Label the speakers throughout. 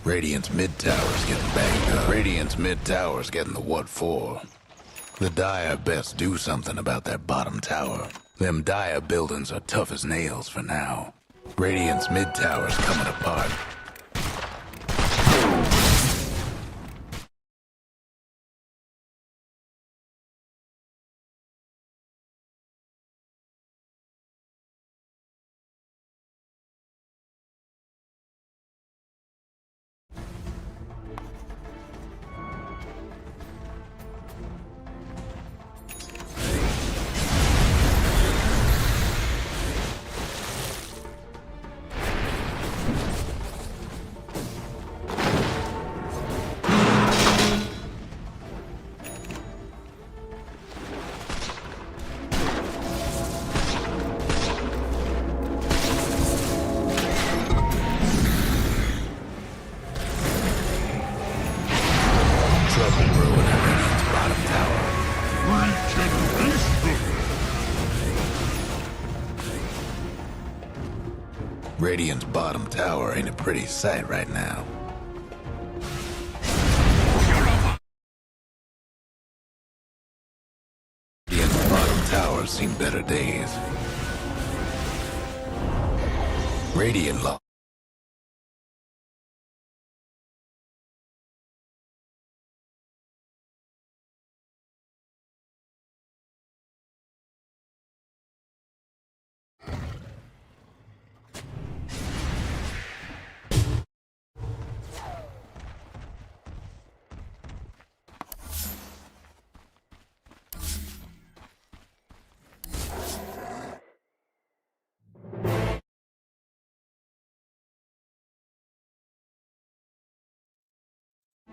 Speaker 1: Radiant's mid tower's getting banged up. Radiant's mid tower's getting the what for. The Dire best do something about that bottom tower. Them Dire buildings are tough as nails for now. Radiant's mid tower's coming apart. Radiant's bottom tower ain't a pretty sight right now. Radiant's bottom tower's seen better days. Radiant lost.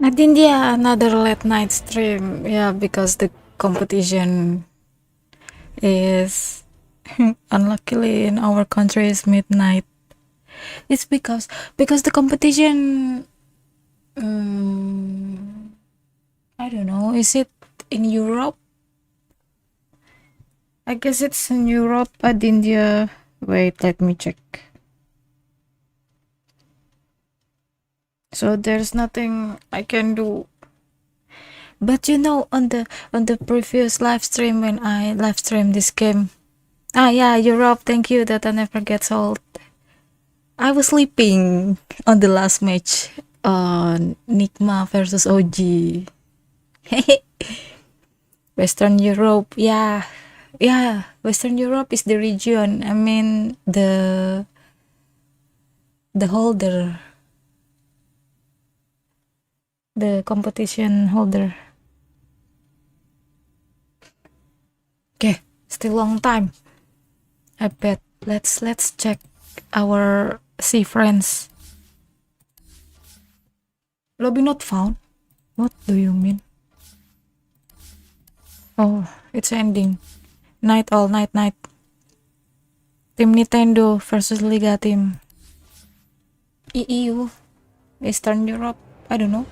Speaker 2: I think yeah, another late night stream. Yeah, because the competition is unluckily in our country is midnight. It's because the competition. I don't know. Is it in Europe? I guess it's in Europe, but India. Wait, let me check. So there's nothing I can do. But you know, on the previous live stream when I live streamed this game, yeah, Europe. Thank you that I never get old. I was sleeping on the last match on Nigma versus OG. Western Europe, yeah, Western Europe is the region. I mean the holder, the competition holder. Okay, still long time. I bet. Let's check our sea friends. Lobby not found. What do you mean? Oh, it's ending. Night all night. Team Nintendo versus Liga team. EU, Eastern Europe. I don't know.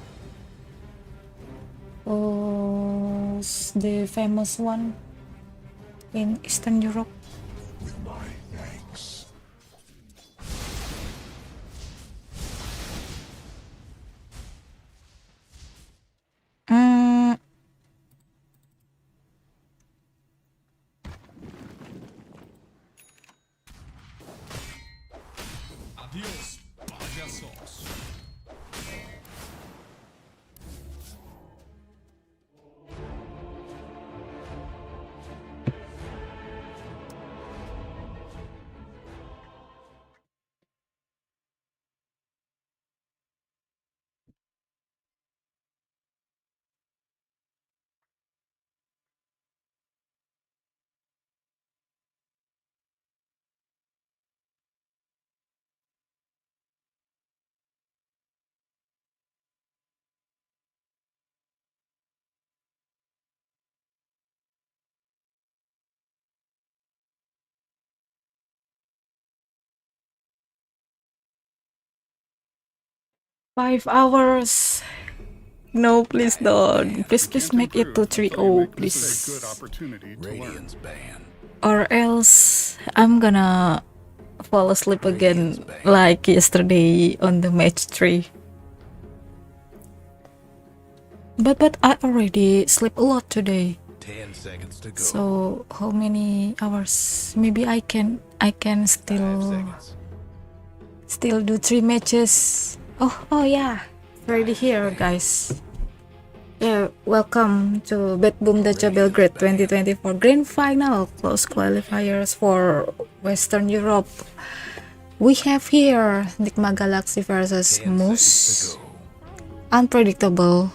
Speaker 2: Oh, the famous one in Eastern Europe.
Speaker 1: With my thanks.
Speaker 3: Adiós, payasos.
Speaker 2: 5 hours. No, please don't. Please make it to 3-0, please.
Speaker 3: Good opportunity to learn.
Speaker 1: Radiant's ban.
Speaker 2: Or else I'm gonna fall asleep again like yesterday on the match 3. But I already sleep a lot today.
Speaker 1: 10 seconds to go.
Speaker 2: So how many hours? Maybe I can
Speaker 1: 5
Speaker 2: still
Speaker 1: seconds.
Speaker 2: do 3 matches. Oh yeah, already here, guys. Yeah, welcome to Betboom Dacha Belgrade 2024 Grand Final close qualifiers for Western Europe. We have here Nigma Galaxy versus
Speaker 1: 10 seconds
Speaker 2: Mouz.
Speaker 1: to go.
Speaker 2: Unpredictable.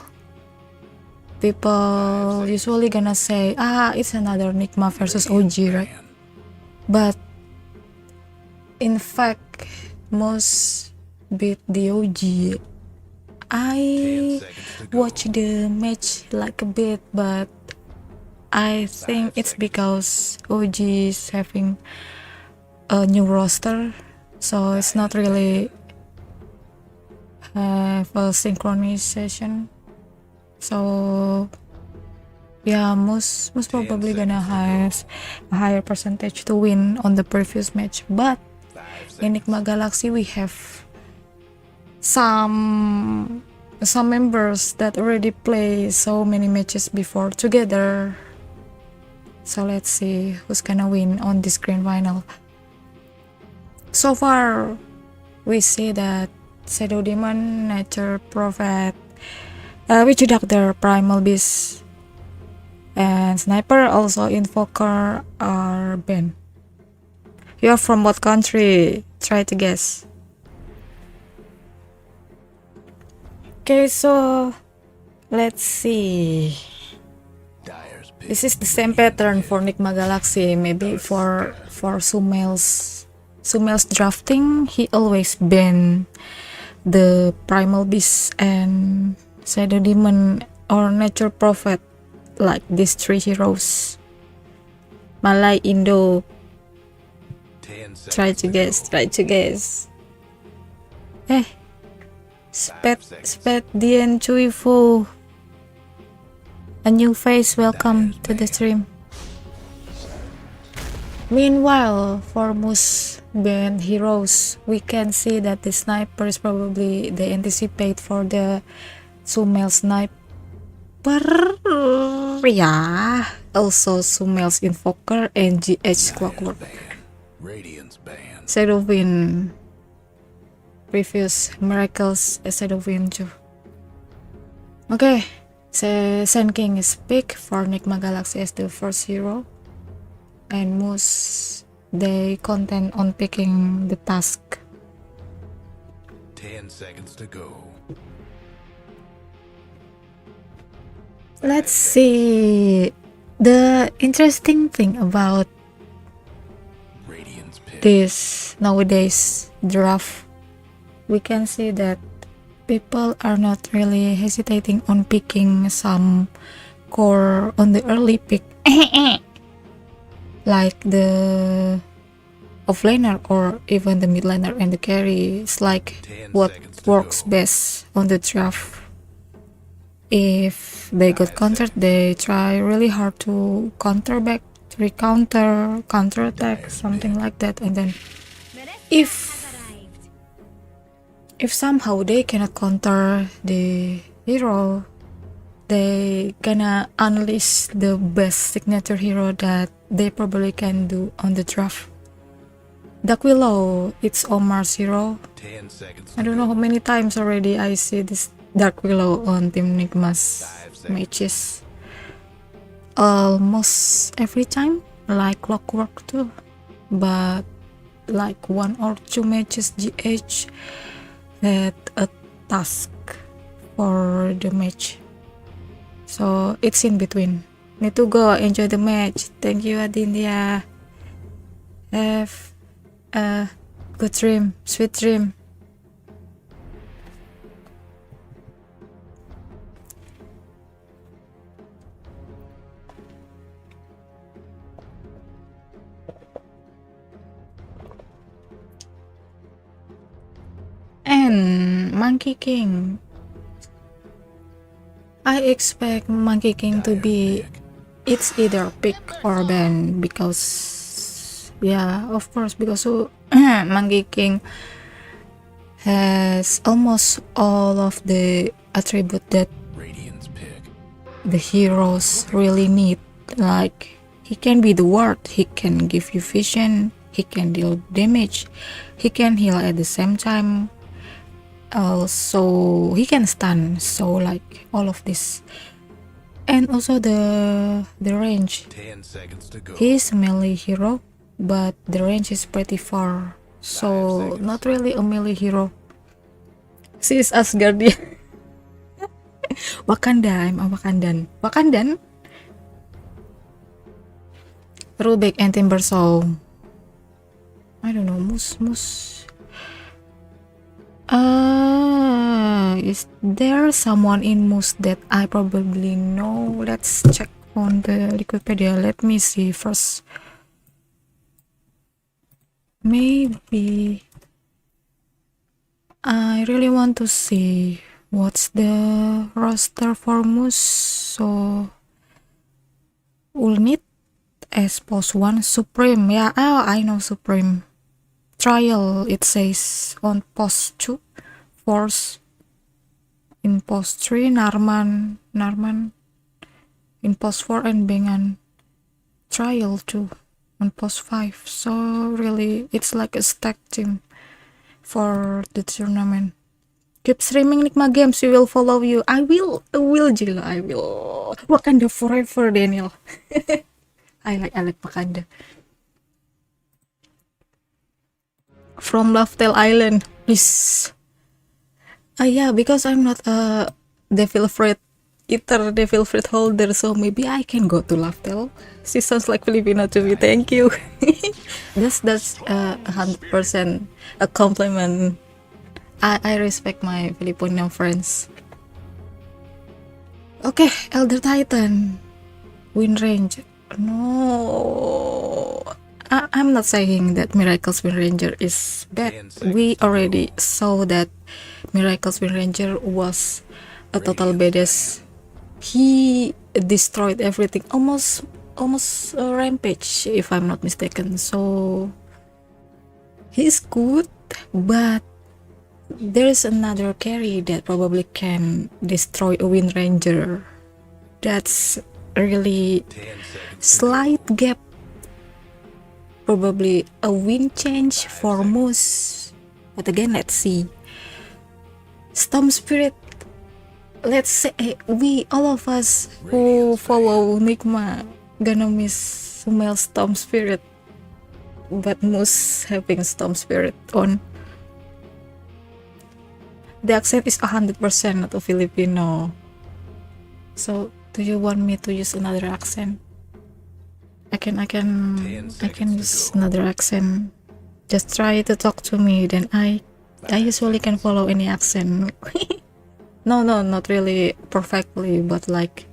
Speaker 2: People usually gonna say, it's another Nigma versus OG, right?
Speaker 1: Ban.
Speaker 2: But in fact, Mouz beat the OG.
Speaker 1: 10
Speaker 2: I
Speaker 1: seconds to go.
Speaker 2: watched the match like a bit, but I think
Speaker 1: 5
Speaker 2: it's
Speaker 1: seconds.
Speaker 2: because OG is having a new roster, so it's not really have a synchronization. So yeah, Mouz probably gonna have a higher percentage to win on the previous match. But
Speaker 1: 5
Speaker 2: in
Speaker 1: seconds.
Speaker 2: Nigma Galaxy we have some members that already play so many matches before together. So let's see who's gonna win on this grand final. So far, we see that Shadow Demon, Nature Prophet, Witch Doctor, Primal Beast, and Sniper, also Invoker are banned. You are from what country? Try to guess. Okay, so let's see.
Speaker 1: Dyer's pick.
Speaker 2: This is the same pattern for Nigma Galaxy. Maybe for Sumel's drafting, he always ban the Primal Beast and Shadow Demon or Nature Prophet, like these 3 heroes. Malay, Indo.
Speaker 1: 10 seconds
Speaker 2: Try to guess.
Speaker 1: go.
Speaker 2: Try to guess. Spet Dien Chuifu. A new face, welcome to the stream. Meanwhile, for Mouz band heroes, we can see that the sniper is probably they anticipate for the Sumel sniper. Yeah, also Sumel's Invoker and GH Clockwork.
Speaker 1: Ban. Radiance ban.
Speaker 2: Shadowwind. Previous Miracles Shadowwind too. Okay, so Sun King is picked for Nigma Galaxy as the first hero. And Mouz, they content on picking the task.
Speaker 1: 10 seconds to go.
Speaker 2: Let's see. The interesting thing about
Speaker 1: Radiance pick.
Speaker 2: this nowadays draft, we can see that people are not really hesitating on picking some core on the early pick. Like the offlaner or even the mid laner and the carry is like
Speaker 1: 10
Speaker 2: what
Speaker 1: seconds to
Speaker 2: works
Speaker 1: go.
Speaker 2: best on the draft. If they got countered, they try really hard to counter back, recounter, counter attack, something like that. And then if somehow they cannot counter the hero, they gonna unleash the best signature hero that they probably can do on the draft. Dark Willow, it's Omar's hero.
Speaker 1: 10 seconds.
Speaker 2: I don't know how many times already I see this Dark Willow on Team Nigma's
Speaker 1: 5 seconds.
Speaker 2: matches. Almost every time, like clockwork too. But like 1 or 2 matches GH had a task for the match. So it's in between. Need to go, enjoy the match. Thank you, Adindia. Have a good dream, sweet dream. And Monkey King. I expect Monkey King to be, it's either pick or ban, because yeah, of course, because Monkey King has almost all of the attribute that
Speaker 1: Radiance pick.
Speaker 2: the heroes really need. Like, he can be the ward, he can give you vision, he can deal damage, he can heal at the same time, also he can stun, so like all of this. And also the range,
Speaker 1: 10 seconds to go.
Speaker 2: he's a melee hero, but the range is pretty far, so not really a melee hero. She is Asgardian. Wakanda, I'm a Wakandan. Rubik and Timbersaw. I don't know, Mouz. Is there someone in Mouz that I probably know? Let's check on the Wikipedia. Let me see first. Maybe I really want to see what's the roster for Mouz. So we'll need as post 1 Supreme. Yeah, I know Supreme. Trial, it says on post 2. Force in post 3. Narman in post 4, and Bengan. Trial 2 on post 5. So really it's like a stack team for the tournament. Keep streaming Nigma games, we will follow you. I will Jila, I will. Wakanda forever, Daniel. I like Wakanda. From Lovetail Island, please. Yeah, because I'm not a devil fruit holder, so maybe I can go to Lovetail. She sounds like Filipino to me. Thank you. that's 100% a compliment. I respect my Filipino friends. Okay, Elder Titan. Win range. No. I'm not saying that Miracle's Wind Ranger is bad. We already saw that Miracle's Wind Ranger was a total badass. He destroyed everything, almost a rampage if I'm not mistaken. So he's good, but there's another carry that probably can destroy a Wind Ranger. That's really slight gap. Probably a wind change for Mouz, but again, let's see. Storm Spirit, let's say we all of us who follow Nigma gonna miss Sumail Storm Spirit, but Mouz having Storm Spirit on. The accent is 100% not a Filipino. So do you want me to use another accent? I can use another accent. Just try to talk to me, then I usually can follow any accent. No, not really perfectly, but like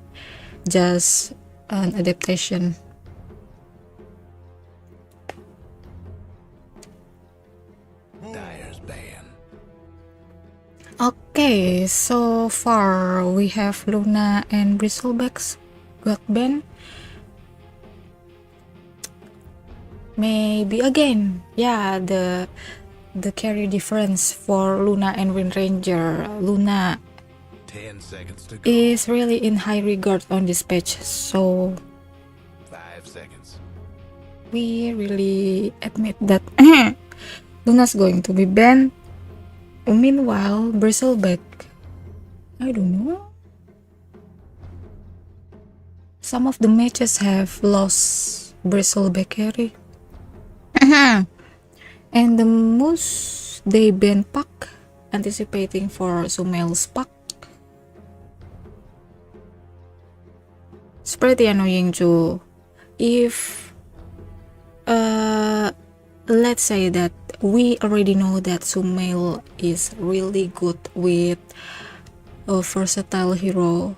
Speaker 2: just an adaptation.
Speaker 1: Dyer's ban.
Speaker 2: Okay, so far we have Luna and Bristlebacks got banned. Maybe again, yeah, the carry difference for Luna and Wind Ranger. Luna
Speaker 1: 10 seconds to go.
Speaker 2: is really in high regard on this patch, so
Speaker 1: 5 seconds.
Speaker 2: we really admit that Luna's going to be banned. Meanwhile, Bristleback, I don't know. Some of the matches have lost Bristleback carry. And the Mouz, they ban Puck, anticipating for Sumail's Puck. It's pretty annoying too. If let's say that we already know that Sumail is really good with a versatile hero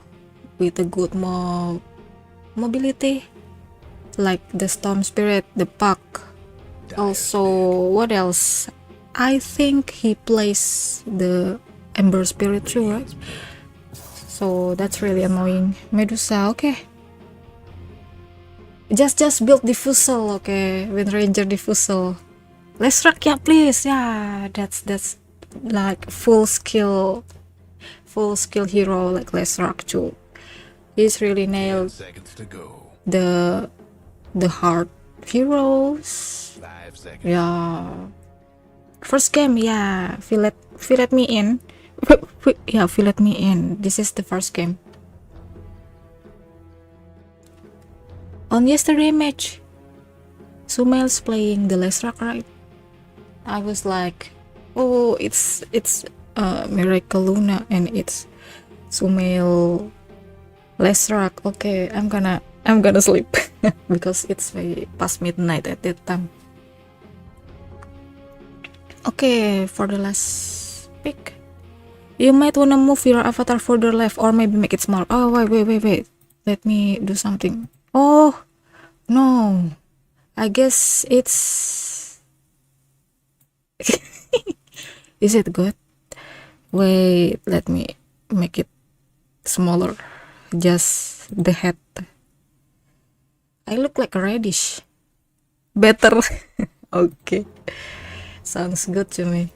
Speaker 2: with a good mobility, like the Storm Spirit, the Puck. Also, what else? I think he plays the Ember Spirit too, right? So that's really annoying. Medusa, okay. Just build Diffusal, okay. Wind Ranger Diffusal. Let's rock, yeah, please. Yeah, that's like full skill hero like Let's Rock too. He's really
Speaker 1: 10
Speaker 2: nailed
Speaker 1: seconds to go.
Speaker 2: the hard heroes.
Speaker 1: 5 seconds.
Speaker 2: Yeah. First game, yeah. Fill me in. Yeah, fill me in. This is the first game. On yesterday match, Sumail's playing the Lesrak, right? I was like, oh, it's Miracle Luna and it's Sumail Lesrak. Okay, I'm gonna sleep because it's way past midnight at that time. Okay, for the last pick, you might wanna move your avatar further left or maybe make it small. Oh, wait. Let me do something. Oh, no. I guess it's... Is it good? Wait, let me make it smaller. Just the head. I look like a radish. Better. Okay. Sounds good to me.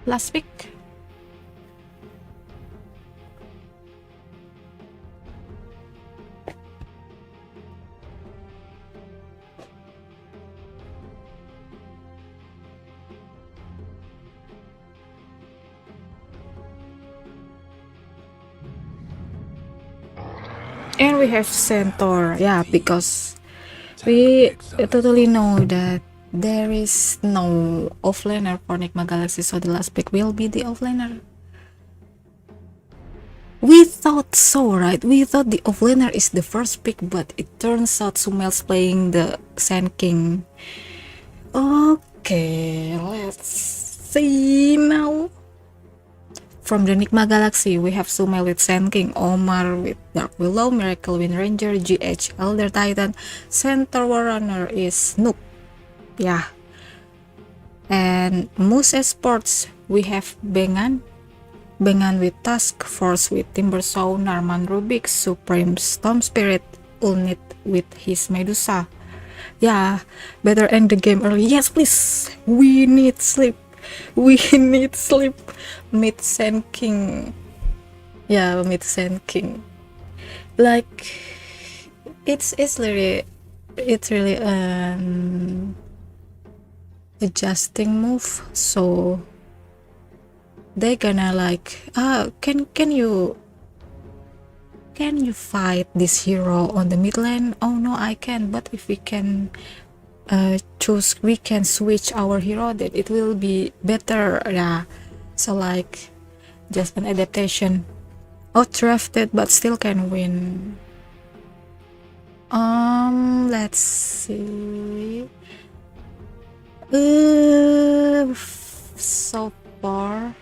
Speaker 2: Last pick. And we have Centaur, yeah, because we totally know that there is no offlaner for Nigma Galaxy, so the last pick will be the offlaner. We thought so, right? We thought the offlaner is the first pick, but it turns out Sumail's playing the Sand King. Okay, let's see now. From the Nigma Galaxy, we have Sumail with Sand King, Omar with Dark Willow, Miracle Wind Ranger, GH Elder Titan, Centaur Warrunner is Noob. Yeah. And Mouz Sports, we have Bengan with Task Force with Timber Saw, Narman Rubik, Supreme Storm Spirit, Ulnit with his Medusa. Yeah, better end the game early. Yes, please. We need sleep. Mid Sand King. Yeah, Mid Sand King. Like, it's really adjusting move, so they gonna like, can you fight this hero on the mid lane? Oh no, I can, but if we can we can switch our hero, that it will be better. Yeah, so like just an adaptation. Outdrafted but still can win. Let's see. So far,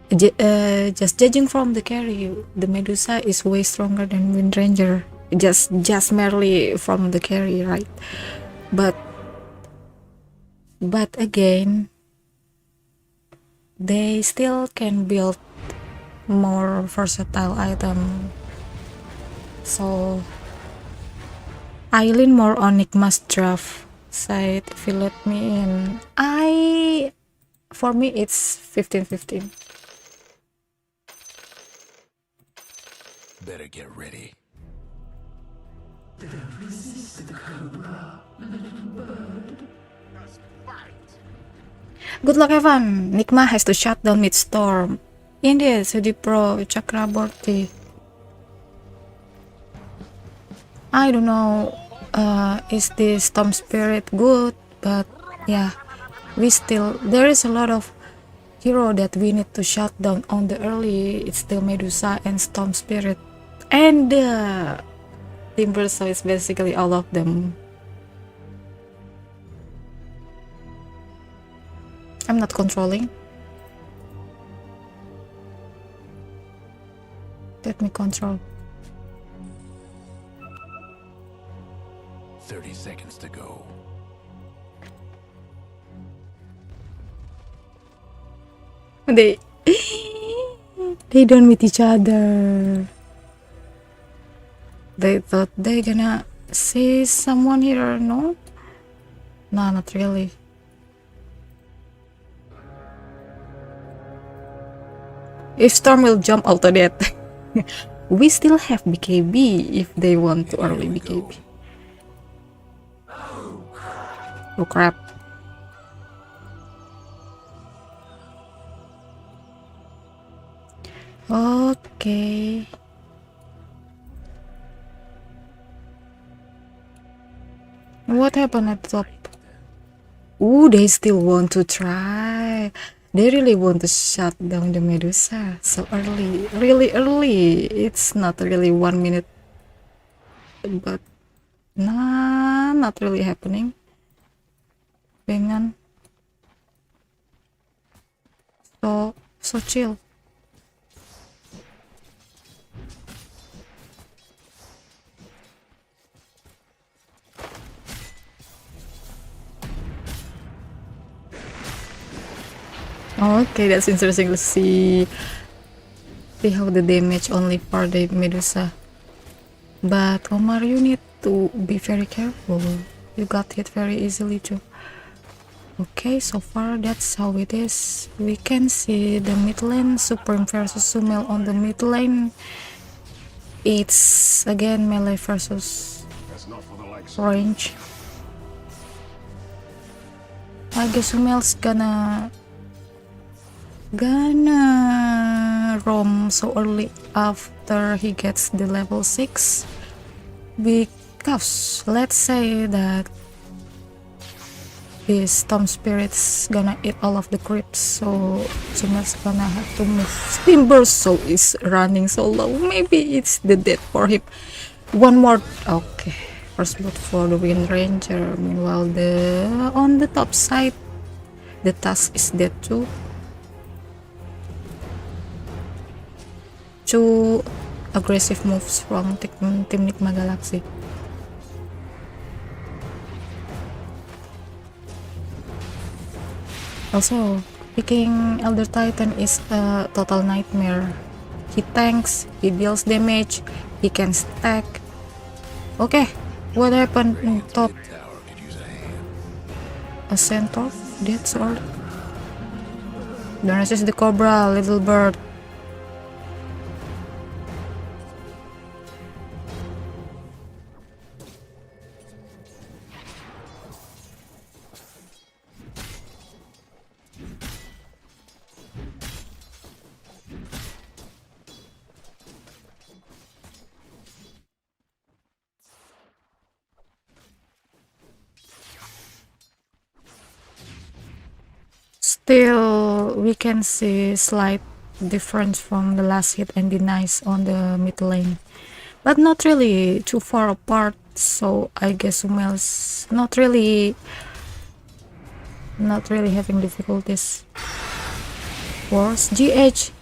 Speaker 2: just judging from the carry, the Medusa is way stronger than Wind Ranger. Just merely from the carry, right? But again, they still can build more versatile item. So I lean more on Nigma's draft side. If you let me in, for me it's 15-15.
Speaker 1: Better get ready.
Speaker 2: Good luck, Evan. Nigma has to shut down mid-storm. Indeed, Sudi Pro, Chakraborty. I don't know, is the Storm Spirit good? But yeah, there is a lot of hero that we need to shut down on the early. It's still Medusa and Storm Spirit. And Timber Saw is basically all of them. I'm not controlling. Let me control.
Speaker 1: 30 seconds to go.
Speaker 2: They don't meet each other. They thought they gonna see someone here, no? No, not really. If Storm will jump auto death. We still have BKB if they want to early BKB. Oh crap. Okay. What happened at the top? Ooh, they still want to try. They really want to shut down the Medusa so early, really early. It's not really 1 minute, but nah, not really happening. Pengen. So chill. Okay, that's interesting to see how the damage only for the Medusa. But Omar, you need to be very careful. You got hit very easily too. Okay, so far that's how it is. We can see the mid lane, Supreme versus Sumail on the mid lane. It's again melee versus range. I guess Sumail's gonna roam so early after he gets the level 6, because let's say that the Storm Spirit's gonna eat all of the creeps, so Sumail's gonna have to move Timber, so it's running so low. Maybe it's the death for him. One more. Okay, first blood for the Wind Ranger. Meanwhile, on the top side, the task is dead too. 2 aggressive moves from Team Nigma Galaxy. Also, picking Elder Titan is a total nightmare. He tanks, he deals damage, he can stack. Okay, what happened in top?
Speaker 1: Tower could use a hand.
Speaker 2: A centaur? That's all. Don't resist the Cobra, little bird. Still, we can see slight difference from the last hit and denies on the mid lane, but not really too far apart. So I guess Sumail's not really having difficulties. Worse, GH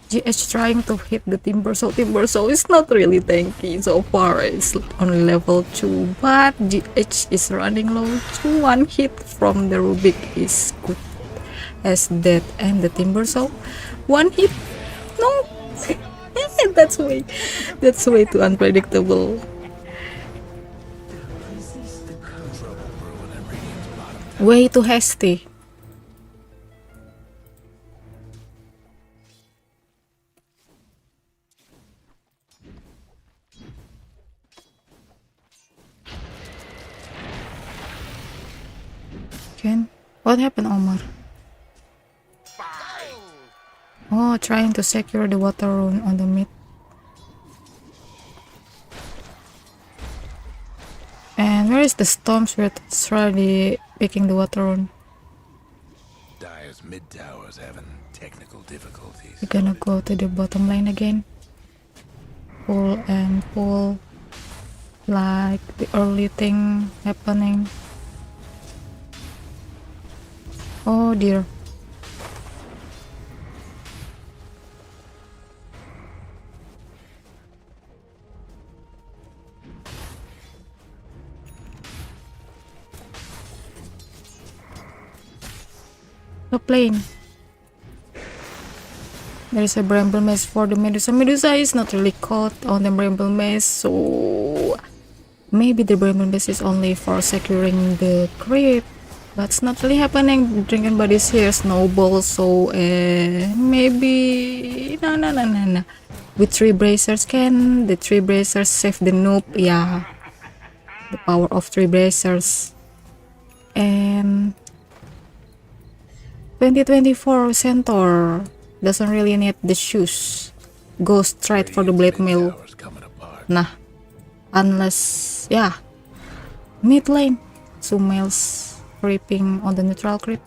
Speaker 2: trying to hit the Timbersaw. Timbersaw is not really tanky so far. It's on level 2, but GH is running low. 1 hit from the Rubik is good as that, and the Timbersaw 1 hit. No. that's way too unpredictable. Way too hasty. Ken, what happened, Omar? Oh, trying to secure the water rune on the mid. And where is the Storm Spirit? It's already picking the water rune.
Speaker 1: Dire's mid tower's having technical difficulties.
Speaker 2: We're gonna go to the bottom lane again. Pull and pull. Like the early thing happening. Oh dear. Top lane. There is a Bramble Maze for the Medusa. Medusa is not really caught on the Bramble Maze, so maybe the Bramble Maze is only for securing the creep. But it's not really happening. Drinking buddies here, snowball, so maybe no. With 3 bracers can the 3 bracers save the noob? Yeah, the power of 3 bracers. And 2024 Centaur doesn't really need the shoes. Go straight for the blade mill.
Speaker 1: Tower's coming apart.
Speaker 2: Nah, unless yeah, mid lane. Sumail's creeping on the neutral creep.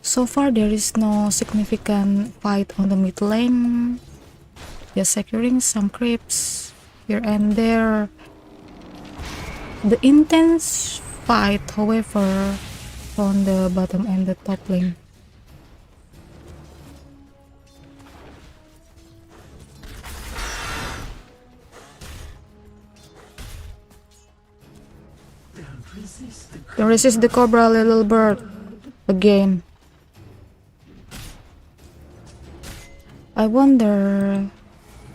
Speaker 2: So far there is no significant fight on the mid lane. Just securing some creeps here and there. The intense fight, however, on the bottom and the top lane. Resist the Cobra, little bird. Again. I wonder.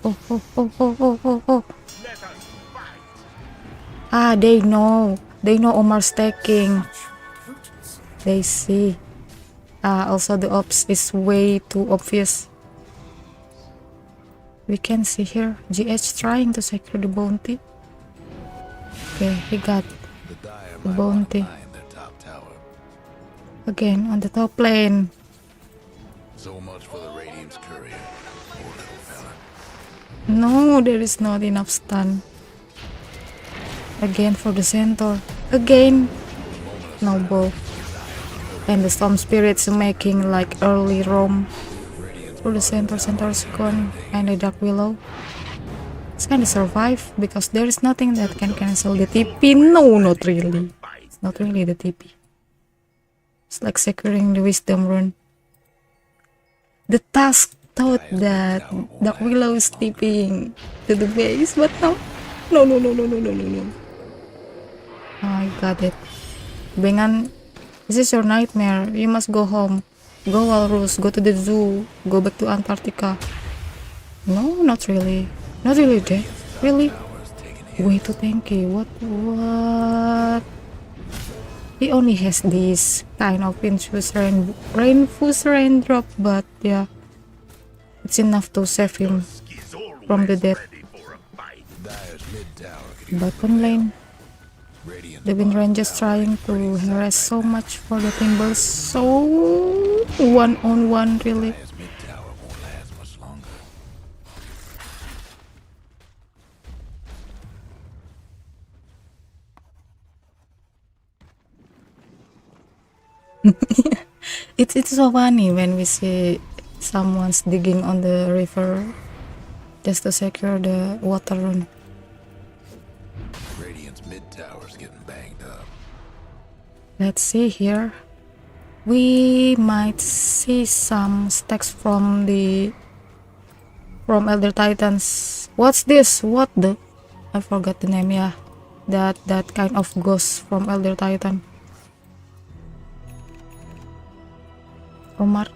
Speaker 2: Oh. Ah, they know. They know Omar's stacking. They see. Also the ops is way too obvious. We can see here GH trying to secure the bounty. Okay, he got
Speaker 1: The Dire
Speaker 2: the
Speaker 1: might
Speaker 2: bounty.
Speaker 1: line their top tower.
Speaker 2: Again on the top lane.
Speaker 1: So much for the Radiant's courier. Poor little fella.
Speaker 2: No, there is not enough stun. Again for the centaur. Again. Noble. And the storm spirits making like early roam. For the centaur's gone. And the dark willow. It's kinda survive because there is nothing that can cancel the TP. No, not really. It's not really the TP. It's like securing the wisdom rune. The task thought that dark willow is TPing to the base, but no. No. I got it. Bengan, this is your nightmare. You must go home. Go Walrus, go to the zoo, go back to Antarctica. No, not really. Not really dead. Really? Way too tanky. What? He only has this kind of infused raindrop, but yeah. It's enough to save him from the death.
Speaker 1: Dire's mid tower could use
Speaker 2: Bottom lane.
Speaker 1: Radiant
Speaker 2: The Wind Rangers trying to harass so much for the Timbers. So one-on-one really.
Speaker 1: Dire's mid tower won't last much longer.
Speaker 2: It's so funny when we see someone's digging on the river just to secure the water rune.
Speaker 1: Radiant's mid tower's getting banged up.
Speaker 2: Let's see here. We might see some stacks from Elder Titans. What's this? What the? I forgot the name. Yeah, that kind of ghost from Elder Titan. Omar.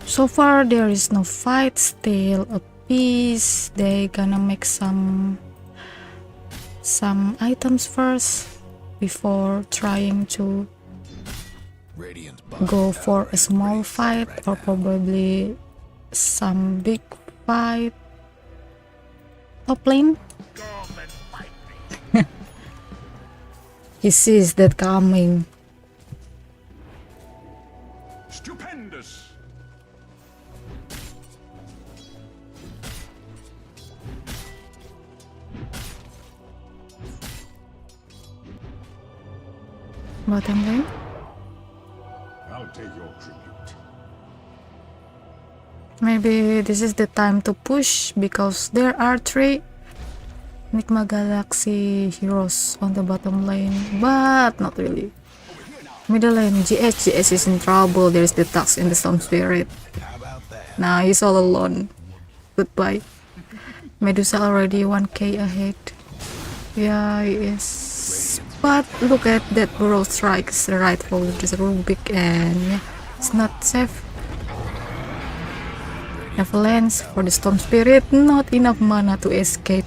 Speaker 2: So far there is no fight, still a peace. They gonna make some items first before trying to
Speaker 1: Radiant's bottom
Speaker 2: go
Speaker 1: tower
Speaker 2: for a
Speaker 1: is
Speaker 2: small
Speaker 1: pretty
Speaker 2: fight
Speaker 1: right
Speaker 2: or
Speaker 1: now.
Speaker 2: probably some big fight. Top lane. He sees that coming.
Speaker 3: Stupendous.
Speaker 2: Bottom lane.
Speaker 3: I'll take your tribute.
Speaker 2: Maybe this is the time to push because there are 3 Nigma Galaxy heroes on the bottom lane, but not really. Middle lane, GH is in trouble. There's the Tux in the Storm Spirit.
Speaker 1: How about that?
Speaker 2: Nah, he's all alone. Goodbye. Medusa already 1k ahead. Yeah, he is. But look at that burrow strikes right for this Rubik, and yeah, it's not safe. Avalanche for the Storm Spirit, not enough mana to escape.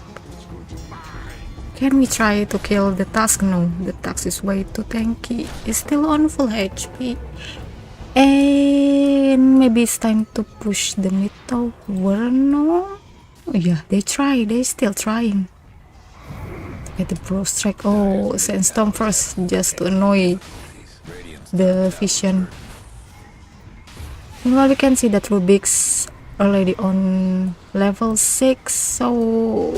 Speaker 2: Can we try to kill the Tusk? No, the Tusk is way too tanky. It's still on full HP. And maybe it's time to push the mid tower. No? Yeah, they still trying. Get the Bro Strike. Oh, Sandstorm first just to annoy the Vision. Meanwhile, we can see that Rubik's already on level 6, so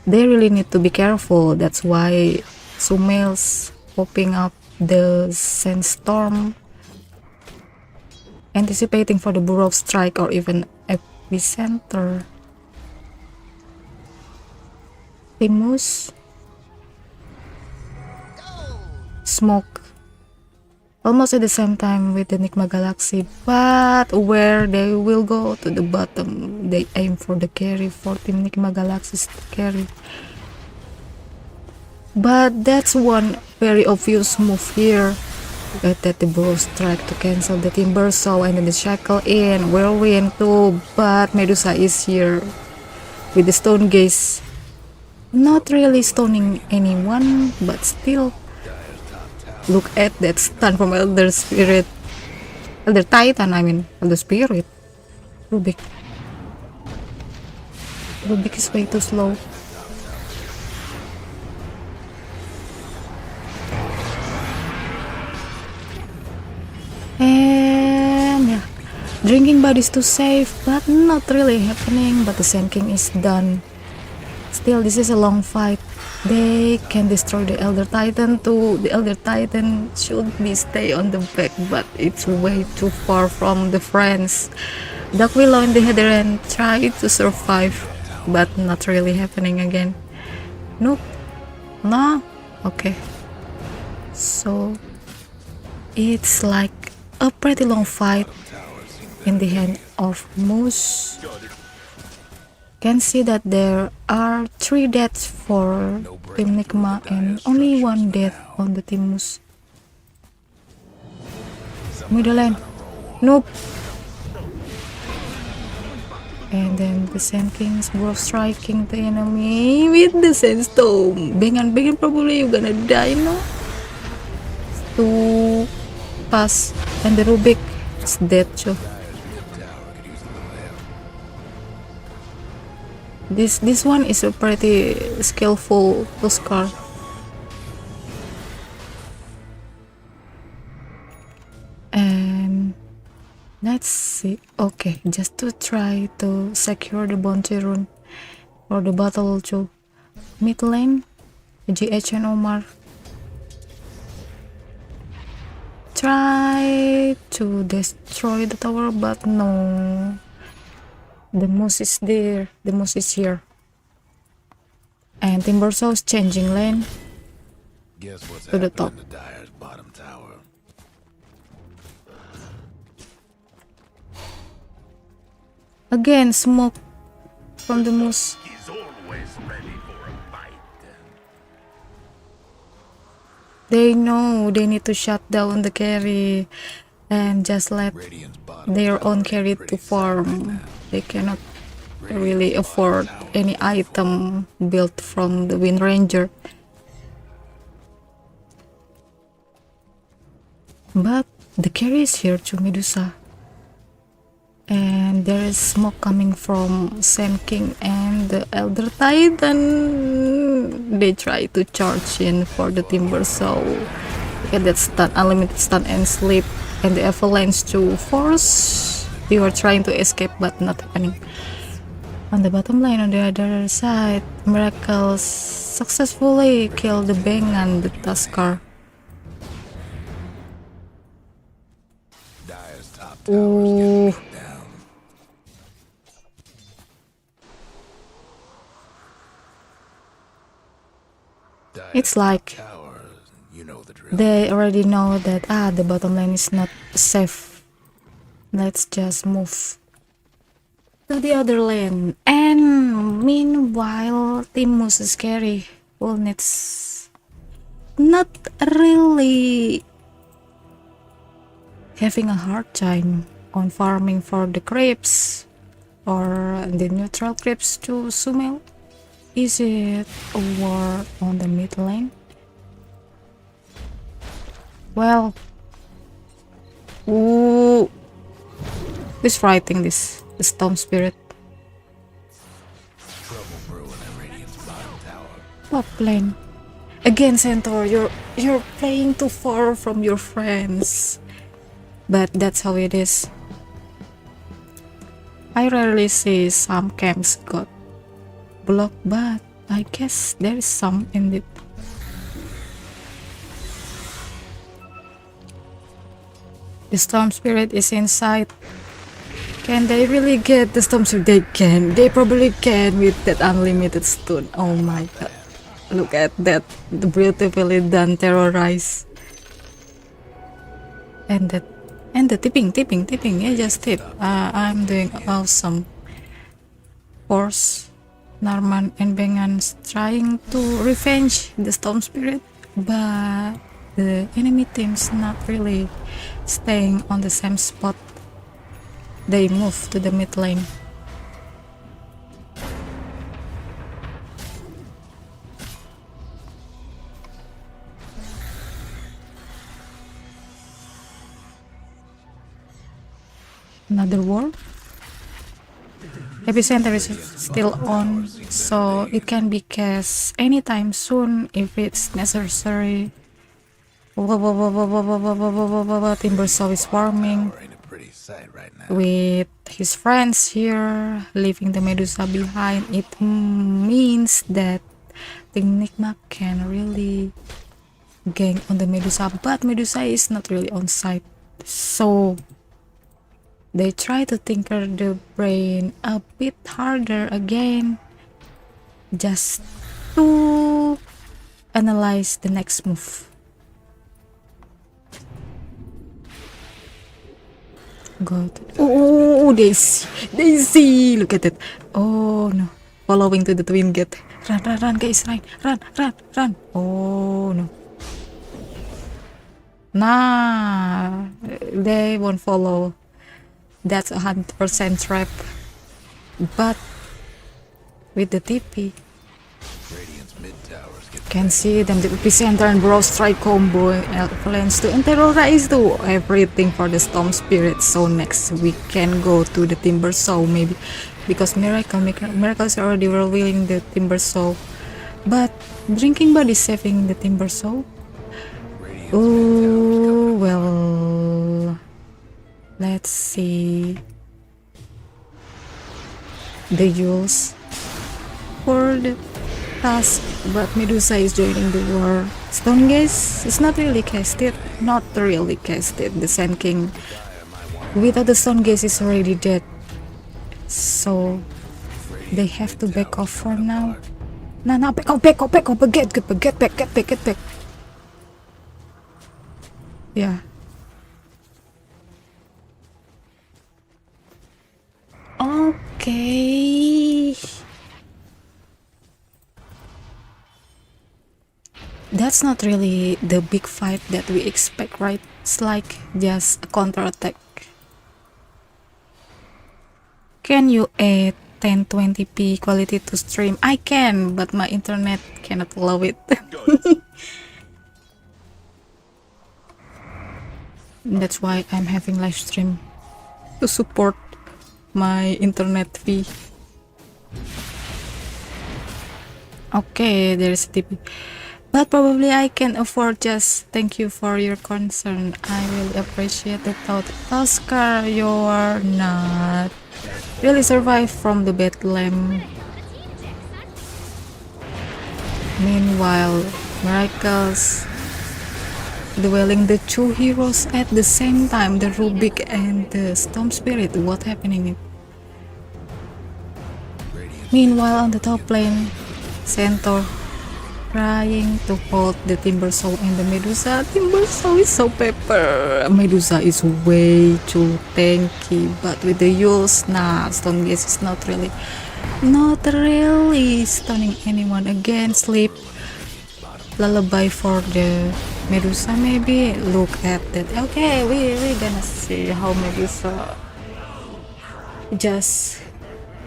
Speaker 2: they really need to be careful. That's why Sumail's popping up the Sandstorm, anticipating for the Burrow Strike or even Epicenter. Mouz, smoke almost at the same time with the Nigma Galaxy, but where they will go to the bottom, they aim for the carry for Team Nigma Galaxy's carry. But that's one very obvious move here. Get that the Burrow Strike to cancel the Timber Saw, and then the Shackle in, Whirlwind too, but Medusa is here with the Stone Gaze. Not really stoning anyone, but still. Look at that stun from Elder Titan, Elder Spirit. Rubik is way too slow. And yeah, drinking bodies to save, but not really happening. But the Sand King is done. Still, this is a long fight. They can destroy the Elder Titan too. The Elder Titan should be stay on the back, but it's way too far from the friends. Dark Willow and the Heatherend try to survive, but not really happening again. Nope. No. Okay. So it's like a pretty long fight in the hand of Mouz. Can see that there are 3 deaths for Team Nigma and only 1 death on the Team Mouz. Middle lane. Nope. And then the Sand King's both striking the enemy with the Sandstorm. Bengan probably you're gonna die, no? To pass, and the Rubik is dead too. This one is a pretty skillful Tuskar. And let's see. Okay, just to try to secure the bounty rune for the battle too. Mid lane, GH and Omar try to destroy the tower, but no. The Mouz is there. The Mouz is here. And Timber Saw is changing lane to the top.
Speaker 1: The Dire's bottom tower.
Speaker 2: Again, smoke from the Mouz.
Speaker 3: He's always ready for a fight.
Speaker 2: They know they need to shut down the carry and just let their own carry to farm. They cannot really afford any item built from the Wind Ranger. But the carry is here to Medusa. And there is smoke coming from Sand King and the Elder Titan. They try to charge in for the Timber Saw. Look at that stun, unlimited stun and sleep. And the Avalanche to force. They were trying to escape, but not happening. On the bottom line, on the other side, Miracles successfully killed the Bengan, the Tuskar. Ooh. It's like they already know that the bottom lane is not safe. Let's just move to the other lane. And meanwhile, Team Mouz is carry. Will needs not really having a hard time on farming for the creeps or the neutral creeps to Sumail. Is it a war on the mid lane? Well, ooh, who's fighting this? The Storm Spirit.
Speaker 1: Trouble brewing at Radiant's bottom tower.
Speaker 2: Top lane. Again, Centaur, you're playing too far from your friends. But that's how it is. I rarely see some camps got blocked, but I guess there is some indeed. The Storm Spirit is inside. Can they really get the Storm Spirit? They can. They probably can with that unlimited stun. Oh my god. Look at that. Beautifully done terrorize. And the tipping. Yeah, just tip. I'm doing awesome. Force Narman and Bengan's trying to revenge the Storm Spirit, but the enemy team's not really staying on the same spot. They move to the mid lane. Another war. Epicenter is still on, so it can be cast anytime soon if it's necessary. Timbersaw is farming
Speaker 1: Ain't a pretty sight right now.
Speaker 2: with his friends here, leaving the Medusa behind. It means that the Nigma can really gang on the Medusa, but Medusa is not really on site, so they try to tinker the brain a bit harder again, just to analyze the next move. God. Oh, they see. Look at it. Oh no. Following to the twin gate. Run, guys, run. Oh no. Nah, they won't follow. That's 100% trap. But with the TP,
Speaker 1: Radiant's mid towers get
Speaker 2: can see them, the epicenter and bro strike combo, plans to and terrorize to everything for the Storm Spirit. So next we can go to the Timber Soul maybe, because Miracles already revealing the Timber Soul, but Drinking Bud is saving the Timber Soul. Oh well, let's see the Yules for the task, but Medusa is joining the war. Stone Gaze is not really casted. The Sand King without the Stone Gaze is already dead, so they have to back off for now. No, back off, get back. Yeah. Okay. That's not really the big fight that we expect, right? It's like just a counter-attack. Can you add 1020p quality to stream? I can, but my internet cannot allow it. That's why I'm having live stream to support my internet fee. Okay, there's a TP. But probably I can afford just thank you for your concern. I really appreciate the thought. Oscar, you're not really survived from the Bethlehem. Meanwhile, Miracles dueling the two heroes at the same time, the Rubik and the Storm Spirit. What happening? Meanwhile, on the top lane, Centaur trying to hold the Timber Soul and the Medusa. Timber Soul is so pepper. Medusa is way too tanky, but with the Yules, nah, Stone Gaze is not really stunning anyone. Again, sleep. lullaby for the Medusa maybe. Look at that. Okay, we gonna see how Medusa just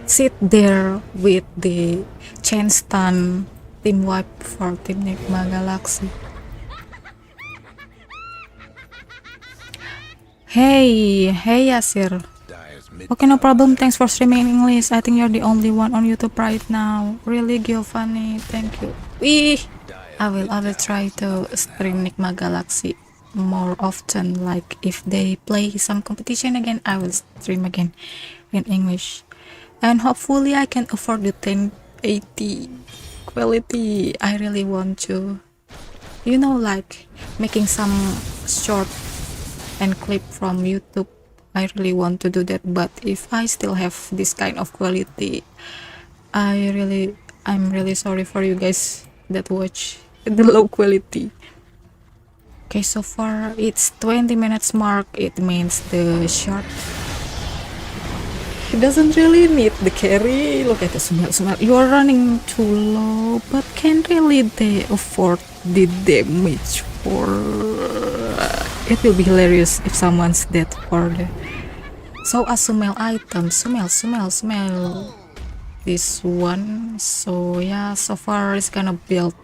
Speaker 2: sit there with the chain stun team wipe for Team Nigma Galaxy. Hey Yasir.
Speaker 1: Dire's mid
Speaker 2: Okay, no problem. Thanks for streaming in English. I think you're the only one on YouTube right now. Really, Giovanni. Thank you. Wee! I will try to stream Nigma Galaxy more often. Like if they play some competition again, I will stream again in English. And hopefully I can afford the 1080 quality. I really want to, you know, like making some short and clip from YouTube. I really want to do that, but if I still have this kind of quality, I'm really sorry for you guys that watch the low quality. Okay, so far it's 20 minutes mark. It means the short, it doesn't really need the carry. Look at the smell. You are running too low, but can really they afford the damage for it will be hilarious if someone's dead for the so a smell item. Smell this one. So yeah, so far it's gonna build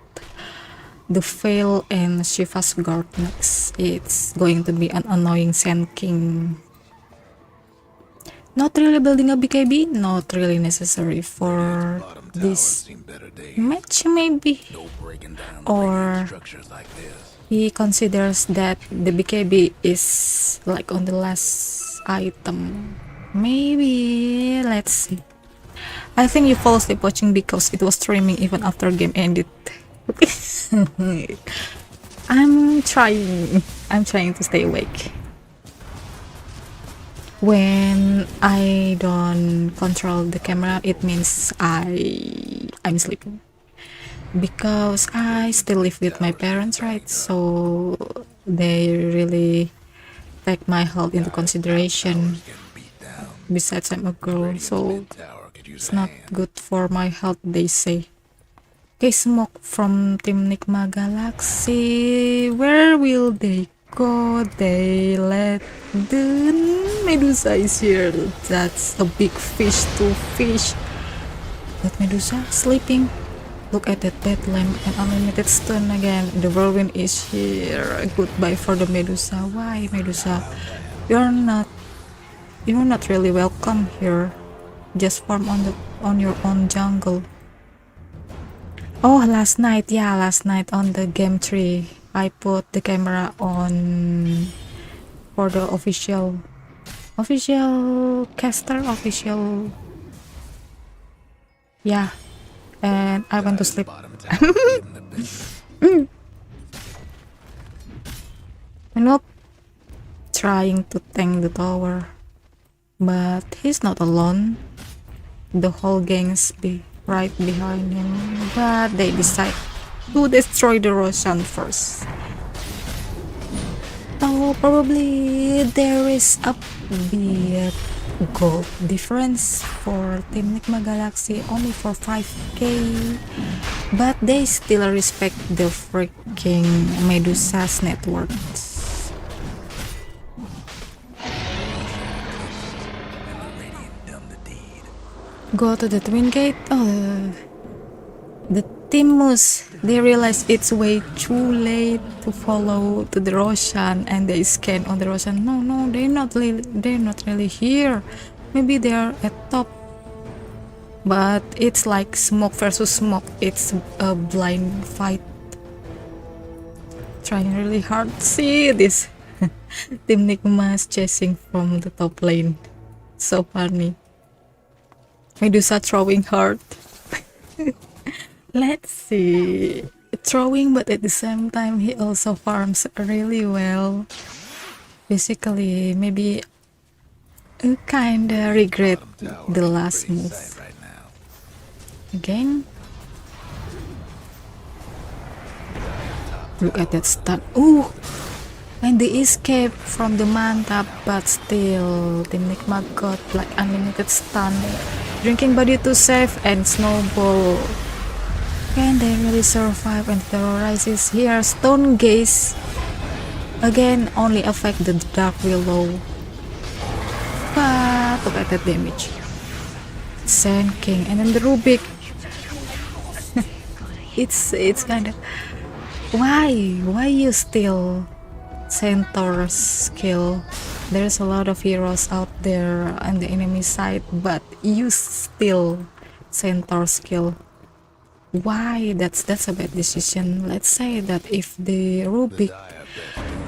Speaker 2: the Veil and Shiva's Guard next. It's going to be an annoying Sand King. Not really building a BKB, not really necessary for
Speaker 1: bottom tower
Speaker 2: this
Speaker 1: seen better days.
Speaker 2: match maybe.
Speaker 1: No breaking down
Speaker 2: Or
Speaker 1: structures like this.
Speaker 2: he considers that the BKB is like on the last item. Maybe, let's see. I think you fall asleep watching because it was streaming even after game ended. I'm trying to stay awake. When I don't control the camera, it means I'm sleeping. Because I still live with my parents, right? So they really take my health into consideration.
Speaker 1: Getting beat down.
Speaker 2: Besides, I'm a girl, so
Speaker 1: Tower could use
Speaker 2: it's
Speaker 1: a
Speaker 2: not
Speaker 1: hand.
Speaker 2: good for my health, they say. Okay, smoke from Team Nigma Galaxy. Where will they go? They let the Medusa is here. That's a big fish to fish. But Medusa sleeping. Look at that dead lamp and unlimited stun again. The whirlwind is here. Goodbye for the Medusa. Why, Medusa? You're not really welcome here. Just farm on your own jungle. Oh, last night on the game 3, I put the camera on for the official caster, yeah, and I went to sleep.
Speaker 1: Bottom tower getting the best.
Speaker 2: Nope, trying to tank the tower, but he's not alone. The whole gang's be right behind him, but they decide to destroy the Roshan first. So probably there is a big gold difference for Team Nigma Galaxy, only for 5k, but they still respect the freaking Medusa's networks.
Speaker 1: Done the deed.
Speaker 2: Go to the Twin Gate. Oh, the Team Mouz, they realize it's way too late to follow to the Roshan, and they scan on the Roshan. No, they're not really here. Maybe they are at top. But it's like smoke versus smoke. It's a blind fight. Trying really hard. See this. Team Nigma is chasing from the top lane. So funny. Medusa throwing hard. Let's see. Throwing, but at the same time he also farms really well. Basically, maybe I kinda regret
Speaker 1: Tower
Speaker 2: the
Speaker 1: is
Speaker 2: last
Speaker 1: pretty
Speaker 2: move.
Speaker 1: sad right now.
Speaker 2: Again. Look at that stun. Ooh! And they escape from the Mantap, but still Team Nigma got like unlimited stun. Drinking body to save and snowball. Can they really survive and terrorizes here? Stone gaze again only affect the Dark Willow, but look at that damage. Sand King and then the Rubik. it's kind of why you still Centaur's skill? There's a lot of heroes out there on the enemy side, but you still Centaur skill. Why? That's a bad decision. Let's say that if the Rubik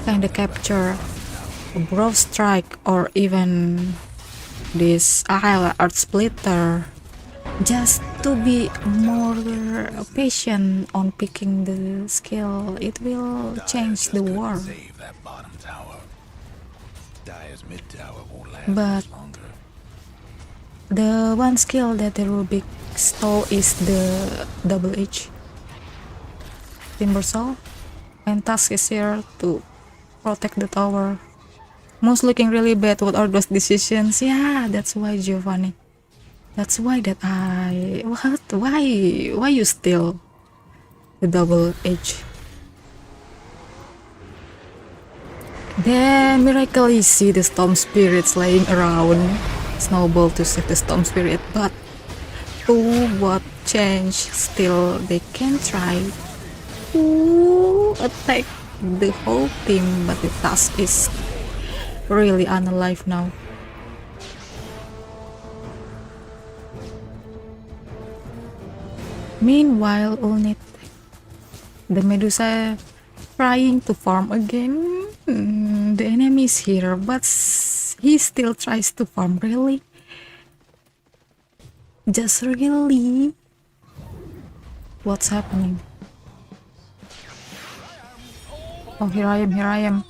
Speaker 2: kinda capture a Brow Strike or even this Art Splitter, just to be more patient on picking the skill, it will change the war.
Speaker 1: Save that bottom tower. Dire's mid tower won't last
Speaker 2: But
Speaker 1: much longer.
Speaker 2: the one skill that the Rubik stole is the double H Timber Saw, and Task is here to protect the tower. Mouz looking really bad. What are those decisions? Yeah, that's why, Giovanni. That's why that I... What? Why you steal the double H? Then miraculously see the Storm Spirits laying around. Snowball to save the Storm Spirit, but to what change? Still they can try to attack the whole team, but the task is really unalive now. Meanwhile, Ulnit, the Medusa trying to farm again. The enemy is here, but he still tries to farm. Really? Just really? What's happening? Oh, here I am.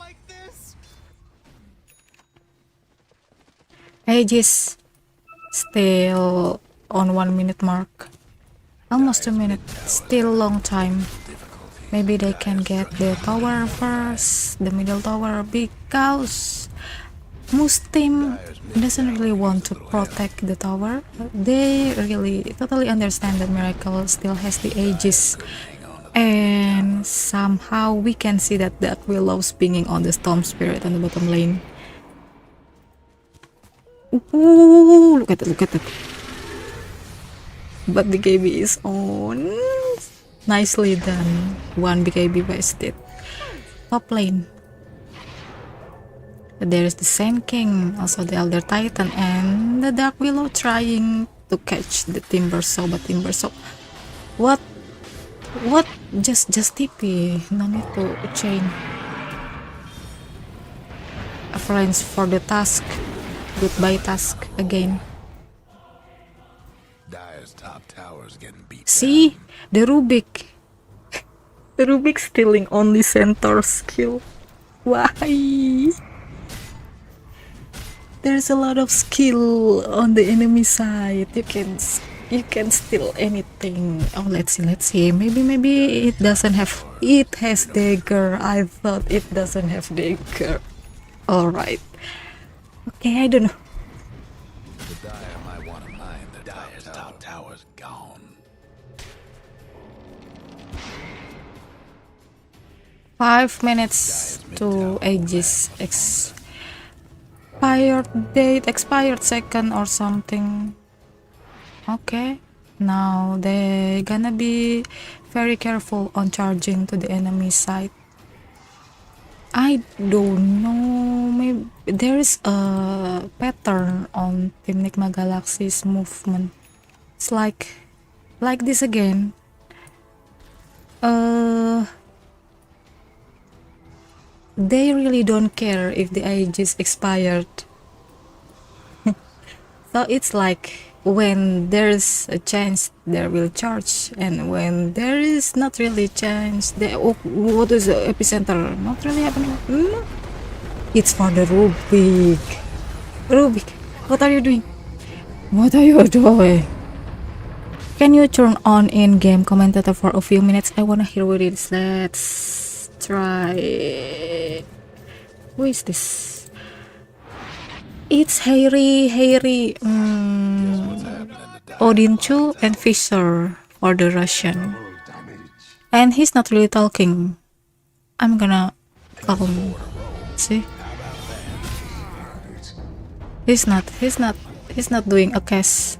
Speaker 2: Aegis still on 1 minute mark. Almost 2 minutes. Still long time. Maybe they can get the tower first, the middle tower, because Mouz team doesn't really want to protect the tower. They really totally understand that Miracle still has the Aegis, and somehow we can see that Willow's pinging on the Storm Spirit on the bottom lane. Ooh, look at it. But the BKB is on. Nicely done. One BKB wasted. Top lane. There is the Sand King, also the Elder Titan, and the Dark Willow trying to catch the Timber Saw, but Timber Saw. What? Just TP. No need to chain. A friends for the task. Goodbye task again.
Speaker 1: Dire's top tower's getting beat
Speaker 2: See?
Speaker 1: down.
Speaker 2: The Rubik. The Rubik stealing only Centaur skill. Why? There's a lot of skill on the enemy side. You can steal anything. Oh, let's see. Maybe it doesn't have. It has dagger. I thought it doesn't have dagger. All right. Okay, I don't know.
Speaker 1: The Dire might want to mine the Dire's top tower's gone.
Speaker 2: 5 minutes to Aegis expired second or something. Okay, now they gonna be very careful on charging to the enemy side. I don't know, maybe there is a pattern on Team Nigma Galaxy's movement. It's like this again. They really don't care if the Aegis expired. So it's like when there's a chance they will charge, and when there is not really chance, what is the epicenter? Not really happening. It's for the Rubik. Rubik, what are you doing? Can you turn on in-game commentator for a few minutes? I wanna hear what it is. Let's try. Who is this? It's Harry, Odin Chu and Fisher for the Russian. And he's not really talking. I'm gonna follow him. See? He's not doing a cast.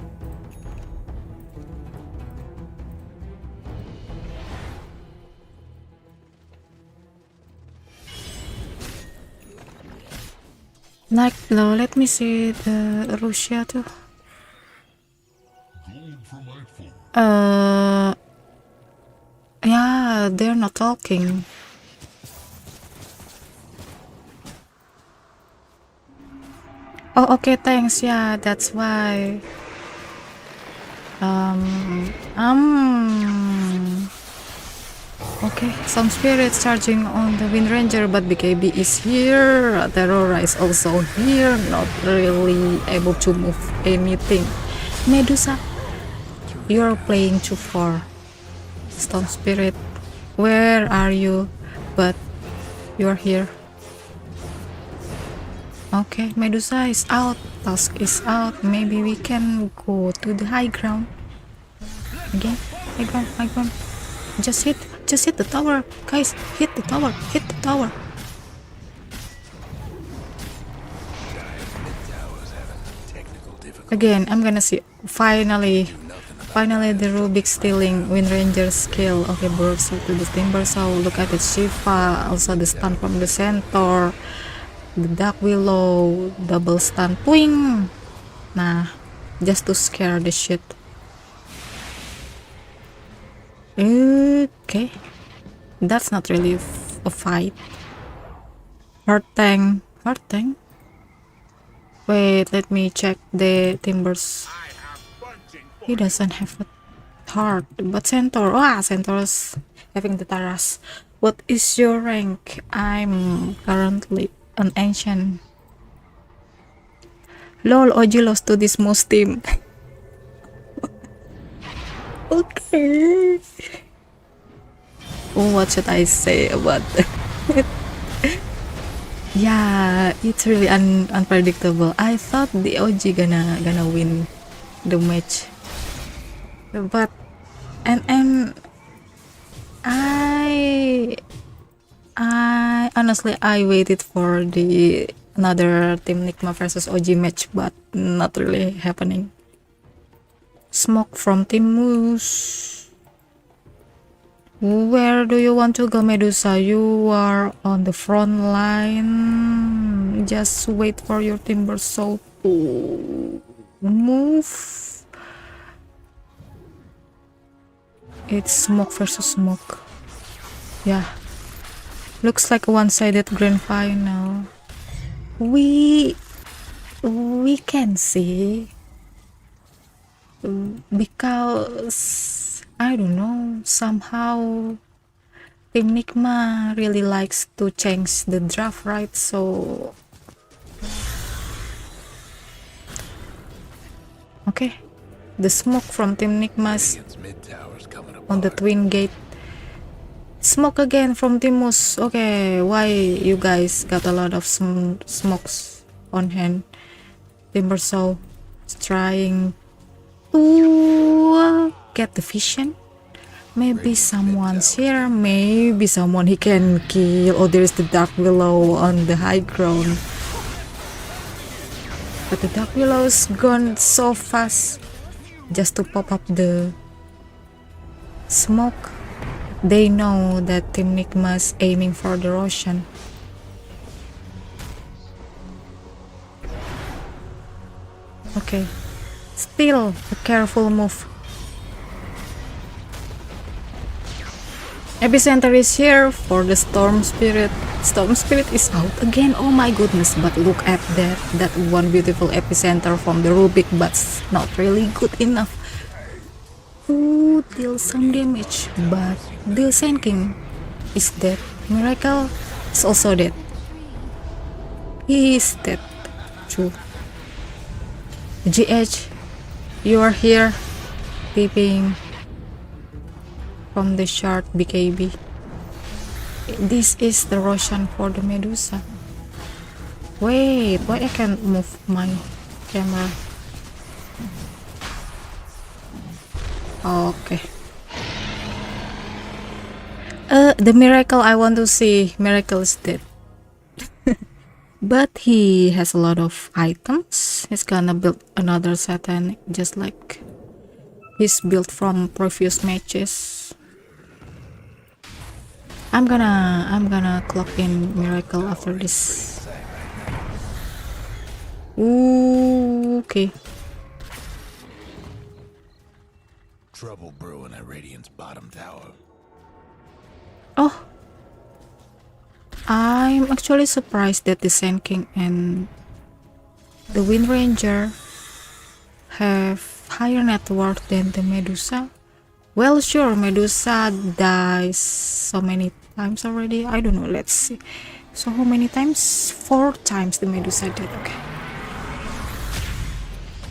Speaker 2: Like, let me see the Russia too. Yeah, they're not talking. Oh, okay, thanks. Yeah, that's why. Okay, some spirits charging on the Wind Ranger, but BKB is here. Terrora is also here, not really able to move anything. Medusa, you're playing too far. Storm Spirit, where are you? But you're here. Okay, Medusa is out, Tusk is out. Maybe we can go to the high ground. Again, high ground. Just hit the tower, guys. Hit the tower. Again, I'm gonna see. Finally, the Rubik stealing Wind Ranger skill. Okay, burst to the Timber Saw. Look at it, Shiva. Also the stun from the Centaur. The Dark Willow. Double stun. Twing. Nah, just to scare the shit. Okay, that's not really a fight. Hard tank. Wait, let me check the timbers. He doesn't have a heart, but Centaur. Centaur's having the Taras. What is your rank? I'm currently an ancient. Lol, OG lost to this Mouz team. Okay. What should I say about that? Yeah, it's really unpredictable. I thought the OG gonna win the match, but and I honestly I waited for the another Team Nigma versus OG match, but not really happening. Smoke from Team Mouz. Where do you want to go, Medusa? You are on the front line. Just wait for your Timber Saw to move. It's smoke versus smoke. Yeah. Looks like a one-sided grand final. We can see, because I don't know, somehow Team Nigma really likes to change the draft, right? So okay, the smoke from Team Nigma's on the twin gate. Smoke again from Team Mouz. Okay, why you guys got a lot of smokes on hand? Timber Saw is trying to get the vision. Maybe someone's here. Maybe someone he can kill. Oh, there's the Dark Willow on the high ground. But the Dark Willow's gone so fast just to pop up the smoke. They know that Team Nigma's aiming for the Roshan. Okay, still a careful move. Epicenter is here for the Storm Spirit. Storm Spirit is out again. Oh my goodness, but look at that one beautiful epicenter from the Rubik, but not really good enough to deal some damage. But the Sand King is dead. Miracle is also dead. He is dead too. GH, you are here, peeping from the shard BKB. This is the Roshan for the Medusa. Wait, why I can't move my camera? Okay. The miracle I want to see. Miracle is dead. But he has a lot of items. He's gonna build another Satan just like he's built from previous matches. I'm gonna clock in miracle after this. Ooh, okay.
Speaker 1: Trouble brewing at Radiant's bottom tower.
Speaker 2: Oh, I'm actually surprised that the Sand King and the Wind Ranger have higher net worth than the Medusa. Well, sure, Medusa dies so many times already. I don't know, let's see. So how many times? 4 times the Medusa did. Okay.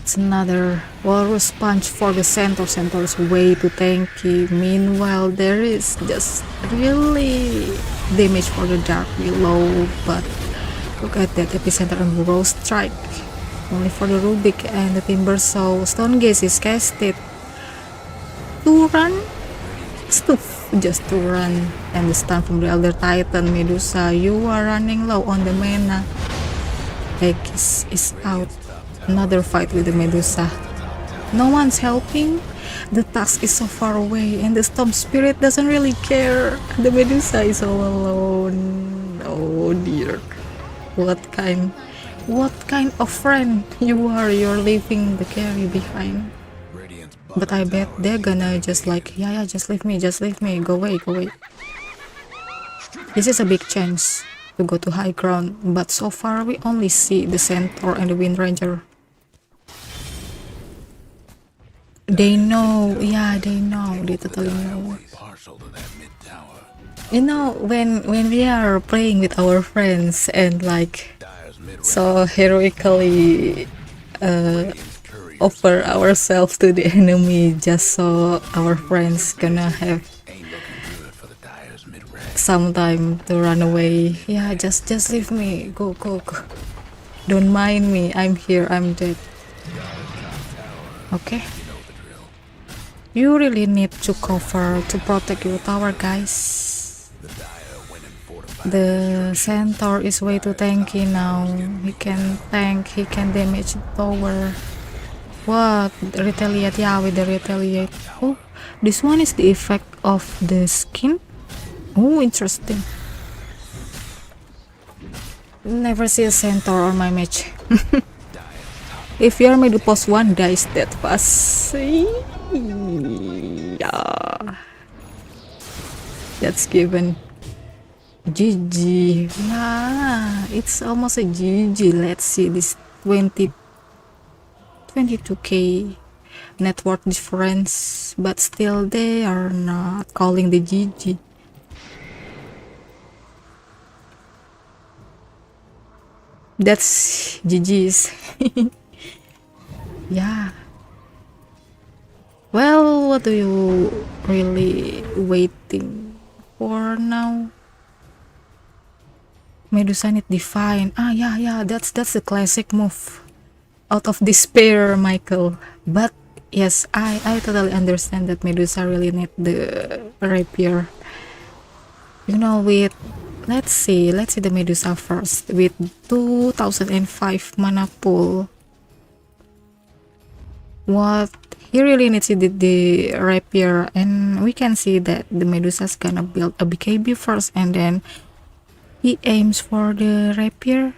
Speaker 2: It's another Walrus Punch for the Centaur. Centaur is way too tanky. Meanwhile, there is just really damage for the Dark below. But look at that Epicenter and Burrow Strike. Only for the Rubik and the Timber, so Stone Gaze is casted. To run? Stuff, just to run. And the stun from the Elder Titan. Medusa, you are running low on the mana. Aegis is out. Another fight with the Medusa. No one's helping. The task is so far away and the Storm Spirit doesn't really care. The Medusa is all alone. Oh dear. What kind of friend you are? You're leaving the carry behind. But I bet they're gonna just like, yeah, just leave me, go away. This is a big chance to go to high ground, but so far we only see the Centaur and the Wind Ranger. They know, yeah, they totally know. You know, when we are playing with our friends and like so heroically offer ourselves to the enemy just so our friends gonna have some time to run away. Yeah, just leave me, go. Don't mind me, I'm here, I'm dead. Okay. You really need to cover to protect your tower, guys. The Centaur is way too tanky now. He can tank, he can damage the tower. What? Retaliate? Yeah, with the retaliate. Oh, this one is the effect of the skin. Oh, interesting. Never see a Centaur on my match. If your middle post 1 dies that fast. Yeah. That's given. GG. Yeah, it's almost a GG. Let's see this 22k net worth difference, but still they are not calling the GG. That's GG's. Yeah. Well, what do you really waiting for now? Medusa need Divine. Ah, yeah, that's the classic move. Out of despair, Michael. But yes, I totally understand that Medusa really need the rapier. You know, with let's see the Medusa first with 2005 mana pool. What he really needs the rapier, and we can see that the Medusa's gonna build a BKB first and then he aims for the rapier.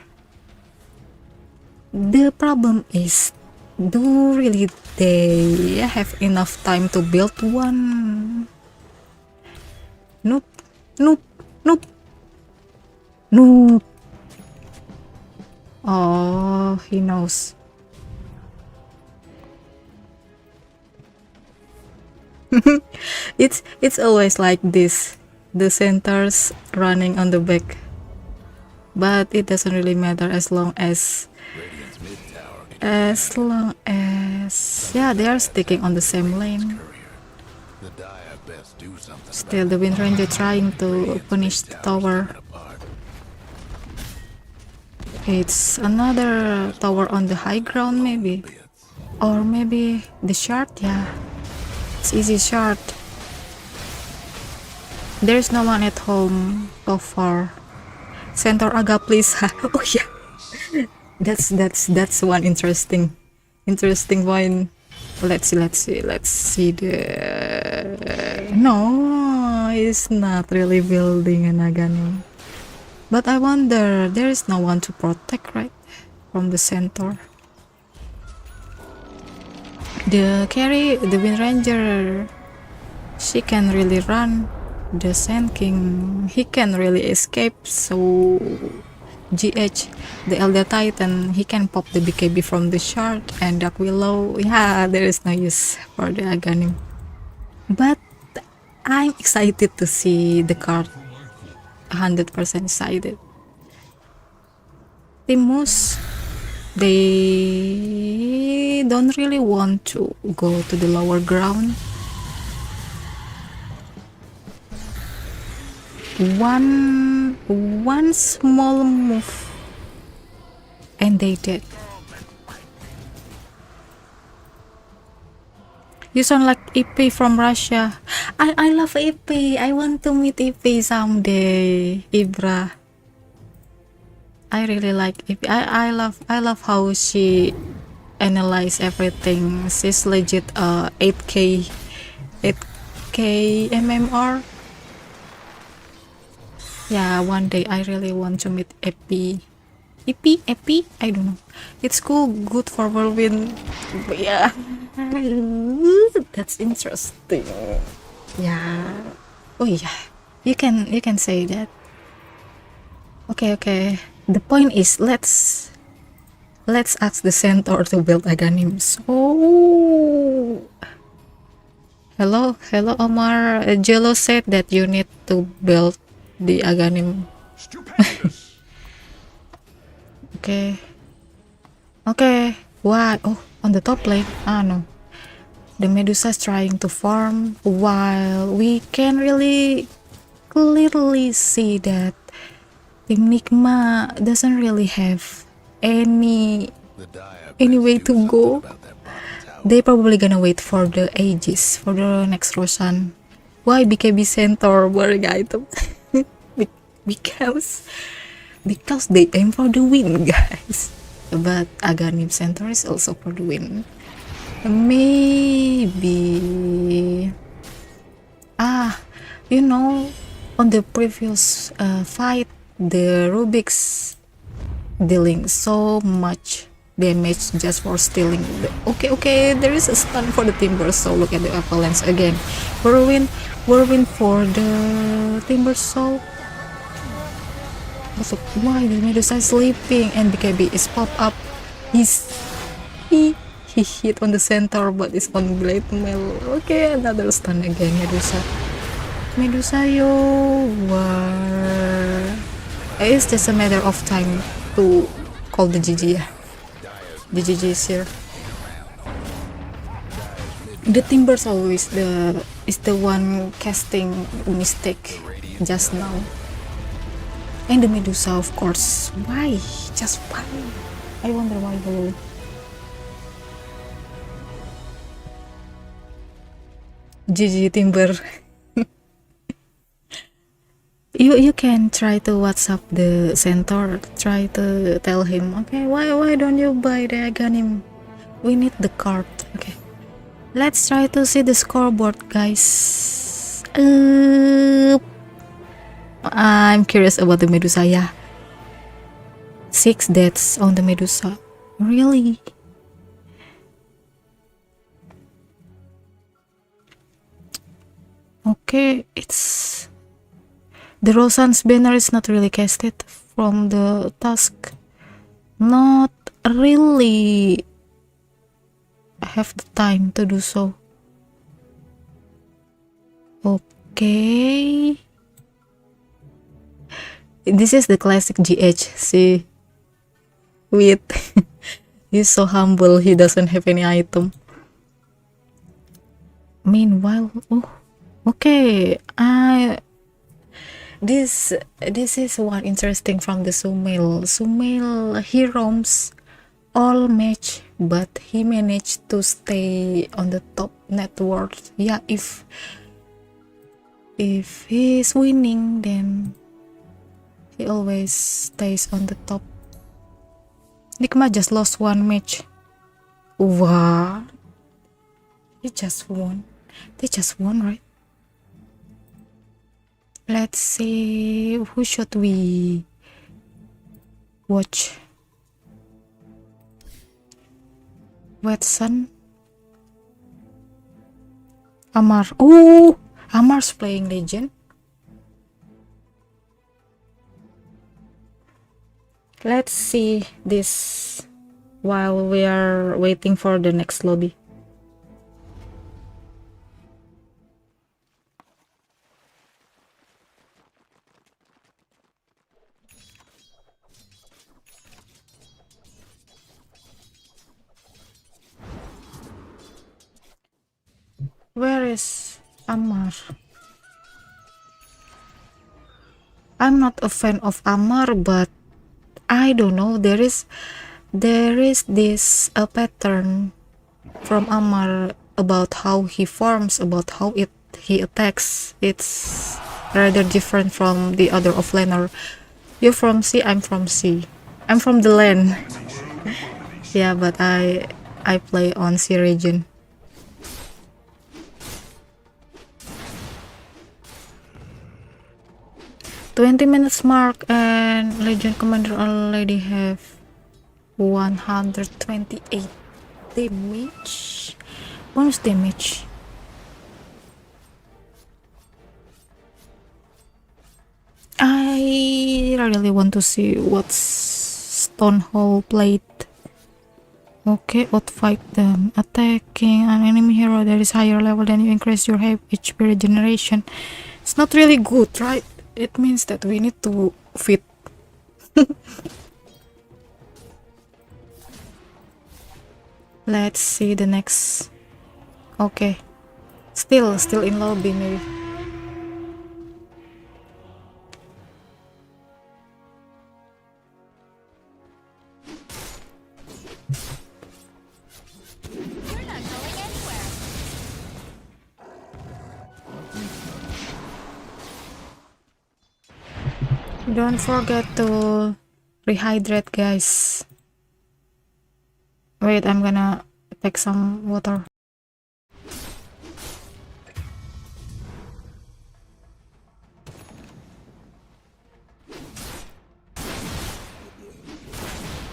Speaker 2: The problem is, do really they have enough time to build one? Nope. Oh, he knows. It's always like this, the centers running on the back, but it doesn't really matter as long as yeah, they are sticking on the same lane. Still the Wind Ranger trying to punish the tower. It's another tower on the high ground maybe, or maybe the shard. Yeah, it's easy shard. There's no one at home so far. Center Aga, please. Oh yeah, that's one interesting point. Let's see the no, it's not really building an Aghanim. But I wonder, there is no one to protect, right? From the center. The carry, the Wind Ranger, she can really run. The Sand King, he can really escape. So GH, the Elder Titan, he can pop the BKB from the shard, and Dark Willow, yeah, there is no use for the Aghanim. But I'm excited to see the card. 100% excited. Team Mouz, they don't really want to go to the lower ground. One small move and they did. You sound like EP from Russia. I love EP. I want to meet EP someday. Ibra. I really like EP. I love how she analyze everything. She's legit 8K MMR. Yeah, one day I really want to meet EP. I don't know. It's cool, good for whirlwind. But yeah, that's interesting. Yeah. Oh yeah, you can say that. Okay. The point is, let's ask the centaur to build Aghanim. So, hello Omar. Jello said that you need to build the Aghanim. Okay. Why? Oh, on the top lane. Ah no. The Medusa is trying to farm while we can really clearly see that the Nigma doesn't really have any way to go. They probably gonna wait for the Aegis, for the next Roshan. Why BKB Centaur wearing item? because they aim for the win, guys. But Aghanim Centaur is also for the win. Maybe on the previous fight, the Rubik's dealing so much damage just for stealing okay, there is a stun for the Timber. So look at the Avalanche again. Whirlwind for the Timber Soul. Also, why the Medusa is sleeping and BKB is pop up. He hit on the center, but it's on Blade Mail. Okay, another stun again. Medusa, yo, it's just a matter of time to call the GG. The GG is here. The Timber's always is the one casting mistake just now. And the Medusa, of course. Why? Just why? I wonder why. Hello. GG Timber. You can try to WhatsApp the centaur. Try to tell him, okay, why don't you buy the Aghanim? We need the card. Okay. Let's try to see the scoreboard, guys. I'm curious about the Medusa. Yeah, 6 deaths on the Medusa. Really? Okay, it's the Rosan's banner is not really casted from the task. Not really have the time to do so. Okay. This is the classic GH. See, with he's so humble. He doesn't have any item. Meanwhile, okay. This is one interesting from the Sumail. Sumail, he roams all match, but he managed to stay on the top net worth. Yeah, if if he's winning, then he always stays on the top. Nigma just lost one match. What? He just won. They just won, right? Let's see, who should we watch? Watson, Amar. Oh, Amar's playing Legend. Let's see this while we are waiting for the next lobby. Where is Amar? I'm not a fan of Amar, but I don't know. There is this a pattern from Amar about how he farms, about how he attacks. It's rather different from the other offlaner. You're from C, I'm from C. I'm from the lane. Yeah, but I play on C region. $20 mark and Legend Commander already have 128 damage. Bonus damage. I really want to see what's Stonehole played. Okay, outfight them. Attacking an enemy hero that is higher level than you increase your HP regeneration. It's not really good, right? It means that we need to fit. Let's see the next. Okay, still in lobby maybe. Don't forget to rehydrate, guys. Wait, I'm gonna take some water.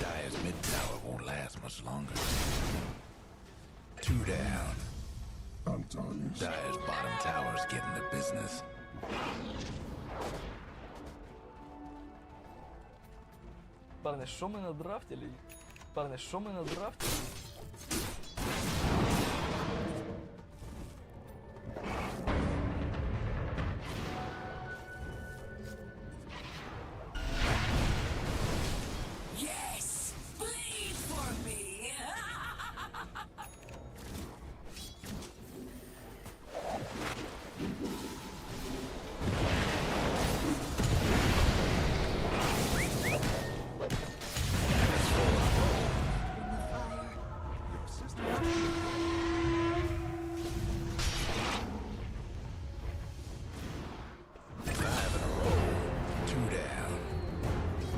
Speaker 1: Dire's mid tower won't last much longer. 2 down. Dire's bottom tower's getting the business.
Speaker 4: Парни, що ми надрафтили? Парни, що ми надрафтили?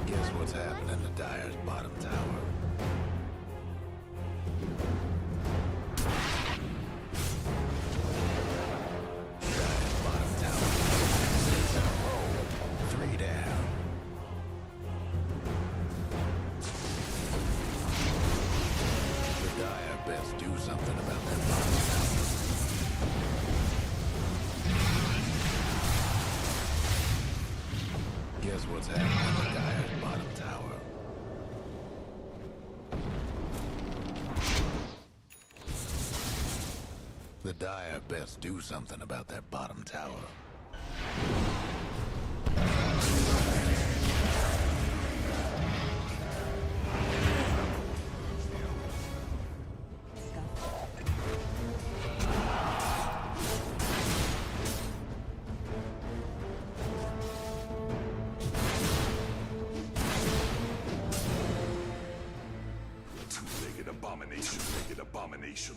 Speaker 1: Guess what's happening to Dire's bottom tower? The Dire best do something about that bottom tower.
Speaker 3: Abomination.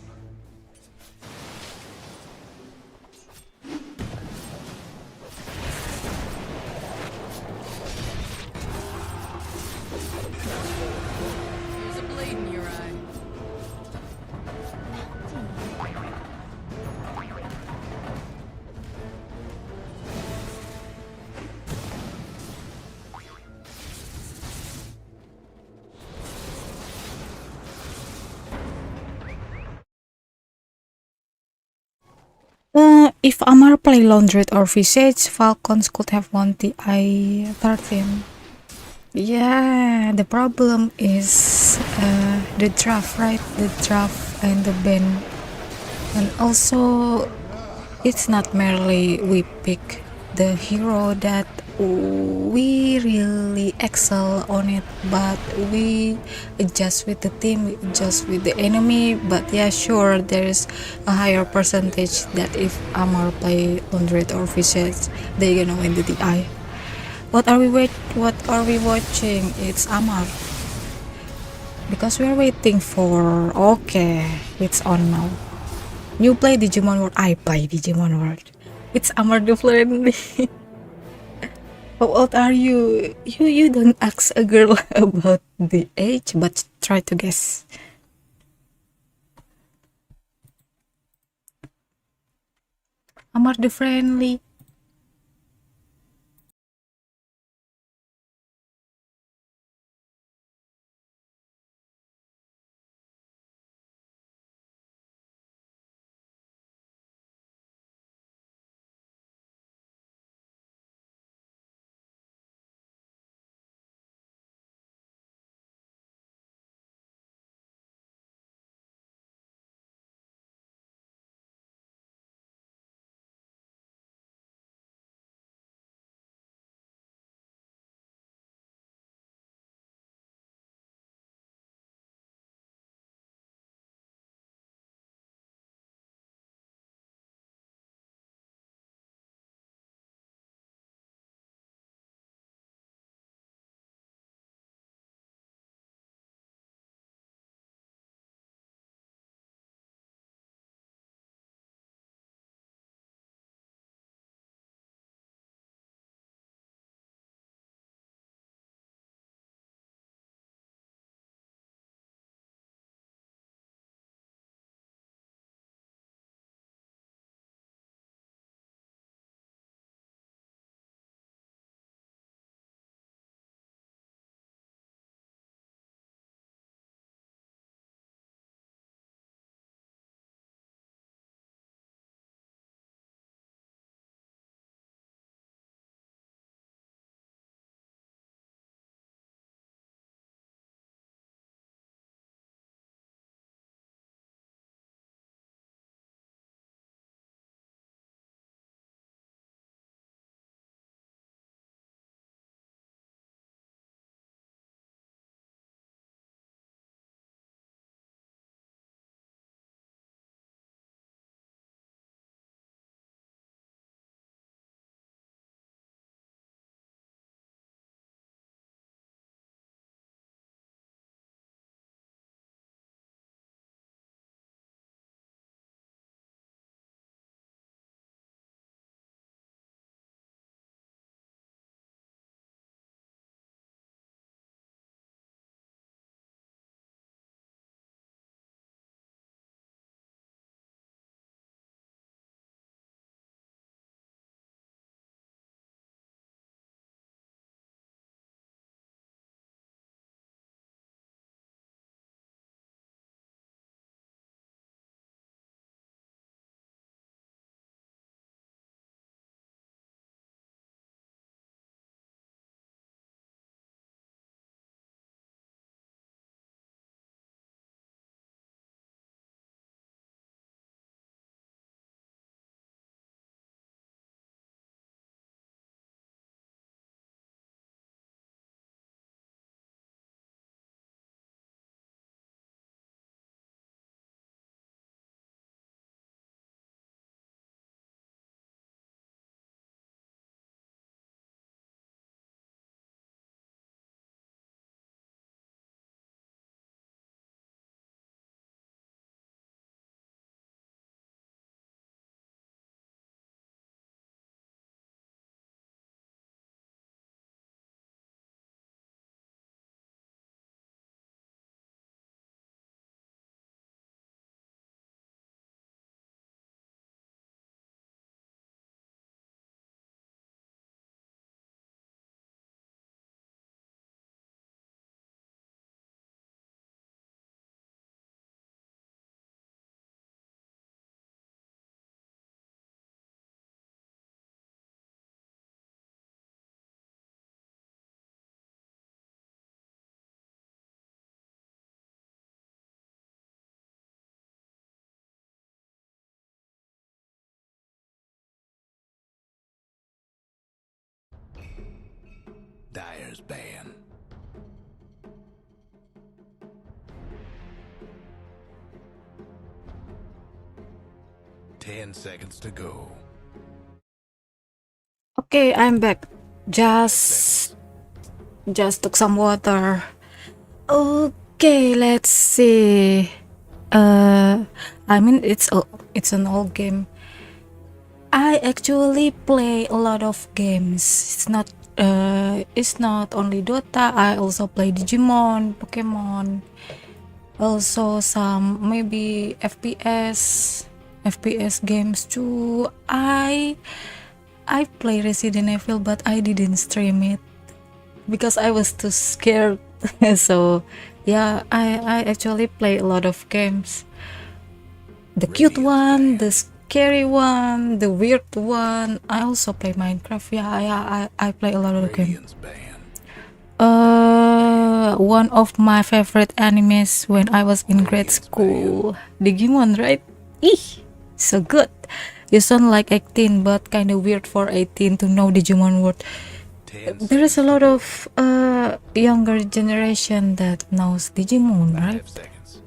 Speaker 2: If Amar play Laundred or Visage, Falcons could have won the I-13. Yeah, the problem is the draft, right? The draft and the ban. And also, it's not merely we pick the hero that we really excel on it, but we adjust with the team, we adjust with the enemy. But yeah, sure, there's a higher percentage that if Amar play Laundred or Visage, they gonna win the DI. What are we watching? It's Amar. Because we're waiting for... Okay, it's on now. You play Digimon World. I play Digimon World. It's Amar the friendly. How old are you? You don't ask a girl about the age, but try to guess. Amar the friendly.
Speaker 1: ban. Ten seconds to go.
Speaker 2: Okay, I'm back. Just took some water. Okay, let's see. I mean it's an old game. I actually play a lot of games. It's not only Dota. I also play Digimon, Pokemon, also some maybe FPS games too. I play Resident Evil, but I didn't stream it because I was too scared. So yeah, I actually play a lot of games. The cute one, the scary one, the weird one. I also play Minecraft. Yeah, I play a lot of games.
Speaker 1: Radiant's ban.
Speaker 2: One of my favorite animes when I was in grade school, Digimon, right? Eeh, so good. You sound like 18, but kind of weird for 18 to know Digimon word.
Speaker 1: 10
Speaker 2: There is a
Speaker 1: seconds
Speaker 2: lot
Speaker 1: to go.
Speaker 2: of younger generation that knows Digimon, right?
Speaker 1: 5 seconds.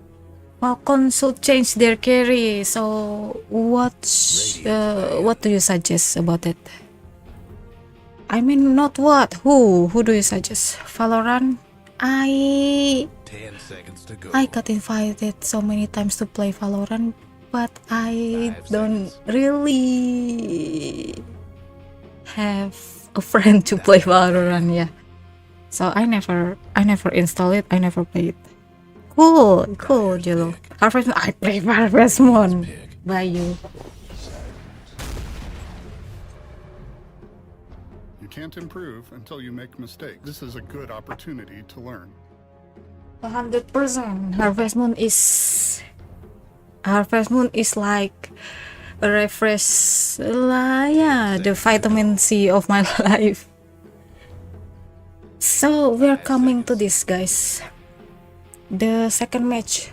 Speaker 2: Falcon should change their carry. So what do you suggest about it? I mean, not what. Who do you suggest? Valorant? I
Speaker 1: 10 seconds to go.
Speaker 2: got invited so many times to play Valorant, but I
Speaker 1: 5
Speaker 2: don't
Speaker 1: seconds.
Speaker 2: really have a friend to play Valorant. Yeah, so I never install it. I never play it. Cool, Jelo. Harvest Moon. I play Harvest Moon by you.
Speaker 5: You can't improve until you make mistakes. This is a good opportunity to learn.
Speaker 2: 100%. Harvest Moon is like a refresh, yeah, the vitamin C of my life. So we're coming to this, guys. The second match.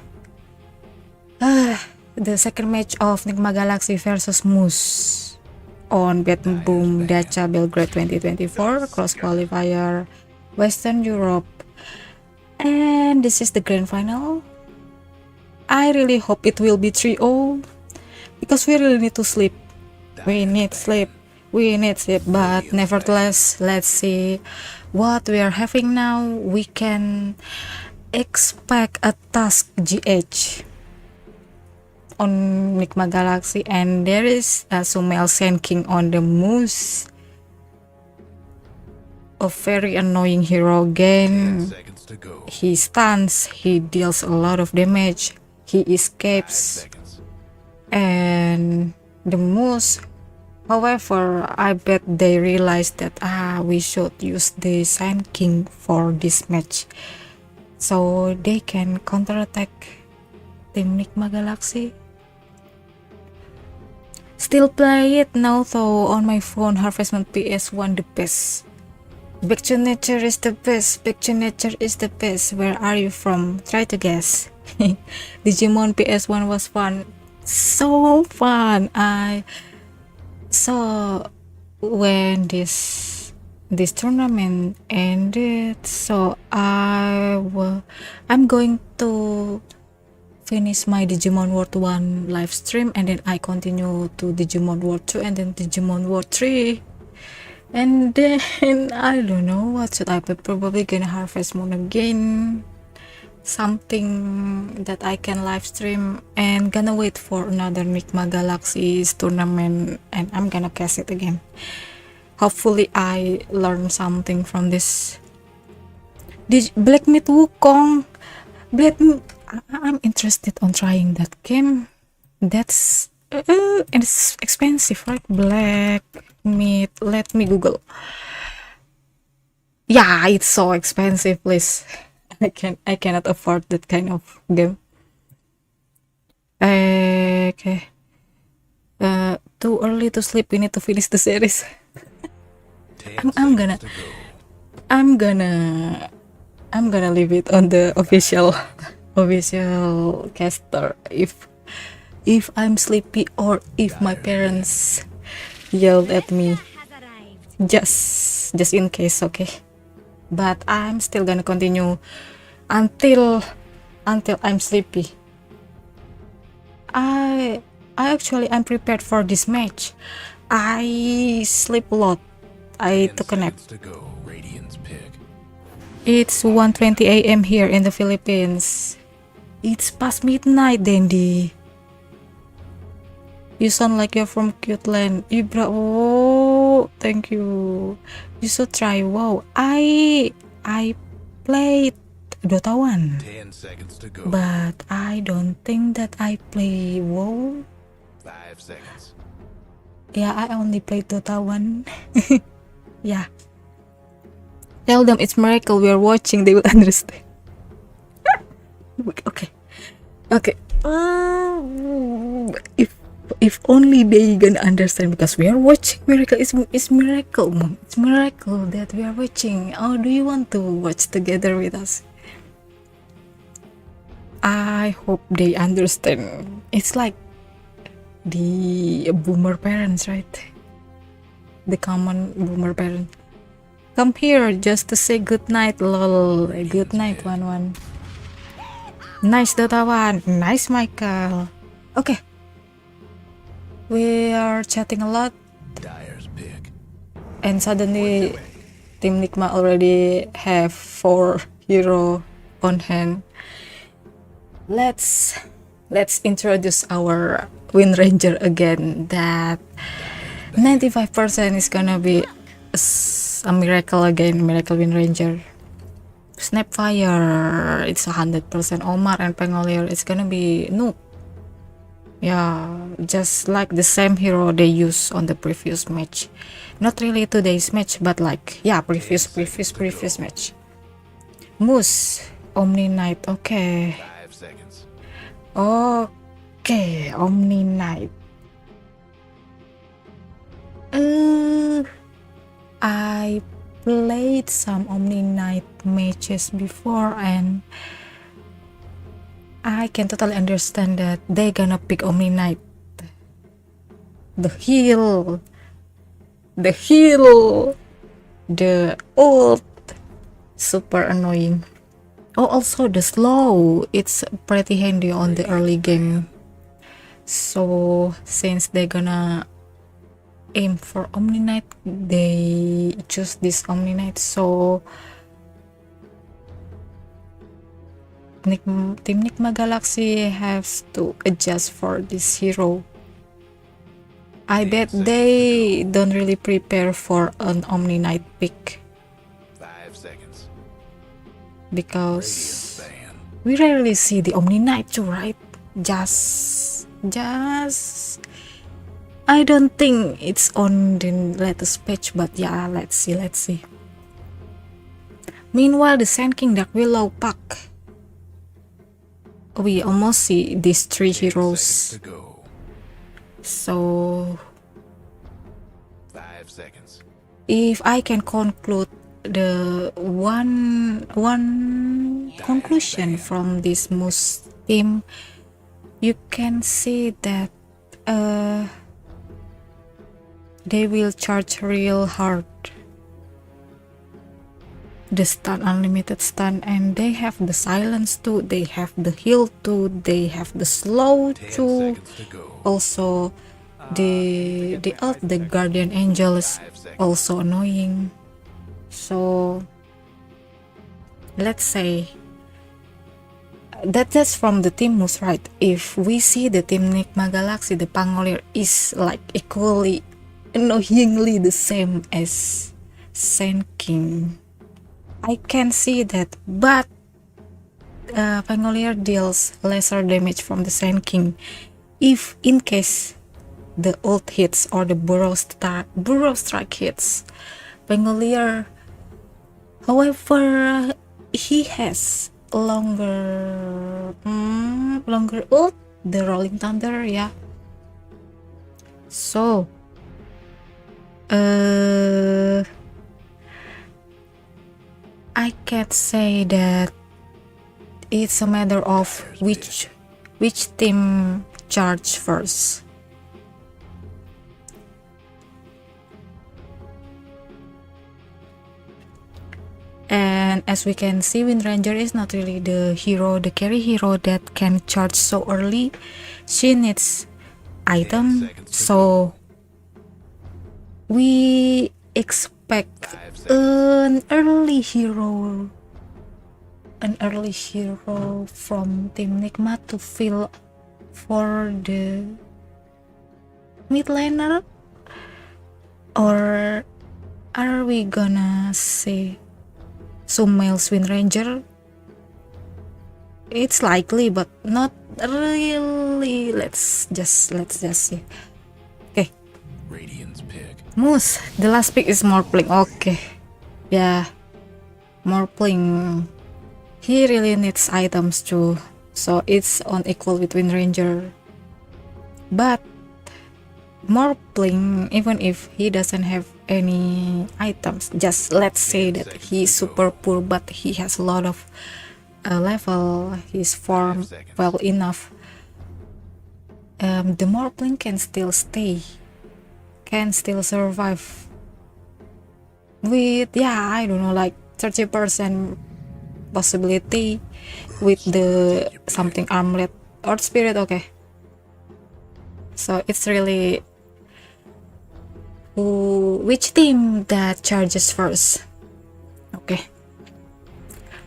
Speaker 2: The second match of Nigma Galaxy versus Mouz on Betboom Dacha Belgrade 2024 cross qualifier Western Europe. And this is the grand final. I really hope it will be 3-0 because we really need to sleep. We need sleep, but nevertheless, let's see what we are having now. We can expect a task GH on Nigma Galaxy, and there is a Sumail Sand King on the Mouz. A very annoying hero
Speaker 1: 10
Speaker 2: again.
Speaker 1: seconds to go.
Speaker 2: He stuns, he deals a lot of damage, he
Speaker 1: 5
Speaker 2: escapes,
Speaker 1: seconds.
Speaker 2: and the Mouz, however, I bet they realized that we should use the Sand King for this match so they can counterattack Team Nigma Galaxy. Still play it now though on my phone. Harvest Moon PS1 the best. Back to Nature is the best. Back to Nature is the best. Where are you from? Try to guess. Digimon PS1 was fun. So fun. I saw when this tournament ended, so I'm going to finish my Digimon World 1 live stream, and then I continue to Digimon World 2 and then Digimon World 3. And then I don't know what should I play. Probably gonna Harvest Moon again, something that I can live stream, and gonna wait for another Nigma Galaxy's tournament, and I'm gonna cast it again. Hopefully I learn something from this. Black Myth Wukong. I'm interested on trying that game. That's it's expensive, right? Black Myth. Let me Google. Yeah, it's so expensive, please. I cannot afford that kind of game. Okay. Too early to sleep. We need to finish the series.
Speaker 1: 10
Speaker 2: I'm
Speaker 1: seconds
Speaker 2: gonna
Speaker 1: to go.
Speaker 2: I'm gonna leave it on the official caster if I'm sleepy or if my parents yelled at me, just in case. Okay, but I'm still gonna continue until I'm sleepy. I'm prepared for this match. I sleep a lot. I
Speaker 1: 10
Speaker 2: took a nap.
Speaker 1: seconds to go. Radiant's pick.
Speaker 2: It's 1:20 a.m. here in the Philippines. It's past midnight, Dandy. You sound like you're from cute land. Ibra, oh, thank you. You should try. Wow, I played Dota 1,
Speaker 1: 10 seconds to go.
Speaker 2: but I don't think that I play WoW.
Speaker 1: 5 seconds.
Speaker 2: Yeah, I only played Dota 1. Yeah. Tell them it's miracle we are watching. They will understand. Okay. Okay. If only they gonna understand, because we are watching miracle. It's miracle, Mom. It's miracle that we are watching. Oh, do you want to watch together with us? I hope they understand. It's like the boomer parents, right? The common boomer parent. Come here just to say good night, lol. Good night, 1-1. Nice, Dota 1. Nice, Michael. Okay. We are chatting a lot,
Speaker 1: Dyer's pick.
Speaker 2: and suddenly Team Nigma already have 4 hero on hand. Let's introduce our Wind Ranger again. That 95% is gonna be a miracle again. Miracle Wind Ranger. Snapfire, it's 100%. Omar and Pengolier, it's gonna be noob. Yeah, just like the same hero they use on the previous match. Not really today's match, but like, yeah, previous match. Mouz, Omni Knight, okay.
Speaker 1: 5 seconds.
Speaker 2: Okay, Omni Knight. I played some Omni Knight matches before, and I can totally understand that they gonna pick Omni Knight. The heal, the ult, super annoying. Oh, also the slow, it's pretty handy on the early game. So since they gonna aim for Omni Knight, they choose this Omni Knight. So Team Nigma Galaxy has to adjust for this hero. I bet they don't really prepare for an Omni Knight pick,
Speaker 1: 5 seconds.
Speaker 2: because
Speaker 1: Radiant's ban.
Speaker 2: we rarely see the Omni Knight too, right? Just I don't think it's on the latest patch, but yeah, let's see. Meanwhile, the Sand King Dark Willow pack. We almost see these 3
Speaker 1: 10
Speaker 2: heroes.
Speaker 1: seconds to go.
Speaker 2: So
Speaker 1: 5 seconds.
Speaker 2: if I can conclude the one conclusion from this Mouz team, you can see that they will charge real hard. The stun, unlimited stun, and they have the silence too, they have the heal too, they have the slow
Speaker 1: 10
Speaker 2: too.
Speaker 1: seconds to go.
Speaker 2: Also the ult, the Guardian Angel is
Speaker 1: 5 seconds.
Speaker 2: also annoying. So let's say that's from the team Mouz, right? If we see the Team Nigma Galaxy, the Pangolier is like equally annoyingly the same as Sand King. I can see that, but Pangolier deals lesser damage from the Sand King. If in case the ult hits or the burrow strike hits Pangolier, however, he has longer ult, the Rolling Thunder, yeah. So I can't say that it's a matter of which team charge first. And And as we can see, Wind Ranger is not really the hero, the carry hero that can charge so early. She needs item, so we expect an early hero from Team Nigma to fill for the mid laner, or are we gonna see Sumail's Wind Ranger? It's likely, but not really. Let's just see. Okay,
Speaker 1: Radiant's pick.
Speaker 2: Mouz, the last pick is Morpling. Okay, yeah, Morpling. He really needs items too, so it's on equal with Wind Ranger. But Morpling, even if he doesn't have any items, just let's say that he's super poor, but he has a lot of level, his form well enough, the Morpling can still stay, can still survive with, yeah, I don't know, like 30% possibility with the something armlet or spirit. Okay, so it's really which team that charges first. Okay,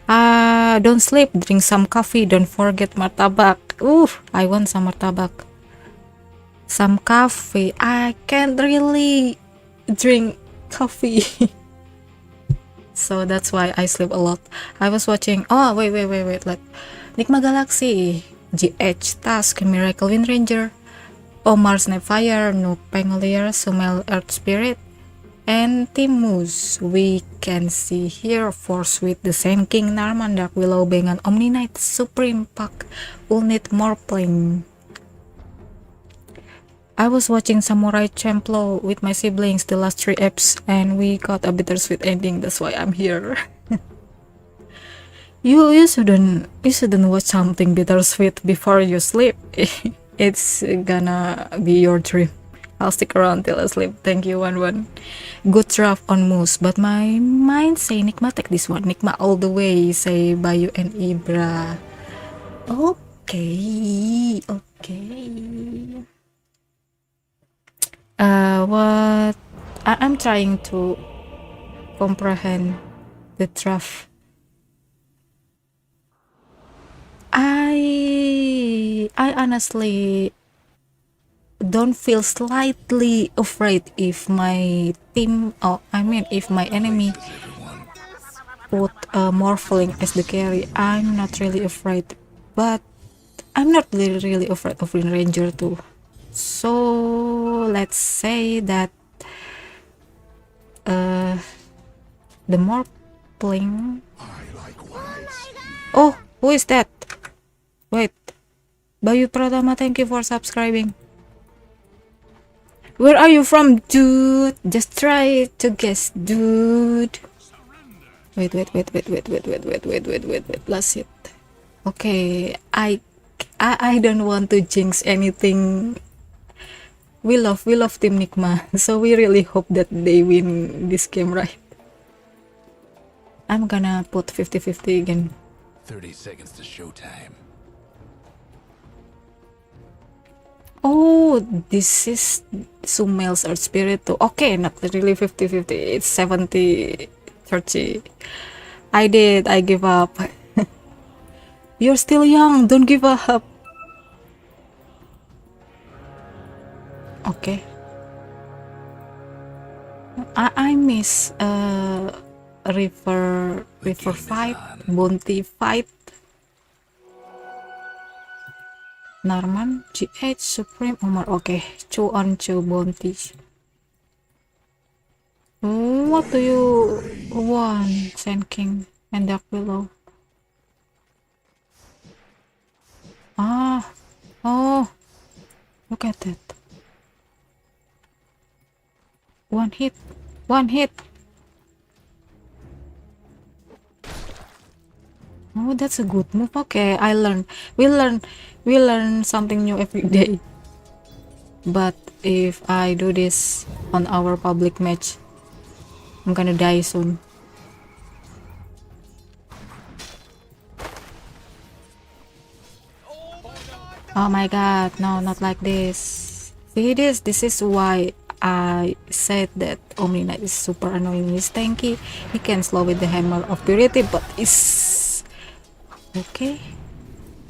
Speaker 2: don't sleep, drink some coffee, don't forget martabak. I want some martabak, some coffee. I can't really drink coffee. So that's why I sleep a lot. I was watching, oh wait, like Nigma Galaxy, GH Task, Miracle Wind Ranger, Omar Snapfire, Noob Pangolier, Sumail Earth Spirit, and Team Mouz. We can see here Force with the Sand King, Narman, Dark Willow, Bengan, Omni Knight, Supreme Pack will need more playing. I was watching Samurai Champloo with my siblings the last 3 eps, and we got a bittersweet ending. That's why I'm here. you shouldn't watch something bittersweet before you sleep. It's gonna be your dream. I'll stick around till I sleep. Thank you, 1-1. Good draft on Mouz, but my mind say Nigma take this one. Nigma all the way, say Bayu and Ibra. Okay. What I'm trying to comprehend the draft. I honestly don't feel slightly afraid if my team, if my enemy put Morphling as the carry. I'm not really afraid, but I'm not really afraid of Wind Ranger too. So let's say that the Morphling. Oh, who is that? Wait, Bayu Pratama, thank you for subscribing. Where are you from, dude? Just try to guess, dude. Wait. Last hit. Okay, I don't want to jinx anything. We love Team Nigma, so we really hope that they win this game, right? I'm gonna put 50-50 again.
Speaker 1: 30 seconds to showtime.
Speaker 2: Oh, this is Sumail's Earth Spirit too. Okay, not really 50-50. It's 70-30. I give up. You're still young, don't give up. Okay. I miss river fight, bounty fight. Narman, GH, Supreme, Omar. Okay, 2-on-2 bounties. What do you want, Sand King and Dark Willow? Oh, look at that. One hit. Oh, that's a good move. Okay, we learn something new every day. But if I do this on our public match, I'm gonna die soon. Oh my god, no, not like this. See this? This is why I said that Omni Knight is super annoying. He's tanky. He can slow with the Hammer of Purity, but is okay.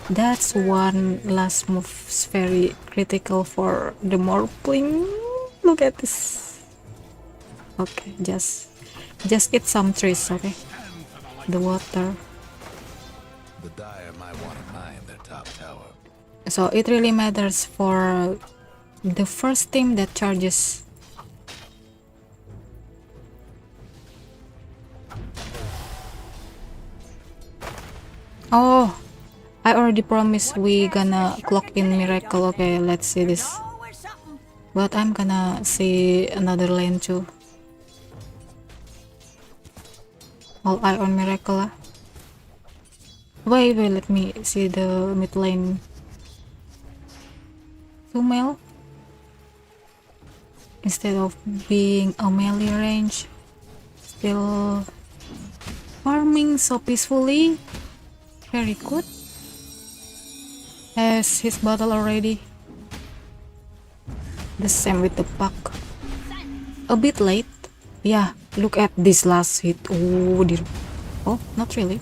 Speaker 2: That's one last move is very critical for the Morphling. Look at this. Okay, just eat some trees, okay? The water.
Speaker 1: The Dire might want to mine their top tower.
Speaker 2: So it really matters for the first team that charges. Oh, I already promised we gonna clock in Miracle. Okay, let's see this. But I'm gonna see another lane too. All eye on Miracle lah. Wait, let me see the mid lane. Female instead of being a melee range, still farming so peacefully. Very good. Has his battle already. The same with the pack. A bit late. Yeah, look at this last hit. Oh dear. Oh, not really.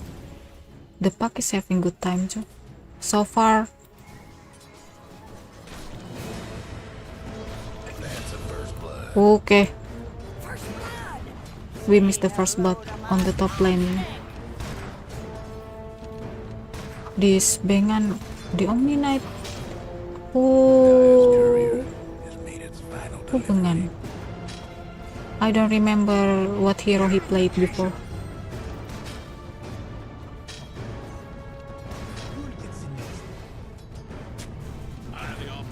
Speaker 2: The pack is having good time too. So far. Okay. We missed the first blood on the top lane. This Bengan, the Omni Knight. Oh, Bengan. I don't remember what hero he played before.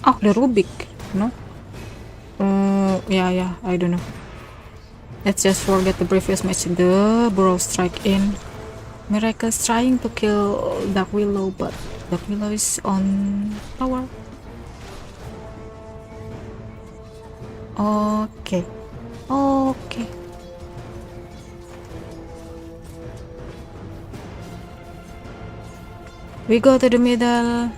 Speaker 2: Oh, the Rubik, no? Yeah, I don't know. Let's just forget the previous match. The Burrow strike in. Miracle is trying to kill Dark Willow, but Dark Willow is on tower. Okay. We go to the middle.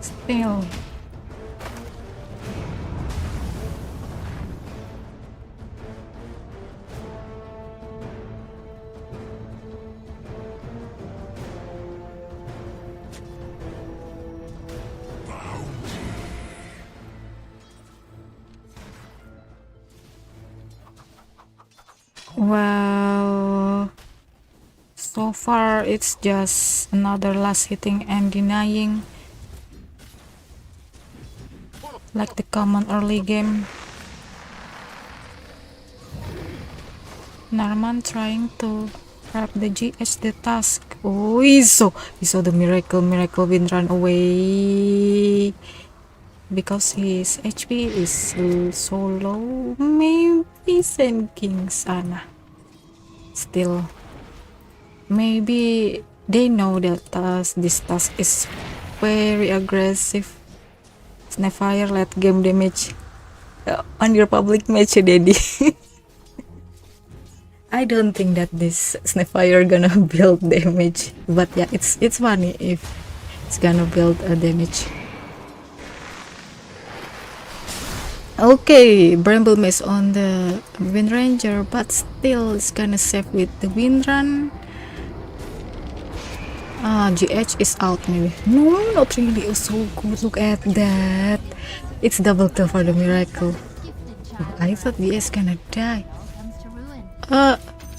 Speaker 2: Still. Well, so far it's just another last hitting and denying, like the common early game. Narman trying to grab the GH the task. Oh, he saw the miracle wind run away because his HP is so low. Maybe Sand King sana. Still, maybe they know that this task is very aggressive. Snapfire let game damage on your public match, Daddy. I don't think that this Snapfire gonna build damage, but yeah, it's funny if it's gonna build a damage. Okay, Bramble is on the Wind Ranger, but still it's gonna save with the Wind Run. GH is out maybe. No, not really. Oh, so good. Look at that. It's double kill for the miracle. Oh, I thought GH gonna die.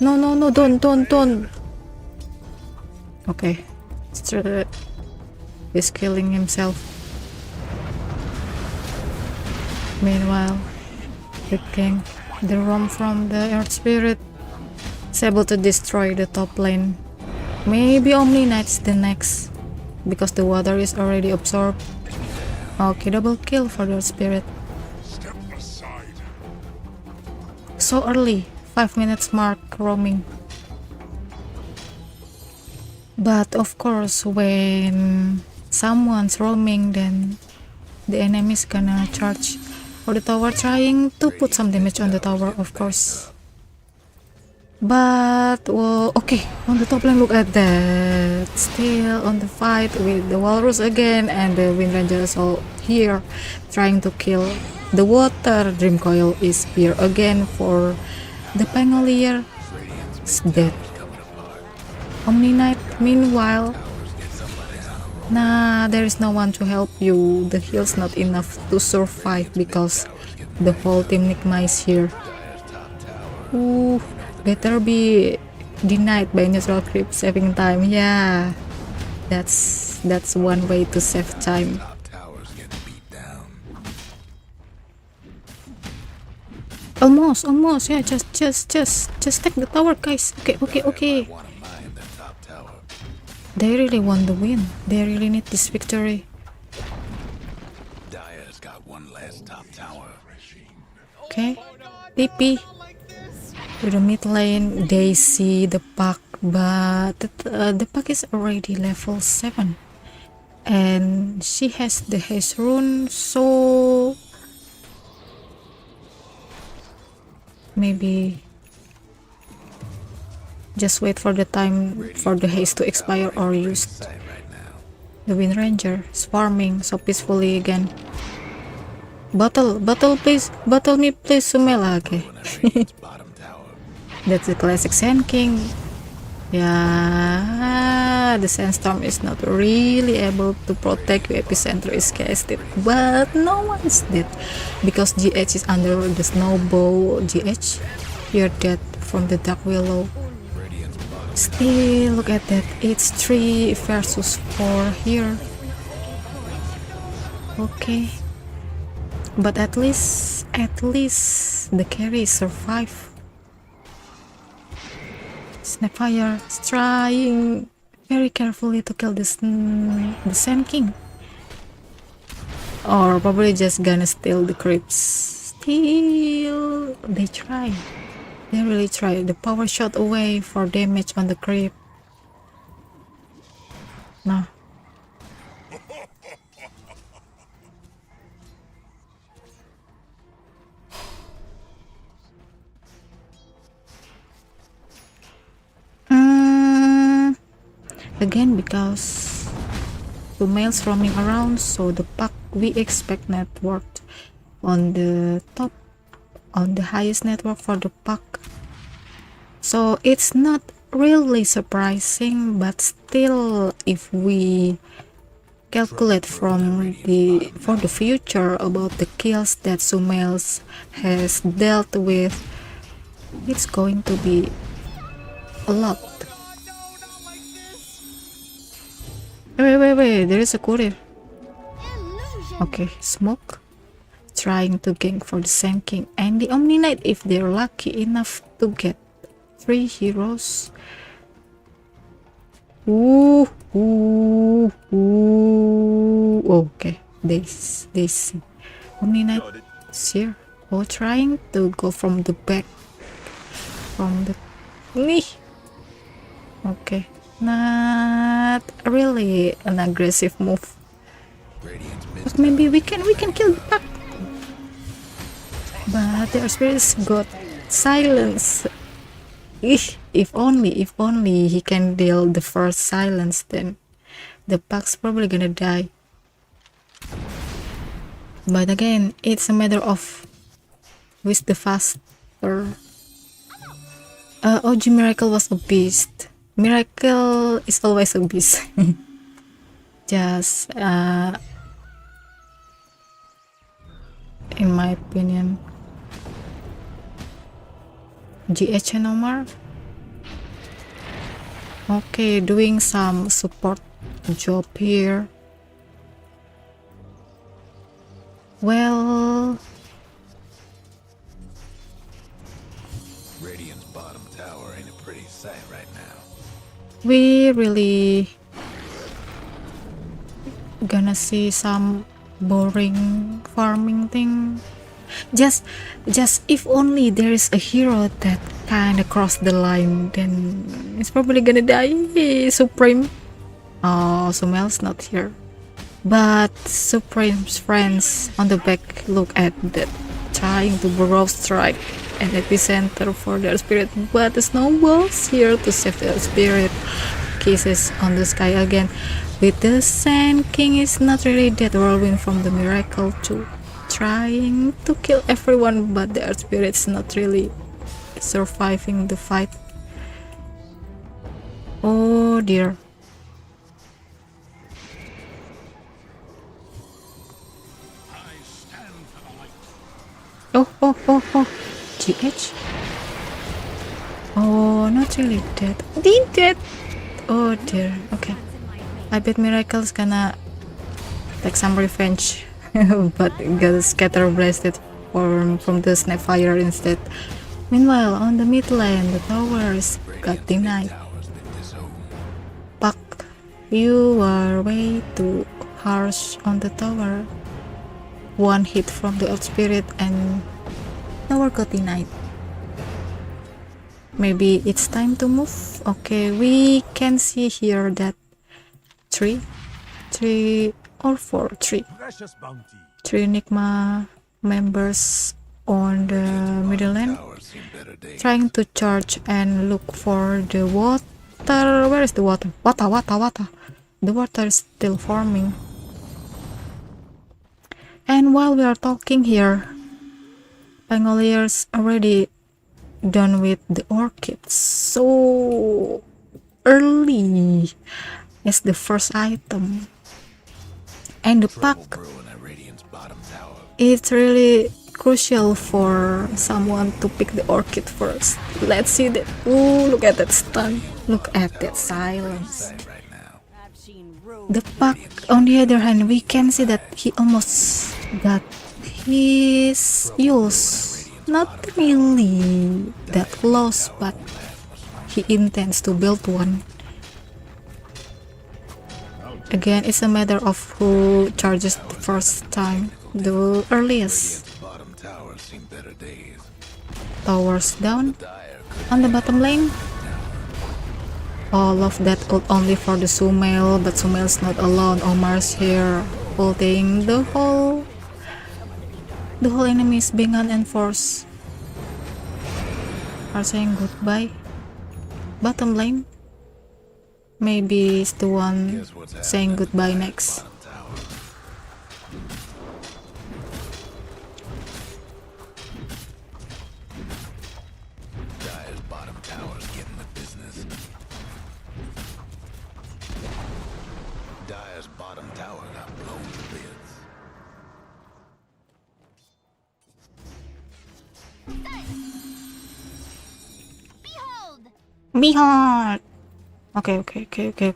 Speaker 2: No, don't. Okay. He's killing himself. Meanwhile, the king, the Rom from the Earth Spirit, is able to destroy the top lane. Maybe Omni Knight's the next, because the water is already absorbed. Okay, double kill for the Earth Spirit. So early, 5 minutes mark roaming. But of course, when someone's roaming, then the enemy's gonna charge for the tower, trying to put some damage on the tower, of course. But well, okay, on the top lane, look at that. Still on the fight with the walrus again, and the wind ranger is all here trying to kill the water. Dream coil is here again for the Pangolier. It's dead. Omni Knight, meanwhile, nah, there is no one to help you. The heal's not enough to survive because the whole team Nigma is here. Ooh, better be denied by neutral creep, saving time. Yeah, that's one way to save time.
Speaker 1: Top tower's getting beat down.
Speaker 2: Almost, yeah. Just take the tower, guys. Okay.
Speaker 1: Wanna mine that top tower.
Speaker 2: They really want the win. They really need this victory.
Speaker 1: Dire's got one last top tower.
Speaker 2: Okay, TP to the mid lane. They see the pack, but the pack is already level 7, and she has the haste rune, so maybe just wait for the time for the haste to expire or used.
Speaker 1: Right now.
Speaker 2: The Wind Ranger is farming so peacefully again. Battle please, battle me please, Sumela. Okay.
Speaker 1: Radiant's bottom tower.
Speaker 2: That's the classic Sand King. Yeah, the Sandstorm is not really able to protect you. Epicenter is casted, but no one's dead because GH is under the snowball. GH, you're dead from the Dark Willow.
Speaker 1: Radiant's bottom.
Speaker 2: Still, look at that. It's 3 versus 4 here. Okay, but at least the carry survive. Snapfire is trying very carefully to kill the Sand King, or probably just gonna steal the creeps. Still, they try. They really try. The power shot away for damage on the creep. No. Again, because the males roaming around, so the pack we expect network on the top, on the highest network for the pack. So it's not really surprising, but still, if we calculate from for the future about the kills that Sumails has dealt with, it's going to be a lot. Wait, there is a courier. Okay, Smoke trying to gank for the Sand King and the Omni Knight if they're lucky enough to get 3 heroes. Ooh. Okay, they see Omni Knight is here. Oh, trying to go from the back, from the knee. Okay, not really an aggressive move,
Speaker 1: Radiant's mid
Speaker 2: but maybe we can kill the pack. But their spirits got silence. If only he can deal the first silence, then the pack's probably gonna die. But again, it's a matter of who's the faster. OG Miracle was a beast. Miracle is always a beast. Just in my opinion. GH no more. Okay, doing some support job here. Well,
Speaker 1: Radiant's bottom tower ain't a pretty sight right now.
Speaker 2: we really gonna see some boring farming thing. Just if only there is a hero that kind of cross the line, then it's probably gonna die. Supreme. Oh, Sumel's not here. But Supreme's friends on the back look at that, trying to burrow strike an epicenter for their spirit, but the snowball's here to save their spirit. Kisses on the sky again. With the Sand King is not really that whirlwind from the miracle too, trying to kill everyone, but their spirit's not really surviving the fight. Oh dear. Oh. GH? Oh, not really dead. Did dead? Oh dear. Okay. I bet Miracle's gonna take some revenge, but got scatter blasted from the snapfire instead. Meanwhile, on the mid lane, the towers got denied. Puck, you were way too harsh on the tower. One hit from the Earth Spirit and tower got denied. Maybe it's time to move. Okay, we can see here that three Nigma members on the middle lane trying to charge and look for the water. Where is the water? Wata. The water is still forming. And while we are talking here, Pangolier's already done with the orchids so early as the first item. And the pack, it's really crucial for someone to pick the orchid first. Let's see that. Ooh, look at that stun. Look at that silence. The pack, on the other hand, we can see that he almost got his use. Not really that close, but he intends to build one. Again, it's a matter of who charges the first time, the earliest. Towers down on the bottom lane. All of that ult only for the Sumail, but Sumail's not alone. Omar's here, holding the whole enemy is being unenforced. Are saying goodbye. Bottom lane. Maybe it's the one saying goodbye next. Behold! Okay.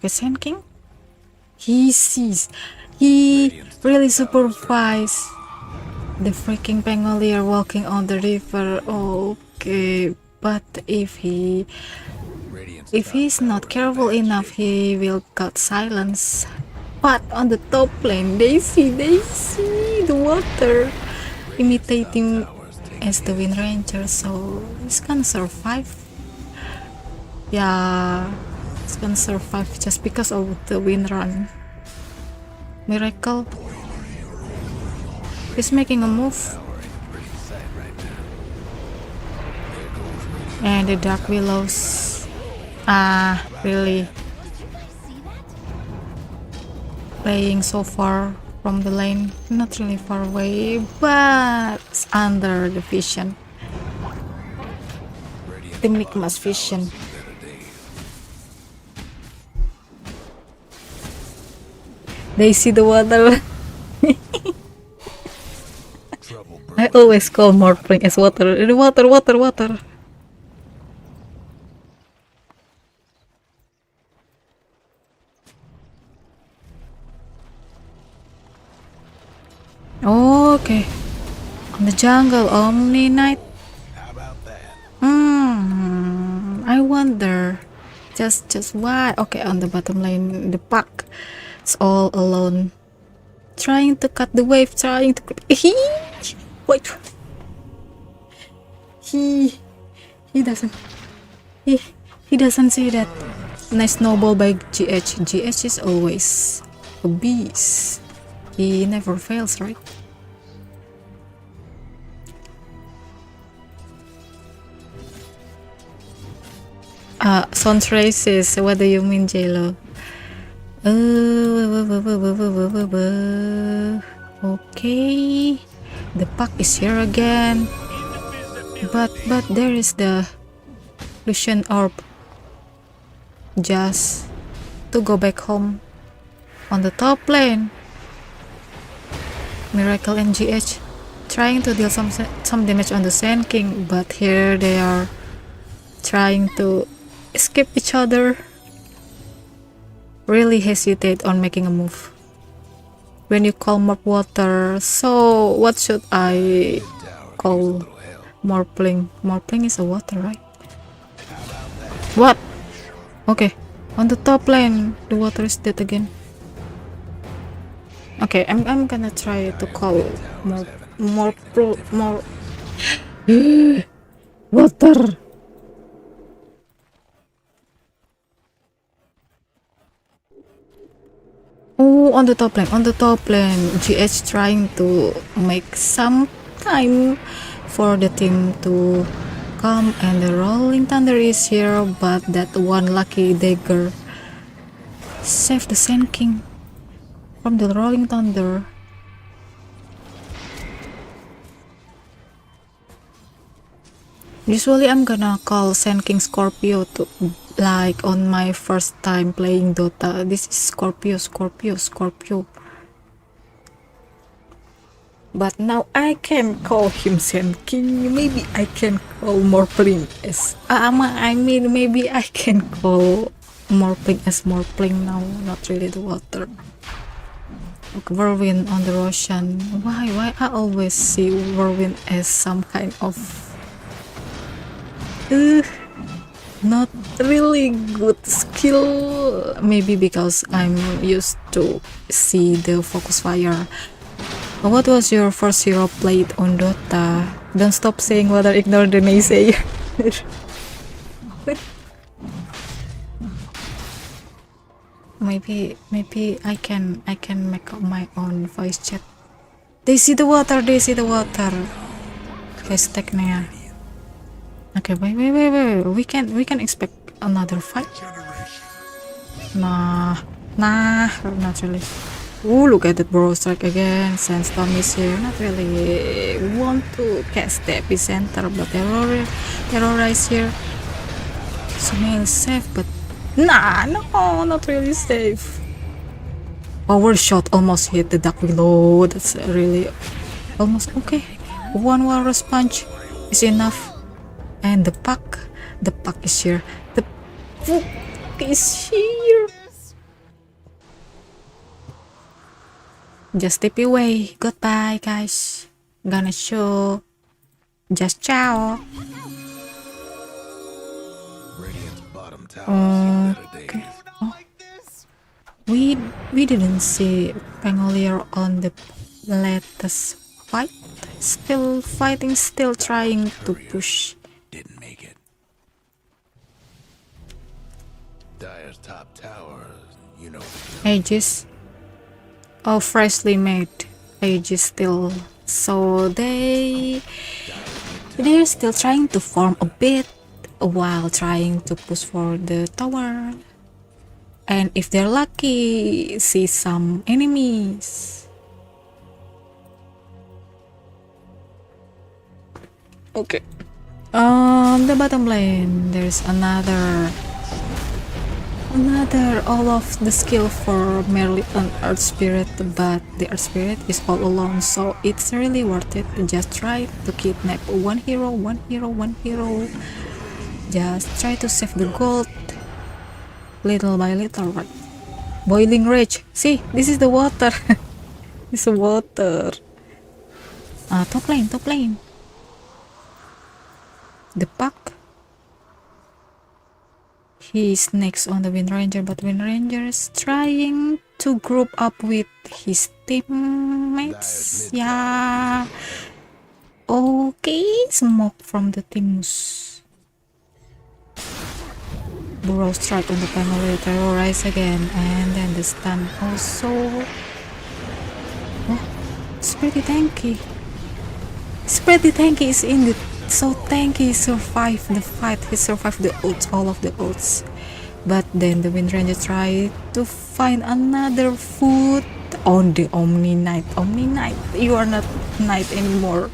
Speaker 2: Sand King? He sees. He really supervised the freaking Pangolier walking on the river. Okay, but if he's not careful enough, he will cut silence. But on the top lane, they see the water imitating as the Wind Ranger, so he's gonna survive. Yeah, it's gonna survive just because of the wind run. Miracle is making a move, and the Dark Willows really playing so far from the lane, not really far away, but it's under the vision, the Nigma's vision. They see the water. I always call Morphling as water. Water. Okay. On the jungle, Omni Knight. I wonder. Just why? Okay, on the bottom lane, the pack. It's all alone, trying to cut the wave, wait. He doesn't see that. Nice snowball by GH. GH is always a beast. He never fails, right? Sounds racist. What do you mean, JLo? Okay. The pack is here again. But there is the Lucian Orb. Just to go back home. On the top lane, Miracle and GH trying to deal some damage on the Sand King, but here they are trying to escape each other. Really hesitate on making a move. When you call more water, so what should I call Morpling? Morpling is a water, right? What? Okay, on the top lane, the water is dead again. Okay, I'm gonna try to call more water. Oh, on the top lane, GH trying to make some time for the team to come, and the Rolling Thunder is here, but that one lucky dagger saved the Sand King from the Rolling Thunder. Usually I'm gonna call Sand King Scorpio to, like on my first time playing Dota. This is Scorpio. But now I can call him Sand King. Maybe I can call Morpling as maybe I can call Morpling as Morpling now, not really the water. Whirlwind on the Roshan. Why I always see Whirlwind as some kind of not really good skill. Maybe because I'm used to see the focus fire. What was your first hero played on Dota? Don't stop saying water, ignore the naysayer. Maybe I can make up my own voice chat. They see the water. Hashtag Nea. Okay, wait. We can expect another fight. Nah, not really. Ooh, look at that Burrow Strike again. Sandstorm is here. Not really want to cast the epicenter, but terrorize here. Sumail is safe, but no, not really safe. Power shot almost hit the duck below. That's really almost okay. One Walrus Punch is enough. And the pack is here. The book is here. Just tip away. Goodbye, guys. Gonna show. Just ciao. Okay. Oh. We didn't see Pangolier on the latest fight. Still fighting, still trying to push.
Speaker 1: Didn't make it. Dire's top tower, you know.
Speaker 2: Aegis. Oh, freshly made Aegis still. So they're still trying to farm a bit while trying to push for the tower. And if they're lucky, see some enemies. Okay. On the bottom lane, there's another all of the skill for merely an Earth Spirit, but the Earth Spirit is all alone, so it's really worth it to just try to kidnap one hero. Just try to save the gold little by little, right? Boiling Rage. See, this is the water. It's water. Top lane. The pack. He's next on the Wind Ranger, but Wind Ranger is trying to group up with his teammates. Yeah. Okay, smoke from the teams. Burrow Strike on the panel, terrorize again, and then the stun also. It's pretty tanky. It's pretty tanky, is indeed so tanky. He survived the fight. He survived the ults, all of the ults. But then the Wind Ranger tried to find another food on the Omni Knight. Omni Knight, you are not Knight anymore.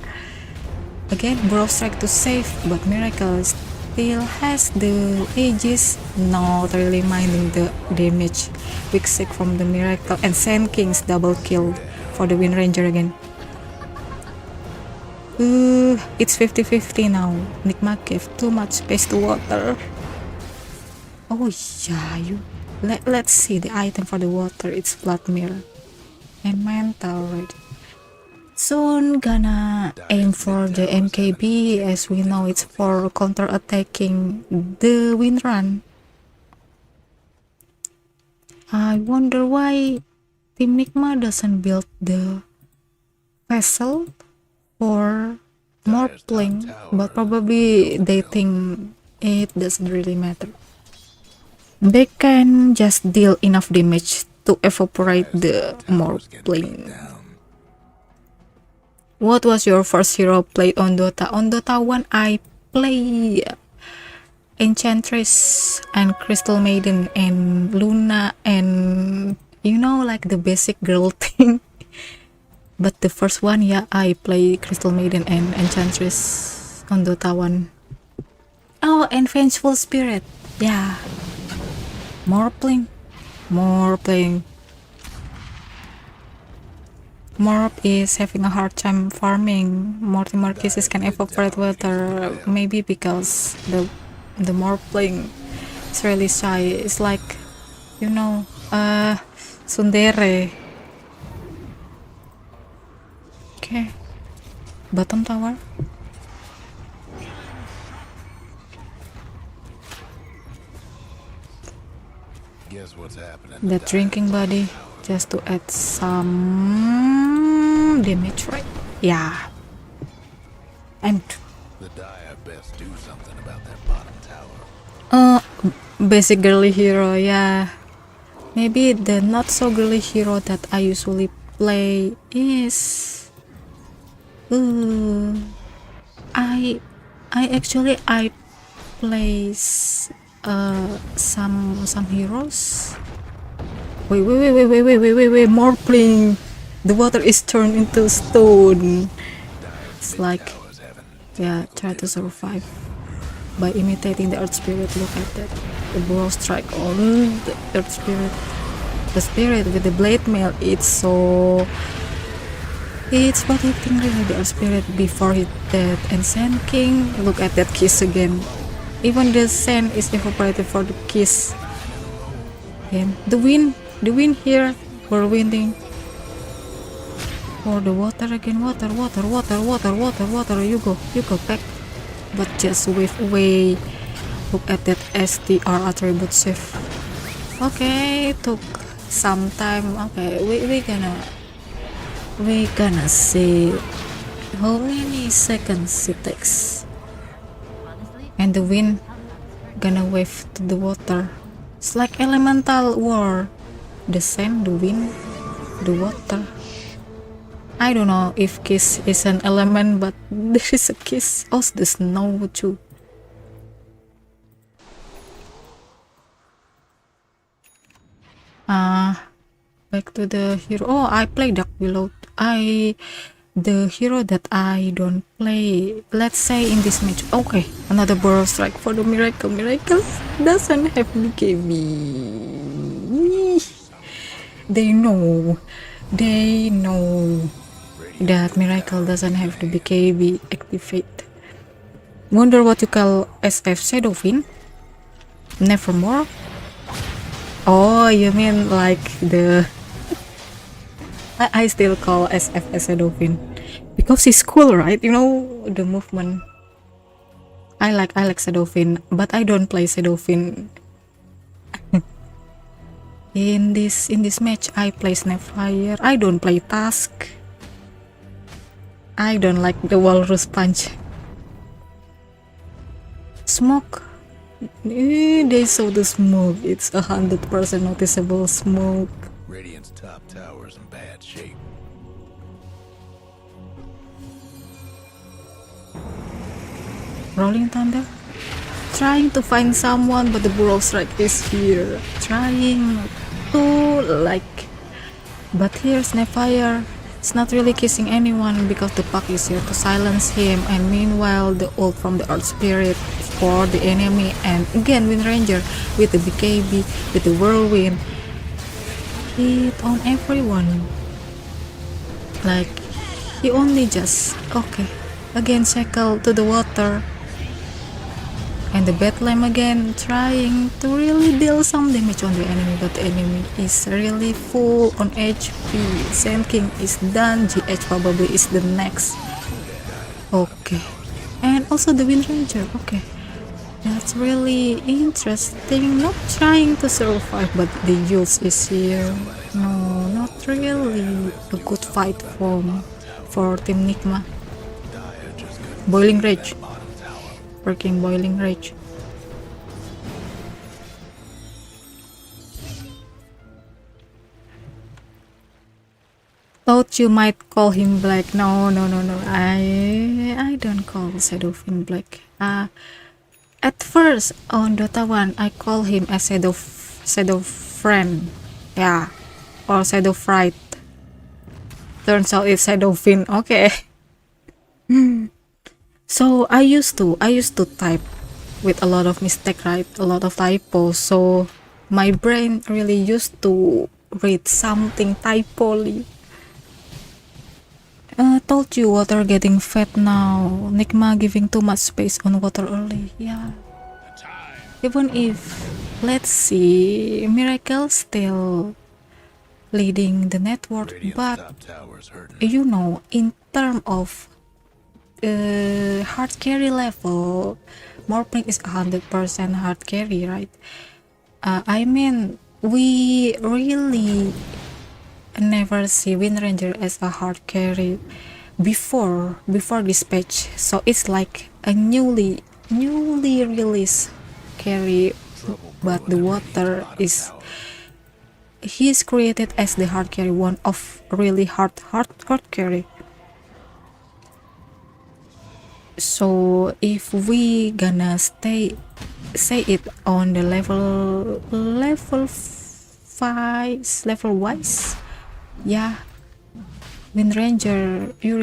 Speaker 2: Again, Burrow Strike to save, but Miracle still has the Aegis, not really minding the damage. Weak Sick from the Miracle, and Sand King's double kill for the Wind Ranger again. It's 50-50 now. Nigma gave too much space to water. Oh yeah, let's see the item for the water. It's Blood Mirror and Mental already. Soon gonna aim for the MKB, as we know it's for counter-attacking the Wind Run. I wonder why Team Nigma doesn't build the vessel or more playing, but probably they think it doesn't really matter. They can just deal enough damage to evaporate the more playing. What was your first hero played on Dota? On Dota 1, I play Enchantress and Crystal Maiden and Luna and you know, like the basic girl thing. But the first one, yeah, I play Crystal Maiden and Enchantress on Dota 1. Oh, and Vengeful Spirit. Yeah. More playing. More playing. Morp is having a hard time farming. Mortimer Kisses can evaporate water. Maybe because the Morp playing is really shy. It's like, you know, Tsundere. Okay. Bottom tower.
Speaker 1: Guess what's happening?
Speaker 2: That drinking body just to add some damage, right? Yeah. And
Speaker 1: The Dire best do something about that bottom tower.
Speaker 2: basic girly hero, yeah. Maybe the not so girly hero that I usually play is I actually play some heroes. Wait, more playing. The water is turned into stone. It's like, yeah, try to survive by imitating the earth spirit. Look at that. The Burrow Strike on the earth spirit. The spirit with the blade mail, it's protecting really the earth spirit before hit dead. And Sand King, look at that kiss again. Even the sand is evaporated for the kiss. And the wind here, we're winning. For the water again, water. You go back. But just wave away. Look at that STR attribute shift. Okay, took some time. Okay, we gonna see how many seconds it takes. And the wind gonna wave to the water. It's like elemental war. The sand, the wind, the water. I don't know if kiss is an element, but there is a kiss. Oh, the snow too. Back to the hero. Oh, I play Dark Below. The hero that I don't play, let's say in this match. Okay, another Burrow Strike for the Miracle. Miracle doesn't have BKB. They know that Miracle doesn't have the BKB activate. Wonder what you call SF Shadowfin? Nevermore? Oh, you mean like the I still call SF as Shadowfin because he's cool, right? You know, the movement. I like Shadowfin, but I don't play Shadowfin. in this match, I play Snapfire. I don't play Task. I don't like the Walrus Punch. Smoke. They saw the smoke. It's 100% noticeable smoke.
Speaker 1: Radiant's top tower's in bad shape.
Speaker 2: Rolling Thunder. Trying to find someone, but the Burrow Strike is here. Trying to but here Snapfire is not really kissing anyone because the Puck is here to silence him, and meanwhile the ult from the Earth Spirit for the enemy, and again Wind Ranger with the BKB, with the Whirlwind, hit on everyone. Like, he only just, okay, again Shackle to the water. And the Batlam again trying to really deal some damage on the enemy, but the enemy is really full on HP. Sand King is done, GH probably is the next. Okay. And also the Wind Ranger, okay. That's really interesting. Not trying to survive, but the Yules is here. No, not really a good fight for Team Nigma. Boiling Rage. Working Boiling Rage. Thought you might call him Black. No. I don't call Shadowfin Black. At first on Dota 1 I call him as Shadow Friend. Yeah. Or Shadow Fright. Turns out it's Shadowfin. Okay. So I used to type with a lot of mistake, right? A lot of typos. So my brain really used to read something typoli. Told you water getting fat now. Nigma giving too much space on water early. Yeah. Even if, let's see, Miracle still leading the network, but you know, in terms of hard carry level, Morpling is 100% hard carry, right? I mean, we really never see Wind Ranger as a hard carry before this patch, so it's like a newly released carry, but the water is he's created as the hard carry, one of really hard carry. So if we gonna say it on the level wise, yeah, Wind Ranger, you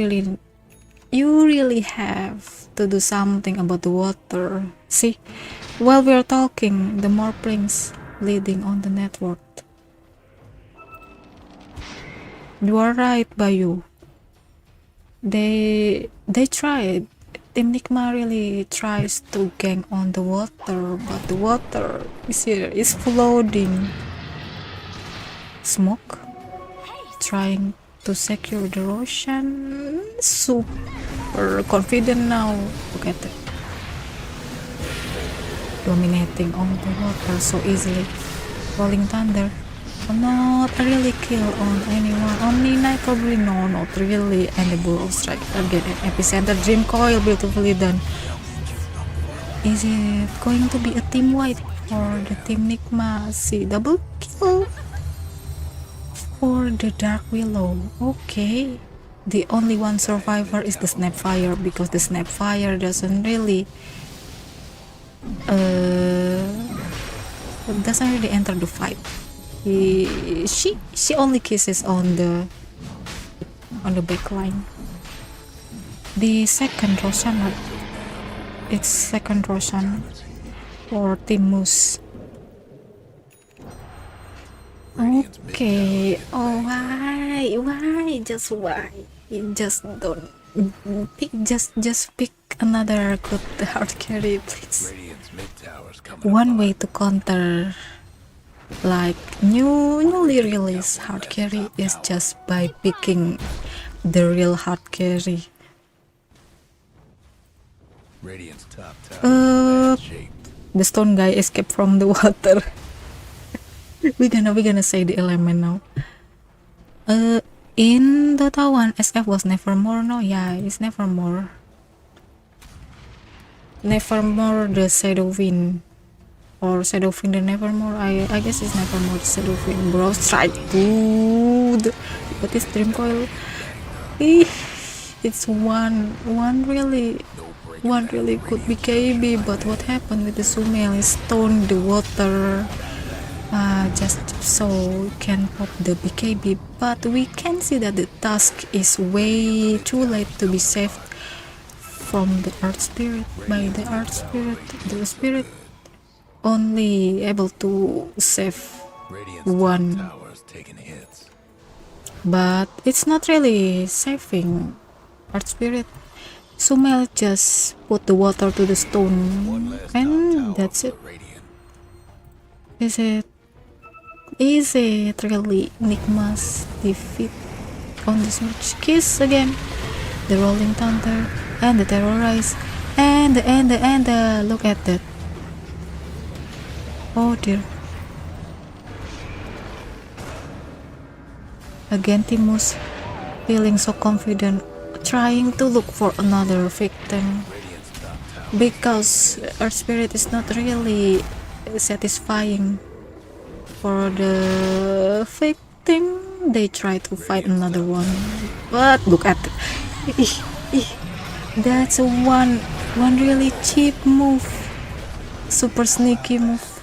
Speaker 2: really have to do something about the water. See, while we're talking, the Morplings leading on the network. You are right, Bayu. They tried. Team Nigma really tries to gang on the water, but the water is here, is flooding. Smoke trying to secure the Roshan. Super confident now. Look at it. Dominating on the water so easily. Rolling Thunder. Not really kill on anyone. Only Knight probably, no, not really. And the Burrow Strike again at Epicenter. Dream Coil, beautifully done. Is it going to be a team wipe for the Team Nigma? See, double kill for the Dark Willow. Okay. The only one survivor is the Snapfire, because the Snapfire doesn't really enter the fight. She only kisses on the backline. The second Roshan, it's second Roshan for Team Mouz. Okay. Oh, why? Just why? Just don't pick. Just pick another good hard carry, please. One way to counter like newly released hard carry is just by picking the real hard carry. The stone guy escaped from the water. we're gonna say the element now. In Dota 1 SF was Nevermore. No, yeah, it's Nevermore the Shadowfin. Or Shadowfin the Nevermore. I guess it's Nevermore the Shadowfin. Bro, strike, dude. What is Dream Coil? It's one really one really good BKB, but what happened with the Sumail is stone the water just so we can pop the BKB, but we can see that the task is way too late to be saved from the Earth Spirit by the Earth Spirit. The Spirit only able to save
Speaker 1: Radiant's
Speaker 2: one,
Speaker 1: top tower's taking hits.
Speaker 2: but it's not really saving Earth Spirit. Sumail just put the water to the stone
Speaker 1: One last top
Speaker 2: and
Speaker 1: tower
Speaker 2: that's it.
Speaker 1: for Radiant.
Speaker 2: Is it really Nigma's defeat on this match? Kiss again, the Rolling Thunder and the Terrorize and the look at that. Oh dear. Again Team Mouz feeling so confident, trying to look for another victim
Speaker 1: Radiant's top tower.
Speaker 2: because Earth Spirit is not really satisfying for the victim. They try to fight another one, but look at it. That's one really cheap move, super sneaky move,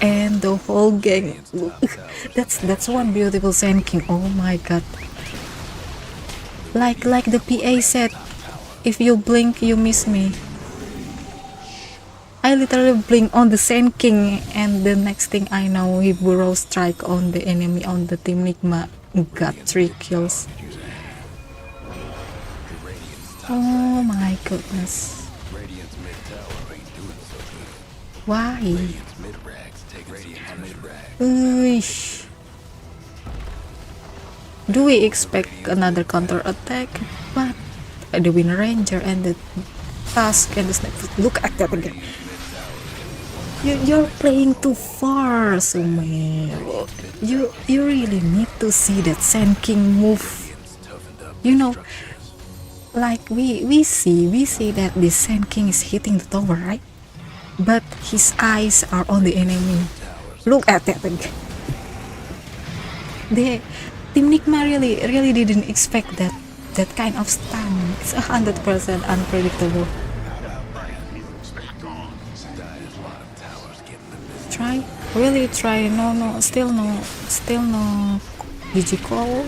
Speaker 2: and the whole gang. Look, that's one beautiful Sand King. Oh my god! Like the PA said, if you blink, you miss me. I literally blink on the Sand King, and the next thing I know, he burrow strike on the enemy on the Team Nigma. Got 3 kills. Oh my goodness.
Speaker 1: Radiant's mid tower ain't doing so good.
Speaker 2: Why?
Speaker 1: Radiant's mid rags taking some mid rags.
Speaker 2: Uish. Do we expect another counter attack? But the Wind Ranger and the Tusk and the Snake. Look at that again. You're playing too far, Sumail. You really need to see that Sand King move.
Speaker 1: Radiant's toughened up.
Speaker 2: You know, like we see that the Sand King is hitting the tower, right? But his eyes are on the enemy. Look at that again. The Team Nigma really didn't expect that kind of stun. It's 100% unpredictable.
Speaker 1: Dire's bottom tower's getting the business.
Speaker 2: Try. No, still no GG call,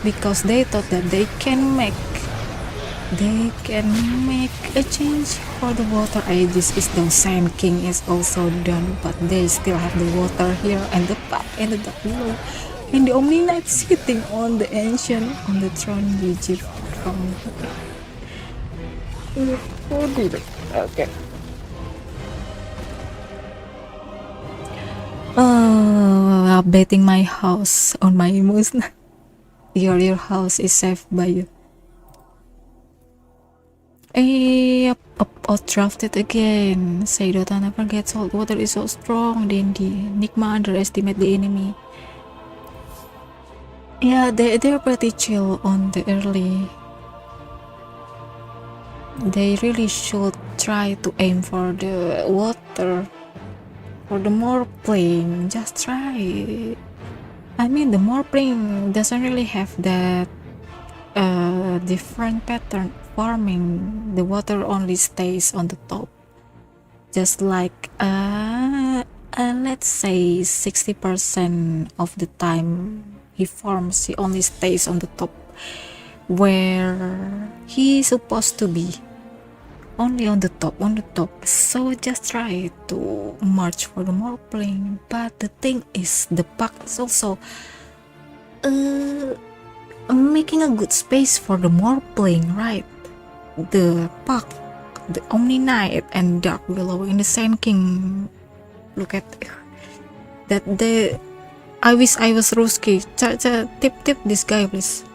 Speaker 2: because they thought that they can make a change for the water. Aegis is done, Sand King is also done, but they still have the water here and the pack and the dark below, and the Omni Knight sitting on the ancient on the throne. GG from okay. Updating my house on my Mouz. Your house is saved by you. Outdrafted again. Say Dota never gets old. Water is so strong. D&D. Nigma underestimate the enemy. Yeah, they're pretty chill on the early. They really should try to aim for the water. For the more playing, just try. I mean, the more playing doesn't really have that different pattern farming. The water only stays on the top, just like let's say 60% of the time he farms, he only stays on the top where he's supposed to be, only on the top. So just try to march for the more playing. But the thing is, the pack is also making a good space for the more playing, right? The pack, the Omni Knight and Dark Willow in the Sand King. Look at that. I wish I was Ruski. Tip this guy, please.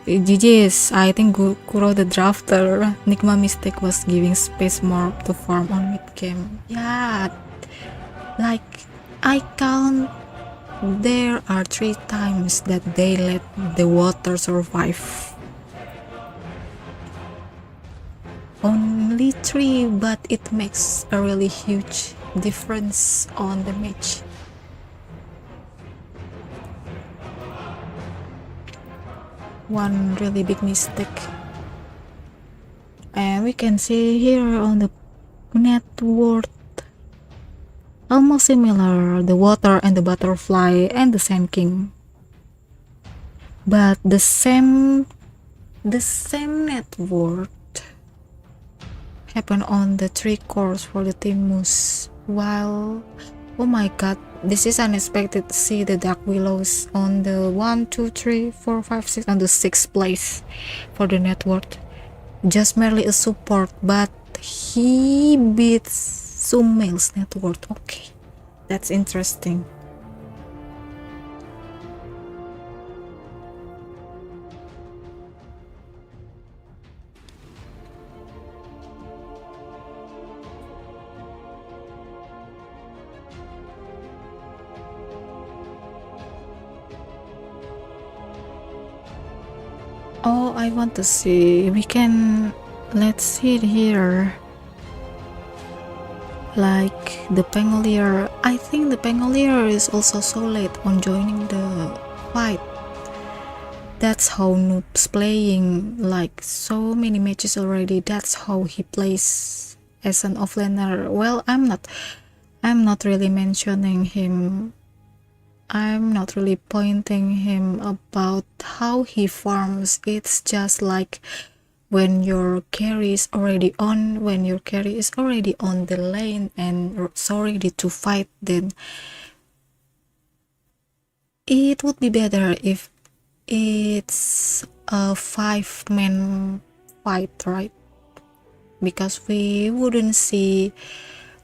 Speaker 2: GG's. I think Kuro the drafter. Nigma mistake was giving space more to farm on mid game. Yeah, like I count, there are 3 times that they let the water survive. Only 3, but it makes a really huge difference on the match. One really big mistake. And we can see here on the network almost similar, the water and the butterfly and the sand king, but the same network happen on the 3 cores for the team Mouz. While, oh my god, this is unexpected to see the Dark Willows on the 1, 2, 3, 4, 5, 6 on the 6th place for the network. Just merely a support, but he beats Sumail's network. Okay, that's interesting. Oh, I want to see. We can, let's see it here. Like the Pangolier. I think the Pangolier is also so late on joining the fight. That's how Noob's playing, like so many matches already. That's how he plays as an offlaner. Well, I'm not really mentioning him. I'm not really pointing him about how he farms. It's just like when your carry is already on, the lane and so ready to fight, then it would be better if it's a 5-man fight, right? Because we wouldn't see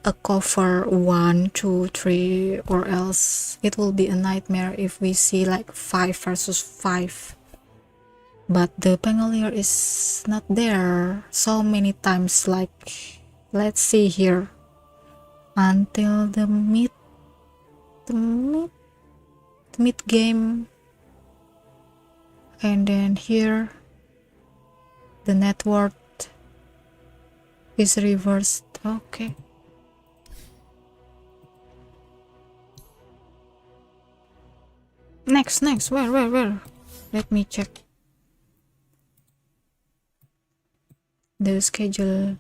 Speaker 2: a cover 1, 2, 3, or else it will be a nightmare if we see like 5 versus 5. But the Pangolier is not there so many times. Like, let's see here, until the mid game, and then here the network is reversed. Okay. Next, where? Let me check the schedule.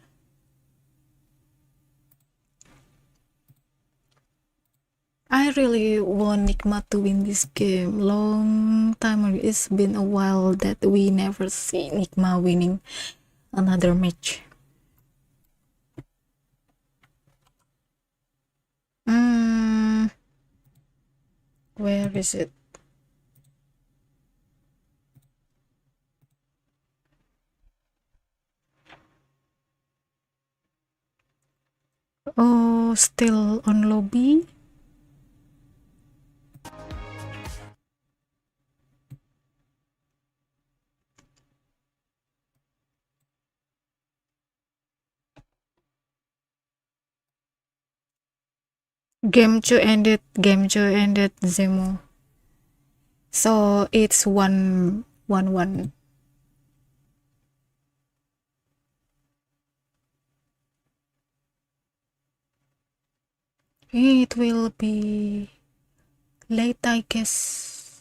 Speaker 2: I really want Nigma to win this game. Long time ago. It's been a while that we never see Nigma winning another match. Where is it? Oh, still on lobby. Game 2 ended, Zemo. So it's 1-1. It will be late, I guess.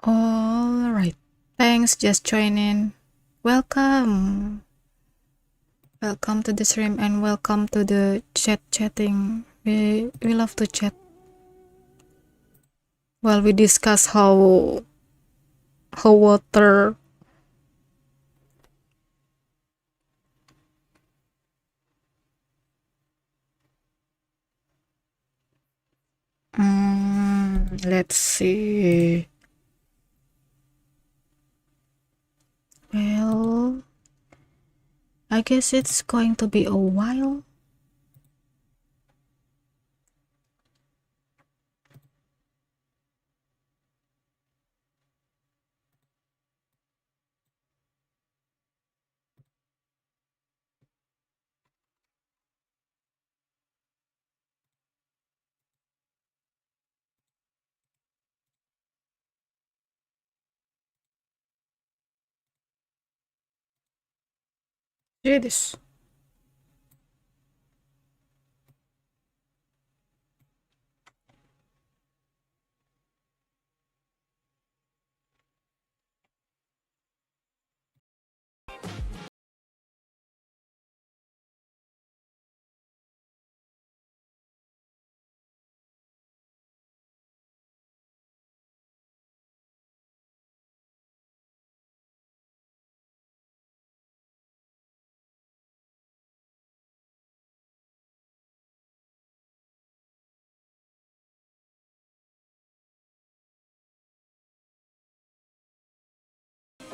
Speaker 2: All right. Thanks, just joining. Welcome to the stream and welcome to the chatting. We love to chat while we discuss how water let's see. Well, I guess it's going to be a while. See this.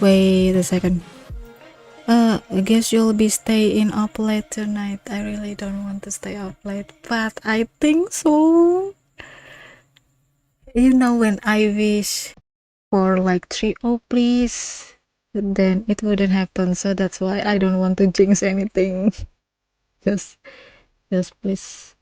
Speaker 2: Wait a second. I guess you'll be staying up late tonight. I really don't want to stay up late, but I think so. You know, when I wish for like 3-0, please, then it wouldn't happen. So that's why I don't want to jinx anything. Just, just please.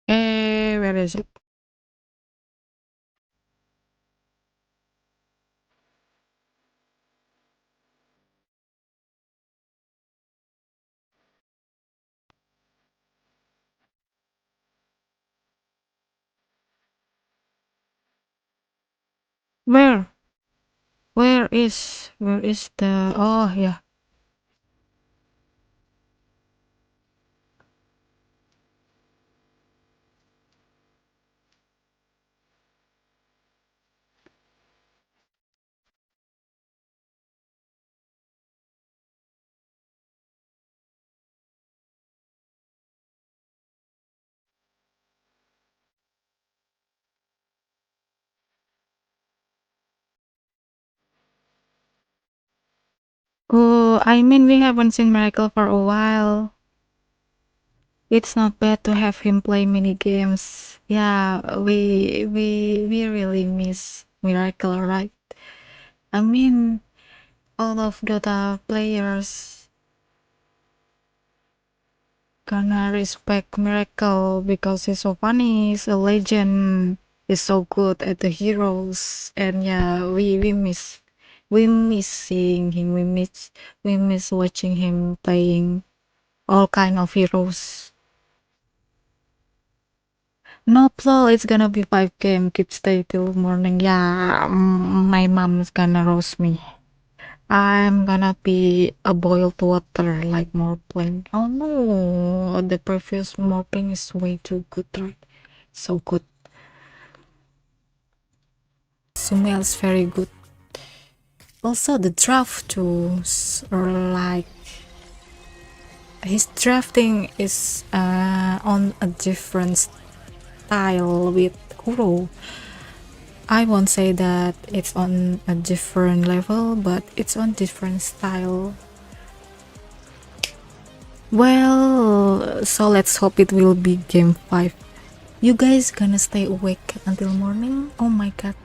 Speaker 2: Where is it? Where? Where is the, oh yeah. Oh, I mean, we haven't seen Miracle for a while. It's not bad to have him play mini games. Yeah, we really miss Miracle, right? I mean, all of Dota players gonna respect Miracle because he's so funny, he's a legend, he's so good at the heroes, and yeah, we miss seeing him, we miss watching him playing all kind of heroes. No lol, it's gonna be 5 game, kids stay till morning. Yeah, my mom's gonna roast me. I'm gonna be a boiled water like Morpling. Oh no, the previous Morpling is way too good, right? So good. Smells very good. Also, the draft tools are like his drafting is on a different style with Kuro. I won't say that it's on a different level, but it's on different style. Well, so let's hope it will be game 5. You guys gonna stay awake until morning? Oh my god.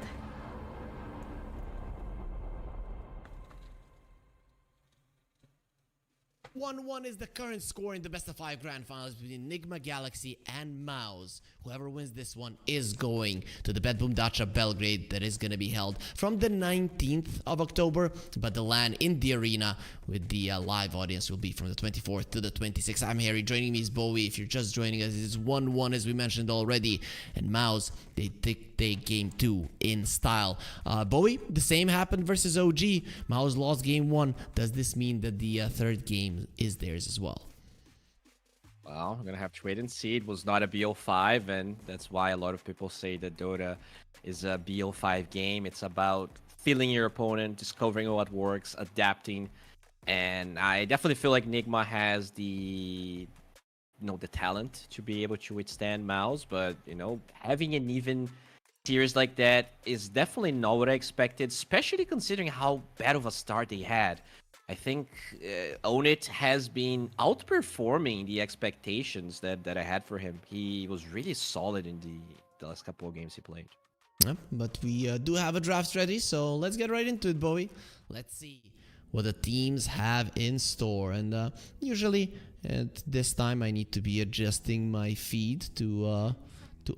Speaker 6: 1-1 is the current score in the best of 5 grand finals between Nigma Galaxy and Mouz. Whoever wins this one is going to the Betboom Dacha Belgrade that is going to be held from the 19th of October, but the LAN in the arena with the live audience will be from the 24th to the 26th. I'm Harry, joining me is Bowie. If you're just joining us, it's 1-1 as we mentioned already, and Mouz, they take game 2 in style. Bowie, the same happened versus OG. Mouz lost game 1. Does this mean that the third game is theirs as well?
Speaker 7: Well, I'm gonna have to wait and see. It was not a BO5, and that's why a lot of people say that Dota is a BO5 game. It's about feeling your opponent, discovering what works, adapting, and I definitely feel like Nigma has the the talent to be able to withstand Mouz, but having an even series like that is definitely not what I expected, especially considering how bad of a start they had. I think Onit has been outperforming the expectations that I had for him. He was really solid in the last couple of games he played.
Speaker 6: Yeah, but we do have a draft ready, so let's get right into it, Bowie. Let's see what the teams have in store. And usually at this time I need to be adjusting my feed to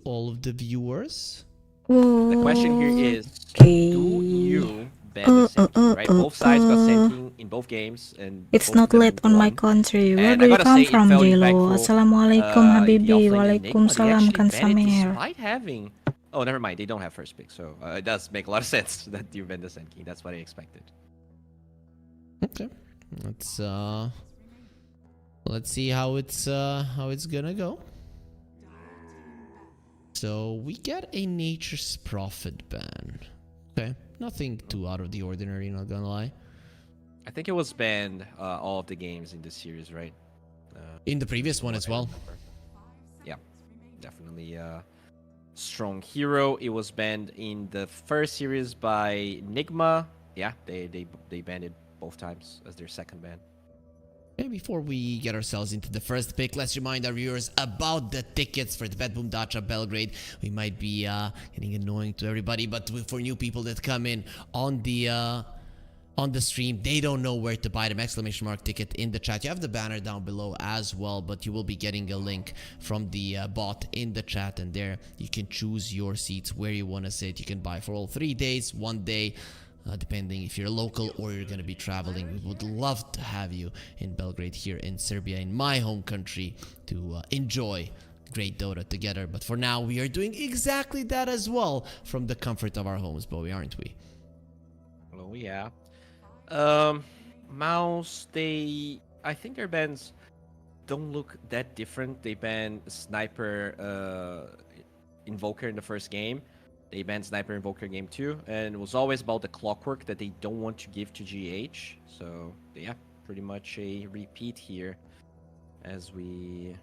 Speaker 6: all of the viewers.
Speaker 7: The question here is, do you ban the Sand King, right? Both sides got Sand King in both games, and
Speaker 2: It's
Speaker 7: both
Speaker 2: not
Speaker 7: of them
Speaker 2: lit on my
Speaker 7: won.
Speaker 2: country. Where
Speaker 7: And
Speaker 2: do
Speaker 7: I
Speaker 2: you
Speaker 7: gotta
Speaker 2: come
Speaker 7: say, it
Speaker 2: from,
Speaker 7: felt
Speaker 2: Jelo?
Speaker 7: impactful.
Speaker 2: Assalamualaikum, Habibi.
Speaker 7: Yofflin and Nigma, they
Speaker 2: Waalaikumsalam,
Speaker 7: actually
Speaker 2: kan
Speaker 7: banned it
Speaker 2: Samir.
Speaker 7: despite having... Oh, never mind. They don't have first pick, so it does make a lot of sense that you ban the Sand King. That's what I expected.
Speaker 6: Okay, let's see how it's gonna go. So we get a Nature's Prophet ban. Okay, nothing too out of the ordinary, not gonna lie.
Speaker 7: I think it was banned all of the games in this series, right?
Speaker 6: In the previous one as well.
Speaker 7: Yeah, definitely strong hero. It was banned in the first series by Nigma. Yeah, they banned it both times as their second ban.
Speaker 6: Okay, before we get ourselves into the first pick, let's remind our viewers about the tickets for the Betboom Dacha Belgrade. We might be getting annoying to everybody, but for new people that come in on the stream, they don't know where to buy them. Exclamation mark ticket in the chat. You have the banner down below as well, but you will be getting a link from the bot in the chat, and there you can choose your seats where you want to sit. You can buy for all 3 days, 1 day, depending if you're local or you're going to be traveling. We would love to have you in Belgrade, here in Serbia, in my home country, to enjoy great Dota together. But for now, we are doing exactly that as well from the comfort of our homes, Bowie, aren't we?
Speaker 7: Oh yeah. Mouse, I think their bans don't look that different. They banned Sniper Invoker in the first game. They banned Sniper Invoker game 2, and it was always about the clockwork that they don't want to give to GH. So yeah, pretty much a repeat here as we...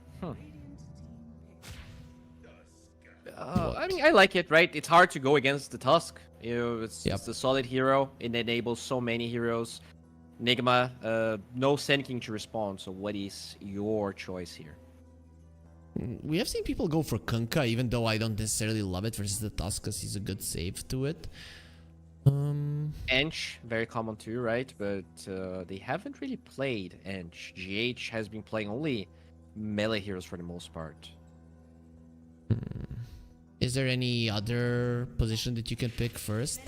Speaker 7: I mean, I like it, right? It's hard to go against the Tusk. You know, it's a solid hero. It enables so many heroes. Nigma, no Sand King to respond. So what is your choice here?
Speaker 6: We have seen people go for Kunkka, even though I don't necessarily love it versus the Tusk, because he's a good save to it.
Speaker 7: Ench, very common too, right? But they haven't really played Ench. GH has been playing only melee heroes for the most part.
Speaker 6: Is there any other position that you can pick first?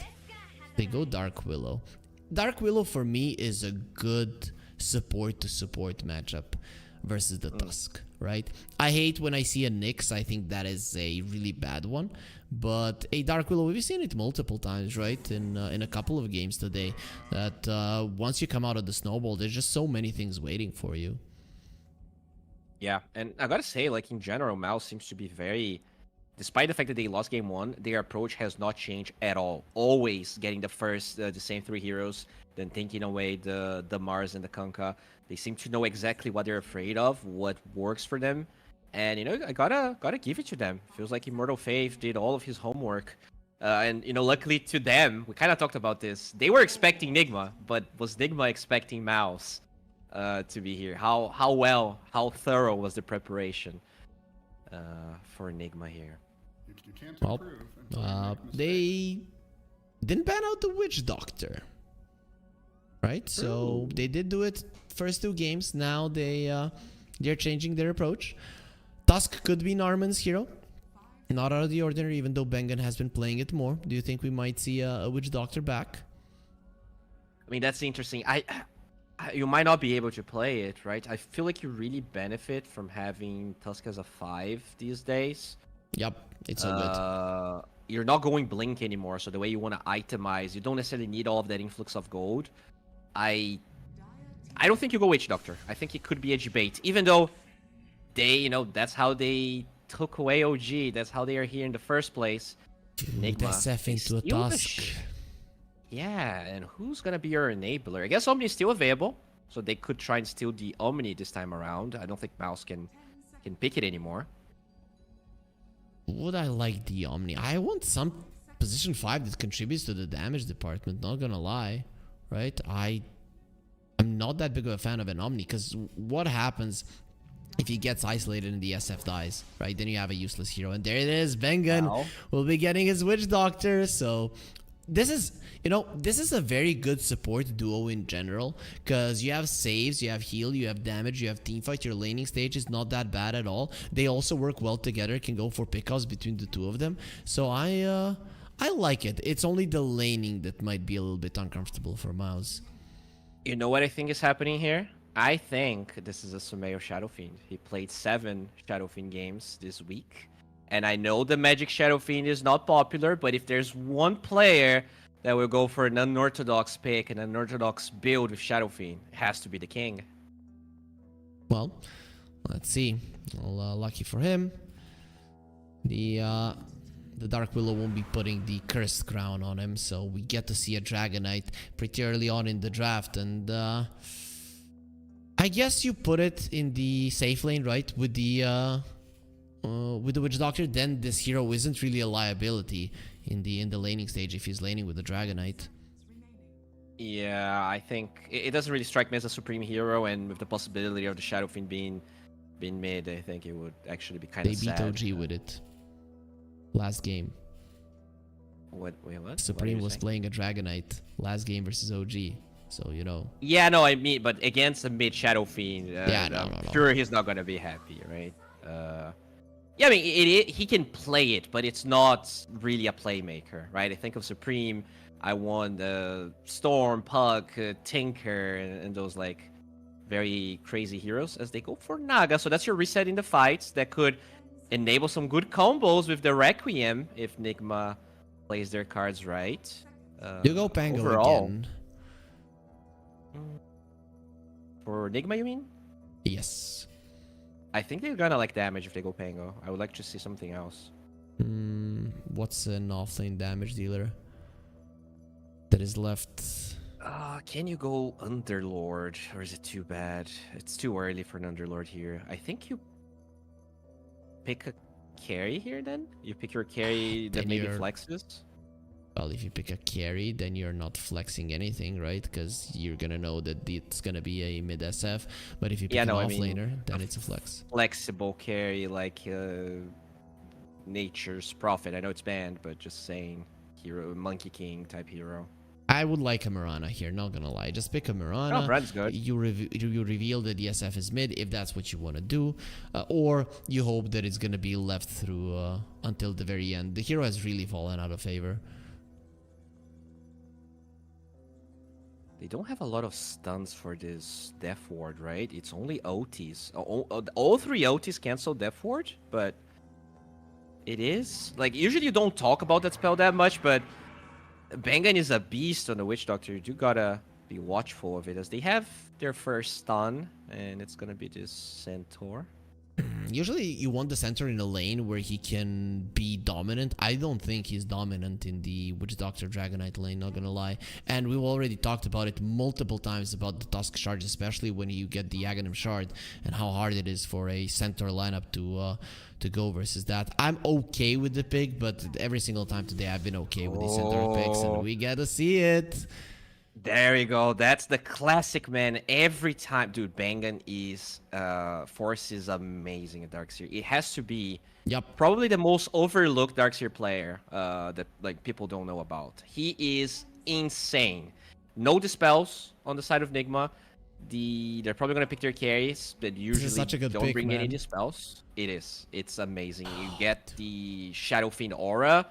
Speaker 6: They go Dark Willow. Dark Willow for me is a good support to support matchup versus the Tusk, right? I hate when I see a Nyx. I think that is a really bad one. But a Dark Willow, we've seen it multiple times, right? In a couple of games today. That once you come out of the snowball, there's just so many things waiting for you.
Speaker 7: Yeah, and I gotta say, like in general, Mouse seems to be very... Despite the fact that they lost game 1, their approach has not changed at all. Always getting the same 3 heroes, then taking away the Mars and the Kunkka. They seem to know exactly what they're afraid of, what works for them. And, you know, I gotta give it to them. Feels like Immortal Faith did all of his homework. And, you know, luckily to them, we kind of talked about this. They were expecting Nigma, but was Nigma expecting Mouse to be here? How thorough was the preparation for Nigma here?
Speaker 5: You can't
Speaker 6: Well,
Speaker 5: improve until you make mistakes.
Speaker 6: they didn't ban out the Witch Doctor, right? So they did do it first 2 games. Now they're changing their approach. Tusk could be Narman's hero, not out of the ordinary, even though Bengen has been playing it more. Do you think we might see a Witch Doctor back?
Speaker 7: I mean, that's interesting. You might not be able to play it, right? I feel like you really benefit from having Tusk as a 5 these days.
Speaker 6: Yep, it's so good.
Speaker 7: You're not going Blink anymore, so the way you want to itemize, you don't necessarily need all of that influx of gold. I don't think you go Witch Doctor. I think it could be a debate, even though they, you know, that's how they took away OG. That's how they are here in the first place. Nigma,
Speaker 6: SF into a
Speaker 7: steal the
Speaker 6: Tusk.
Speaker 7: Yeah, and who's gonna be your enabler? I guess Omni is still available, so they could try and steal the Omni this time around. I don't think Mouse can pick it anymore.
Speaker 6: Would I like the Omni? I want some position 5 that contributes to the damage department, not gonna lie, right? I'm not that big of a fan of an Omni, because what happens if he gets isolated and the SF dies, right? Then you have a useless hero. And there it is. Bengen
Speaker 7: Wow.
Speaker 6: will be getting his Witch Doctor. So this is, you know, this is a very good support duo in general, because you have saves, you have heal, you have damage, you have teamfight. Your laning stage is not that bad at all. They also work well together, can go for pickups between the two of them. So I like it. It's only the laning that might be a little bit uncomfortable for Mouz.
Speaker 7: You know what I think is happening here? I think this is a Sumayo Shadow Fiend. He played 7 Shadow Fiend games this week. And I know the Magic Shadow Fiend is not popular, but if there's one player that will go for an unorthodox pick, an unorthodox build with Shadow Fiend, it has to be the King.
Speaker 6: Well, let's see. Well, lucky for him, the Dark Willow won't be putting the Cursed Crown on him, so we get to see a Dragonite pretty early on in the draft. And I guess you put it in the safe lane, right? With the Witch Doctor, then this hero isn't really a liability in the laning stage if he's laning with the Dragonite.
Speaker 7: Yeah, I think it doesn't really strike me as a supreme hero, and with the possibility of the Shadow Fiend being mid, I think it would actually be kind
Speaker 6: They
Speaker 7: of
Speaker 6: beat
Speaker 7: sad.
Speaker 6: OG with it last game.
Speaker 7: What? Wait, what?
Speaker 6: Supreme
Speaker 7: What are you
Speaker 6: was
Speaker 7: saying?
Speaker 6: playing a Dragonite last game versus OG, so you know.
Speaker 7: Yeah, no, I mean, but against a mid Shadow Fiend,
Speaker 6: Yeah, no.
Speaker 7: sure he's not gonna be happy, right? Yeah, I mean, he can play it, but it's not really a playmaker, right? I think of Supreme, I want Storm, Puck, Tinker, and those like very crazy heroes as they go for Naga. So that's your reset in the fights that could enable some good combos with the Requiem if Nigma plays their cards right.
Speaker 6: You go Pango
Speaker 7: overall,
Speaker 6: again.
Speaker 7: For Nigma, you mean?
Speaker 6: Yes.
Speaker 7: I think they're gonna like damage if they go Pango. I would like to see something else.
Speaker 6: What's an offlane damage dealer that is left?
Speaker 7: Can you go Underlord, or is it too bad? It's too early for an Underlord here. I think you pick a carry here then? You pick your carry that
Speaker 6: Then
Speaker 7: maybe
Speaker 6: you're-
Speaker 7: flexes?
Speaker 6: Well, if you pick a carry, then you're not flexing anything, right? Because you're gonna know that it's gonna be a mid SF. But if you pick
Speaker 7: Yeah,
Speaker 6: an
Speaker 7: no, I
Speaker 6: offlaner, then it's a flex.
Speaker 7: Flexible carry like Nature's Prophet. I know it's banned, but just saying hero, Monkey King type hero.
Speaker 6: I would like a Mirana here, not gonna lie. Just pick a Mirana.
Speaker 7: Oh, Brad's good.
Speaker 6: You reveal that the SF is mid if that's what you want to do, or you hope that it's gonna be left through until the very end. The hero has really fallen out of favor.
Speaker 7: They don't have a lot of stuns for this Death Ward, right? It's only OTs. All 3 OTs cancel Death Ward, but it is like usually you don't talk about that spell that much, but Bengen is a beast on the Witch Doctor. You do gotta be watchful of it as they have their first stun, and it's gonna be this Centaur.
Speaker 6: Usually you want the center in a lane where he can be dominant. I don't think he's dominant in the Witch Doctor Dragonite lane, not gonna lie. And we've already talked about it multiple times about the Tusk Shard, especially when you get the Aghanim Shard and how hard it is for a center lineup to go versus that. I'm okay with the pick, but every single time today I've been okay with the center picks, and we gotta see it.
Speaker 7: There you go. That's the classic, man. Every time, dude, Bengen is Force is amazing at Darkseer. It has to be probably the most overlooked Darkseer player that like people don't know about. He is insane. No dispels on the side of Nigma. They're probably gonna pick their carries, but usually
Speaker 6: such a good
Speaker 7: don't
Speaker 6: pick,
Speaker 7: bring any
Speaker 6: man.
Speaker 7: dispels. It is. It's amazing. You get the Shadow Fiend aura.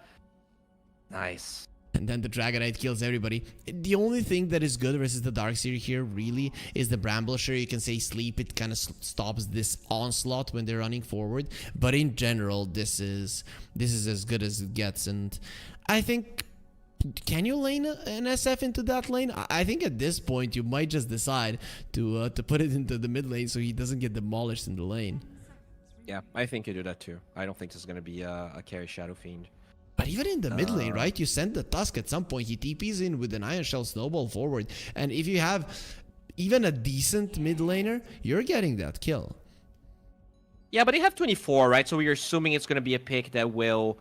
Speaker 7: Nice.
Speaker 6: And then the Dragonite kills everybody. The only thing that is good versus the Darkseer here really is the Bramblusher. You can say sleep. It kind of stops this onslaught when they're running forward. But in general, this is as good as it gets. And I think, can you lane an SF into that lane? I think at this point you might just decide to put it into the mid lane so he doesn't get demolished in the lane.
Speaker 7: Yeah, I think you do that too. I don't think this is gonna be a carry Shadow Fiend.
Speaker 6: But even in the mid lane, right? You send the Tusk at some point. He TPs in with an Iron Shell Snowball forward. And if you have even a decent mid laner, you're getting that kill.
Speaker 7: Yeah, but they have 24, right? So we're assuming it's going to be a pick that will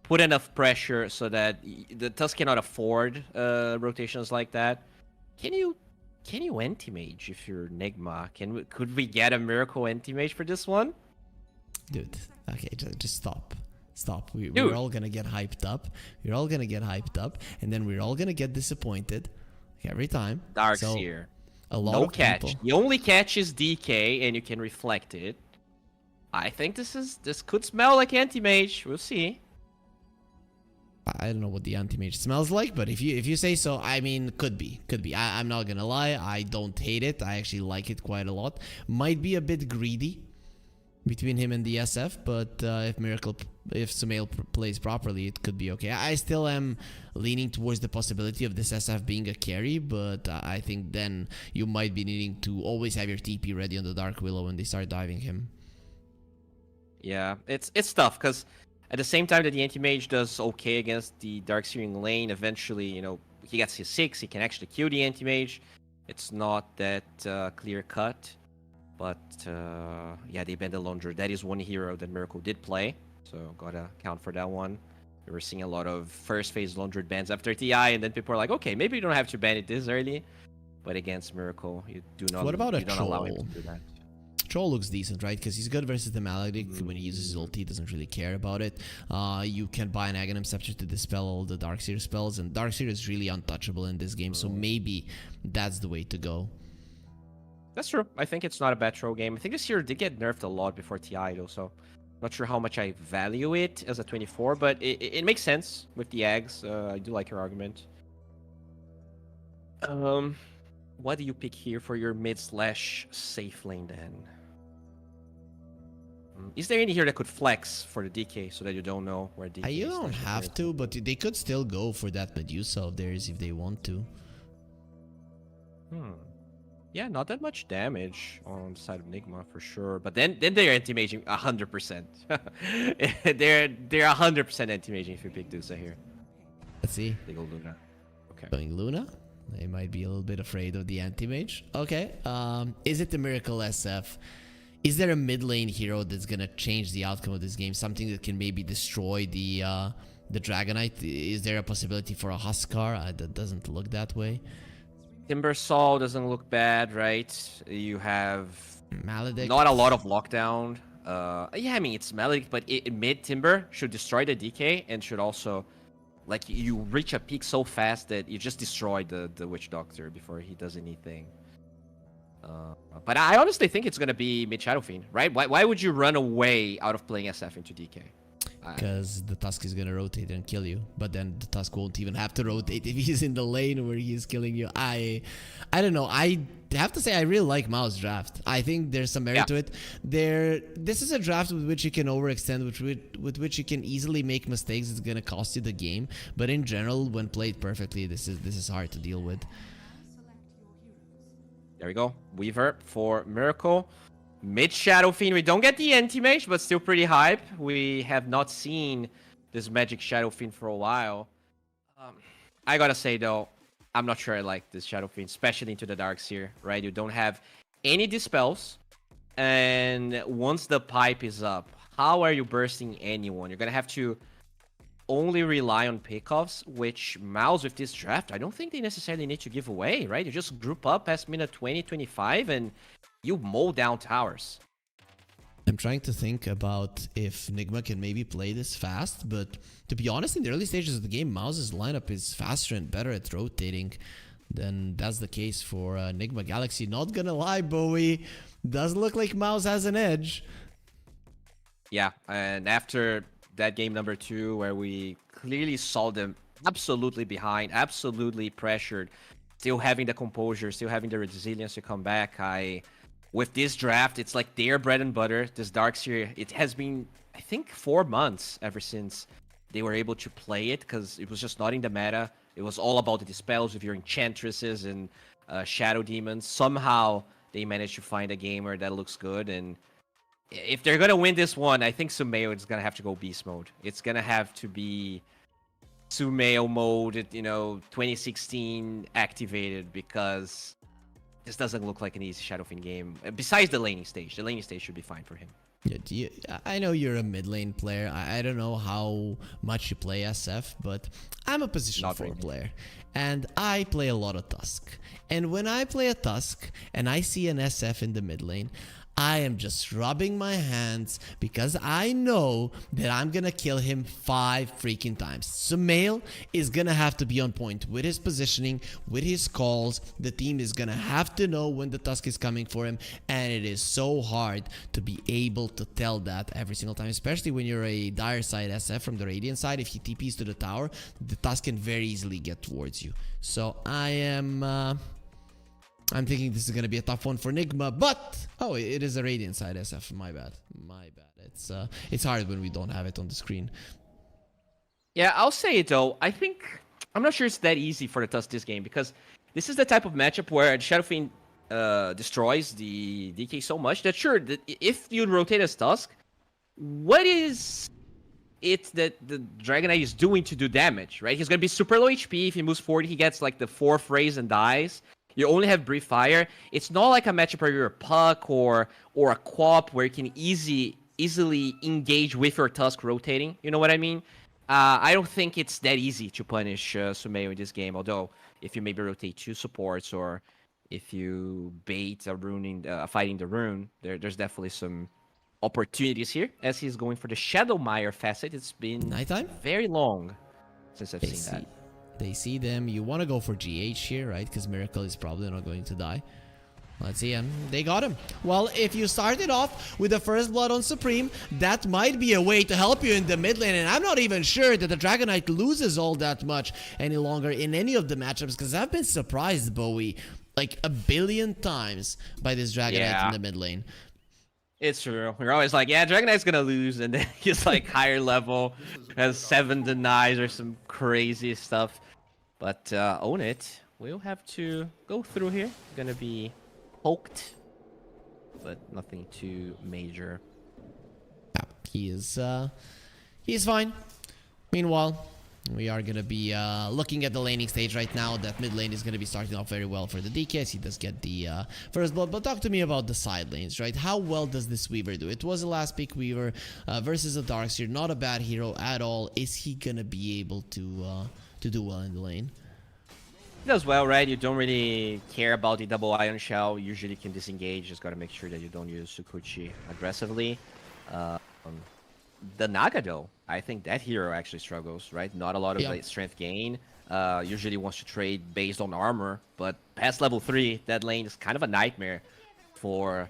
Speaker 7: put enough pressure so that the Tusk cannot afford rotations like that. Can you can you anti-mage if you're Nigma? Could we get a miracle anti-mage for this one?
Speaker 6: Dude, okay, just stop. Stop. We're
Speaker 7: Dude.
Speaker 6: all gonna get hyped up. We're all gonna get hyped up, and then we're all gonna get disappointed every time.
Speaker 7: Darkseer.
Speaker 6: A lot
Speaker 7: No
Speaker 6: of
Speaker 7: catch.
Speaker 6: people.
Speaker 7: The only catch is DK, and you can reflect it. I think this could smell like anti-mage. We'll see.
Speaker 6: I don't know what the anti-mage smells like, but if you say so, I mean, could be. I'm not gonna lie. I don't hate it. I actually like it quite a lot. Might be a bit greedy between him and the SF, but if Sumail plays properly, it could be okay. I still am leaning towards the possibility of this SF being a carry, but I think then you might be needing to always have your TP ready on the Dark Willow when they start diving him.
Speaker 7: Yeah, it's tough because at the same time that the anti-mage does okay against the Darkseer in lane, eventually, you know, he gets his 6, he can actually kill the anti-mage. It's not that clear cut. But yeah, they banned the Laundry. That is one hero that Miracle did play, so gotta count for that one. We were seeing a lot of first phase Laundry bans after TI, and then people are like, okay, maybe you don't have to ban it this early. But against Miracle, you do not.
Speaker 6: What about a
Speaker 7: you don't allow him
Speaker 6: Troll?
Speaker 7: to do that.
Speaker 6: Troll looks decent, right? Because he's good versus the Maledict. When he uses his ulti, he doesn't really care about it. You can buy an Aghanim Scepter to dispel all the Darkseer spells, and Darkseer is really untouchable in this game, so maybe that's the way to go.
Speaker 7: That's true. I think it's not a bad troll game. I think this year did get nerfed a lot before TI though, so not sure how much I value it as a 24, but it makes sense with the eggs. I do like your argument. What do you pick here for your mid/safe lane then? Is there any here that could flex for the DK so that you don't know where DK is?
Speaker 6: You don't have to, but they could still go for that Medusa of theirs if they want to.
Speaker 7: Yeah, not that much damage on the side of Nigma for sure. But then they're anti-maging 100%. they're 100% anti-maging if you pick Dusa here.
Speaker 6: Let's see.
Speaker 7: They go Luna. Okay.
Speaker 6: Going Luna? They might be a little bit afraid of the anti-mage. Okay. Is it the Miracle SF? Is there a mid lane hero that's gonna change the outcome of this game? Something that can maybe destroy the Dragonite? Is there a possibility for a Huskar? That doesn't look that way.
Speaker 7: Timbersaw doesn't look bad, right? You have
Speaker 6: Maledict.
Speaker 7: not a lot of lockdown. Yeah, I mean, it's Maledict, but mid Timber should destroy the DK and should also, like, you reach a peak so fast that you just destroy the Witch Doctor before he does anything. But I honestly think it's going to be mid Shadow Fiend, right? Why would you run away out of playing SF into DK?
Speaker 6: Because the Tusk is gonna rotate and kill you, but then the Tusk won't even have to rotate if he's in the lane where he's killing you. I don't know. I have to say I really like Mouz draft. I think there's some merit to it. This is a draft with which you can overextend, with which you can easily make mistakes. It's gonna cost you the game, but in general, when played perfectly, this is hard to deal with.
Speaker 7: There we go. Weaver for Miracle. Mid Shadow Fiend, we don't get the anti-mage, but still pretty hype. We have not seen this Magic Shadow Fiend for a while. I gotta say though, I'm not sure I like this Shadow Fiend, especially into the Darkseer, right? You don't have any dispels, and once the pipe is up, how are you bursting anyone? You're gonna have to only rely on pickoffs, which Mouz with this draft, I don't think they necessarily need to give away, right? You just group up past minute 20, 25, and you mow down towers.
Speaker 6: I'm trying to think about if Nigma can maybe play this fast, but to be honest, in the early stages of the game, Mouz's lineup is faster and better at rotating than that's the case for Nigma Galaxy. Not gonna lie, Bowie, does look like Mouz has an edge.
Speaker 7: Yeah, and after that game number 2, where we clearly saw them absolutely behind, absolutely pressured, still having the composure, still having the resilience to come back, with this draft, it's like their bread and butter. This Darkseer, it has been, I think, 4 months ever since they were able to play it, because it was just not in the meta. It was all about the dispels with your enchantresses and shadow demons. Somehow they managed to find a gamer that looks good, and if they're gonna win this one, I think Sumail is gonna have to go beast mode. It's gonna have to be Sumail mode, 2016 activated, because this doesn't look like an easy Shadow Fiend game. Besides the laning stage. The laning stage should be fine for him.
Speaker 6: Yeah, I know you're a mid lane player. I don't know how much you play SF, but I'm a position 4 player. And I play a lot of Tusk. And when I play a Tusk and I see an SF in the mid lane, I am just rubbing my hands because I know that I'm gonna kill him 5 freaking times. Sumail is gonna have to be on point with his positioning, with his calls. The team is gonna have to know when the Tusk is coming for him, and it is so hard to be able to tell that every single time, especially when you're a Dire side SF from the Radiant side. If he TPs to the tower, the Tusk can very easily get towards you. So I'm thinking this is going to be a tough one for Nigma, but oh, it is a Radiant side SF. My bad. It's hard when we don't have it on the screen.
Speaker 7: Yeah, I'll say it though. I'm not sure it's that easy for the Tusk this game, because this is the type of matchup where Shadow Fiend destroys the DK so much that sure, if you rotate as Tusk, what is it that the Dragon Knight is doing to do damage, right? He's going to be super low HP. If he moves 40, he gets like the 4th raise and dies. You only have Brief Fire. It's not like a matchup where you're a Puck or a Quap where you can easily engage with your Tusk rotating. You know what I mean? I don't think it's that easy to punish Sumail in this game. Although, if you maybe rotate 2 supports or if you bait a rune fighting the rune, there's definitely some opportunities here. As he's going for the Shadowmire facet, it's been
Speaker 6: Nighttime?
Speaker 7: very long since I've seen that.
Speaker 6: They see them. You want to go for GH here, right? Because Miracle is probably not going to die. Let's see him. They got him. Well, if you started off with the first blood on Supreme, that might be a way to help you in the mid lane. And I'm not even sure that the Dragon Knight loses all that much any longer in any of the matchups, because I've been surprised, Bowie, like 1 billion times by this Dragon Knight in the mid lane.
Speaker 7: It's true. We're always like, yeah, Dragon Knight's gonna lose, and then he's like higher level, has 7 denies or some crazy stuff. But own it. We'll have to go through here. Gonna be poked, but nothing too major.
Speaker 6: Yeah, he's fine. Meanwhile, we are going to be looking at the laning stage right now. That mid lane is going to be starting off very well for the DKs. He does get the first blood. But talk to me about the side lanes, right? How well does this Weaver do? It was a last pick Weaver versus a Darkseer. Not a bad hero at all. Is he going to be able to do well in the lane?
Speaker 7: He does well, right? You don't really care about the double Ion Shell. Usually can disengage. Just got to make sure that you don't use Sukuchi aggressively. The Naga, though, I think that hero actually struggles, right? Not a lot of like, strength gain. Usually wants to trade based on armor, but past level 3, that lane is kind of a nightmare for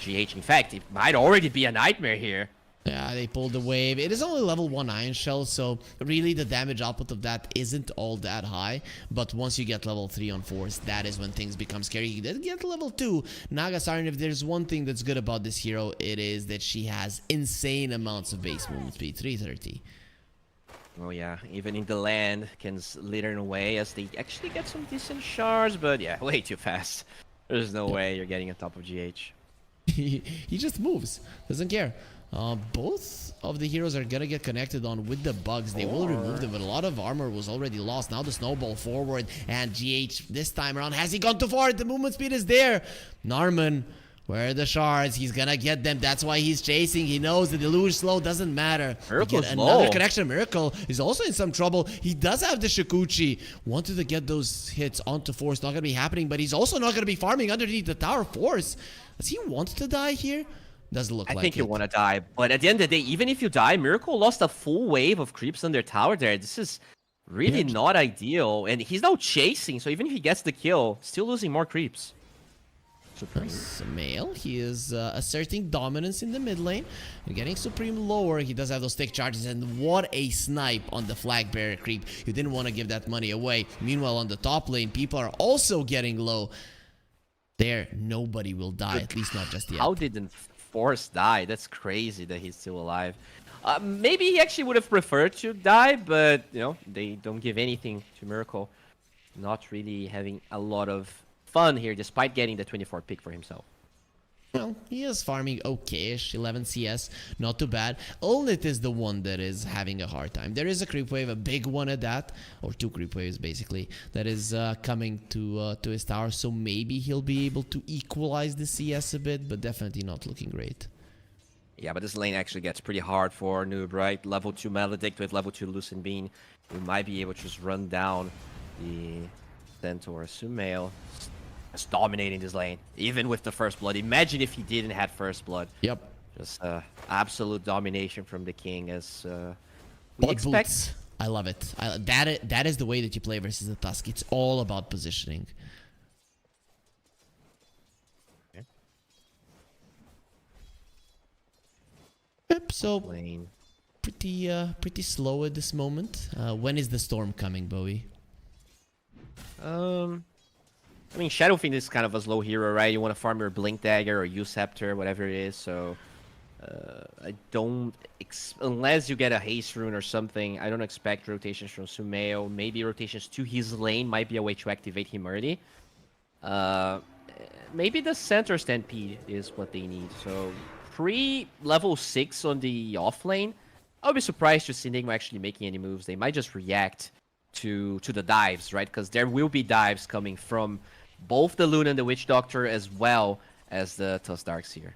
Speaker 7: GH. In fact, it might already be a nightmare here.
Speaker 6: Yeah, they pulled the wave. It is only level 1 Iron Shell, so really the damage output of that isn't all that high. But once you get level 3 on Force, that is when things become scary. You did get level 2. Naga Siren, if there's one thing that's good about this hero, it is that she has insane amounts of base movement speed, 330.
Speaker 7: Oh yeah, even in the land can litter away as they actually get some decent shards, but yeah, way too fast. There's no way you're getting on top of GH.
Speaker 6: He just moves, doesn't care. Both of the heroes are gonna get connected on with the bugs. They will remove them, but a lot of armor was already lost. Now the snowball forward, and GH this time around, has he gone too far? The movement speed is there. Narman, where are the shards? He's gonna get them. That's why he's chasing. He knows that the Deluge slow doesn't matter.
Speaker 7: Miracle's
Speaker 6: another
Speaker 7: low.
Speaker 6: connection. Miracle is also in some trouble. He does have the Shikuchi. Wanted to get those hits onto Force. Not gonna be happening, but he's also not gonna be farming underneath the tower. Force, does he want to die here? Doesn't look like it.
Speaker 7: I think you want to die, but at the end of the day, even if you die, Miracle lost a full wave of creeps on their tower there. This is really not ideal, and he's now chasing, so even if he gets the kill, still losing more creeps.
Speaker 6: Sumail, he is asserting dominance in the mid lane and getting Supreme lower. He does have those stick charges, and what a snipe on the flag bearer creep. You didn't want to give that money away. Meanwhile, on the top lane, people are also getting low. There, nobody will die, at least not just yet.
Speaker 7: How didn't Force die? That's crazy that he's still alive. Maybe he actually would have preferred to die, but you know, they don't give anything to Miracle. Not really having a lot of fun here, despite getting the 24 pick for himself.
Speaker 6: Well, he is farming okay-ish, 11 CS, not too bad. Olnit is the one that is having a hard time. There is a creep wave, a big one at that, or 2 creep waves basically, that is coming to his tower, so maybe he'll be able to equalize the CS a bit, but definitely not looking great.
Speaker 7: Yeah, but this lane actually gets pretty hard for Noob, right? Level 2 Maledict with level 2 Lucent Bean. We might be able to just run down the Centaur Sumail is dominating this lane, even with the first blood. Imagine if he didn't have first blood.
Speaker 6: Yep.
Speaker 7: Just absolute domination from the king as we
Speaker 6: Blood
Speaker 7: expect.
Speaker 6: boots. I love it. That is the way that you play versus the Tusk. It's all about positioning. Yep, so
Speaker 7: Lane.
Speaker 6: pretty slow at this moment. When is the storm coming, Bowie?
Speaker 7: I mean, Shadowfiend is kind of a slow hero, right? You want to farm your Blink Dagger or U-Scepter, whatever it is, so... I don't... unless you get a Haste Rune or something, I don't expect rotations from Sumail. Maybe rotations to his lane might be a way to activate him early. Maybe the center Stampede is what they need, so... Pre-level 6 on the off lane, I would be surprised to see Nigma actually making any moves. They might just react to the dives, right? Because there will be dives coming from both the Luna and the Witch Doctor as well as the Tusk Darkseer.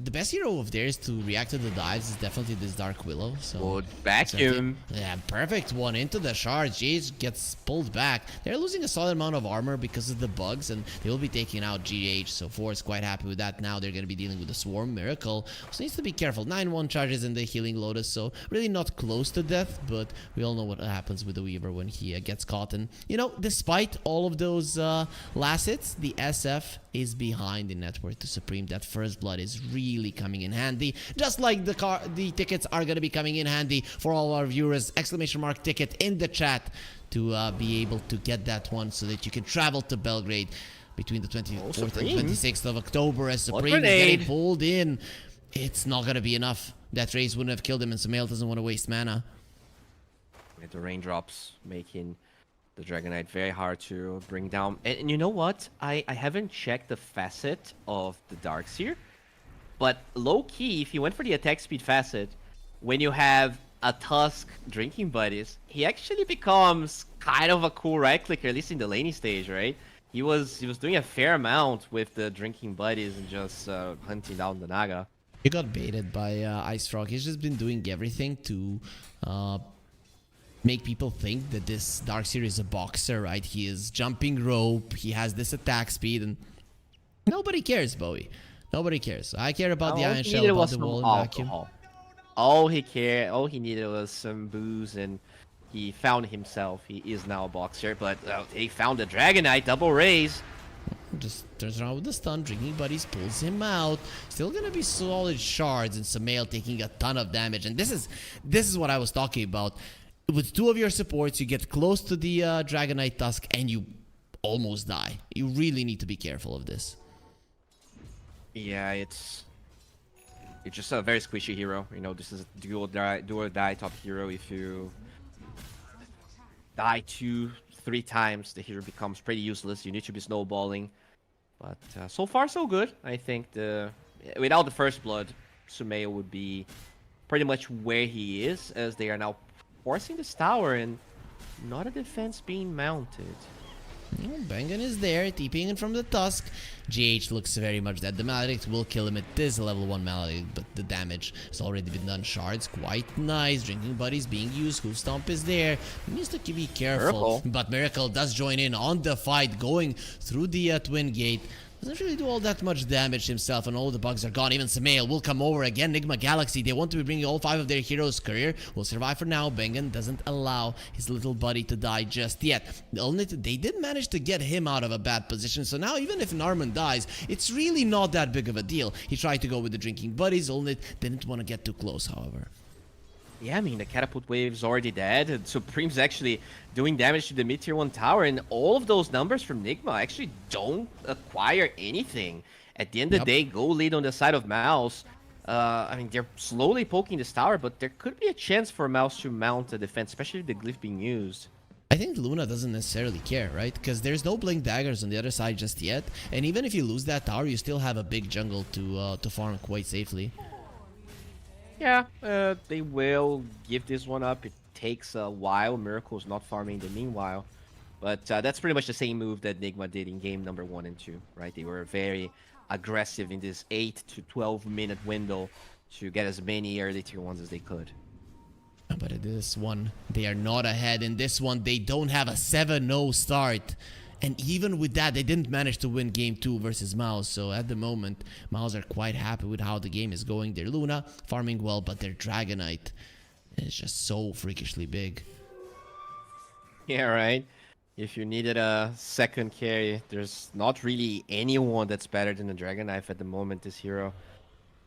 Speaker 6: The best hero of theirs to react to the dives is definitely this Dark Willow. So
Speaker 7: Good vacuum.
Speaker 6: Yeah, perfect one into the shard. GH gets pulled back. They're losing a solid amount of armor because of the bugs, and they will be taking out GH. So 4 is quite happy with that. Now they're going to be dealing with the Swarm Miracle, so needs to be careful. 9-1 charges in the Healing Lotus, so really not close to death, but we all know what happens with the Weaver when he gets caught. And you know, despite all of those last hits, the SF is behind in net worth to Supreme. That first blood is really coming in handy, just like the tickets are going to be coming in handy for all our viewers. Exclamation mark ticket in the chat to be able to get that one so that you can travel to Belgrade between the 24th and 26th of October as Supreme is getting pulled in. It's not going to be enough. That race wouldn't have killed him, and Sumail doesn't want to waste mana.
Speaker 7: With the raindrops making the Dragon Knight very hard to bring down. And you know what? I haven't checked the facet of the Darkseer, but low-key, if you went for the attack speed facet, when you have a Tusk drinking buddies, he actually becomes kind of a cool right-clicker, at least in the laning stage, right? He was doing a fair amount with the drinking buddies and just hunting down the Naga.
Speaker 6: He got baited by Ice Frog. He's just been doing everything to make people think that this Darkseer is a boxer, right? He is jumping rope, he has this attack speed, and nobody cares, Bowie. Nobody cares. I care about the Iron Shell, about the wall and vacuum.
Speaker 7: All he needed was some booze, and he found himself. He is now a boxer, but he found the Dragon Knight double raise.
Speaker 6: Just turns around with the stun, drinking buddies, pulls him out. Still gonna be solid shards, and Sumail taking a ton of damage. And this is what I was talking about. With 2 of your supports, you get close to the Dragon Knight Tusk, and you almost die. You really need to be careful of this.
Speaker 7: Yeah, it's just a very squishy hero. You know, this is a do or die top hero. If you die 2-3 times, the hero becomes pretty useless. You need to be snowballing. But so far, so good. I think without the first blood, Sumail would be pretty much where he is, as they are now forcing this tower and not a defense being mounted.
Speaker 6: Bengen is there, TPing in from the Tusk. GH looks very much dead. The Maledict will kill him. It is a level 1 Maledict, but the damage has already been done. Shards, quite nice. Drinking buddies being used. Hoof Stomp is there. He needs to be careful. But Miracle does join in on the fight, going through the Twin Gate. Doesn't really do all that much damage himself, and all the bugs are gone. Even Sumail will come over again. Nigma Galaxy, they want to be bringing all 5 of their heroes. Career will survive for now. Bengen doesn't allow his little buddy to die just yet. They did manage to get him out of a bad position, so now even if Narman dies, it's really not that big of a deal. He tried to go with the drinking buddies, only didn't want to get too close, however.
Speaker 7: Yeah, I mean, the Catapult Wave's already dead, and Supreme's actually doing damage to the mid-tier 1 tower, and all of those numbers from Nigma actually don't acquire anything. At the end of the day, go lead on the side of Mouz. I mean, they're slowly poking this tower, but there could be a chance for Mouz to mount a defense, especially with the glyph being used.
Speaker 6: I think Luna doesn't necessarily care, right? Because there's no Blink Daggers on the other side just yet, and even if you lose that tower, you still have a big jungle to farm quite safely.
Speaker 7: Yeah, they will give this one up. It takes a while. Miracle's not farming in the meanwhile. But that's pretty much the same move that Nigma did in game number 1 and 2, right? They were very aggressive in this 8 to 12 minute window to get as many early tier 1s as they could.
Speaker 6: But in this one, they are not ahead. In this one, they don't have a 7-0 start. And even with that, they didn't manage to win game 2 versus Mouz. So at the moment, Mouz are quite happy with how the game is going. Their Luna farming well, but their Dragonite is just so freakishly big.
Speaker 7: Yeah, right. If you needed a second carry, there's not really anyone that's better than the Dragon Knife at the moment. This hero,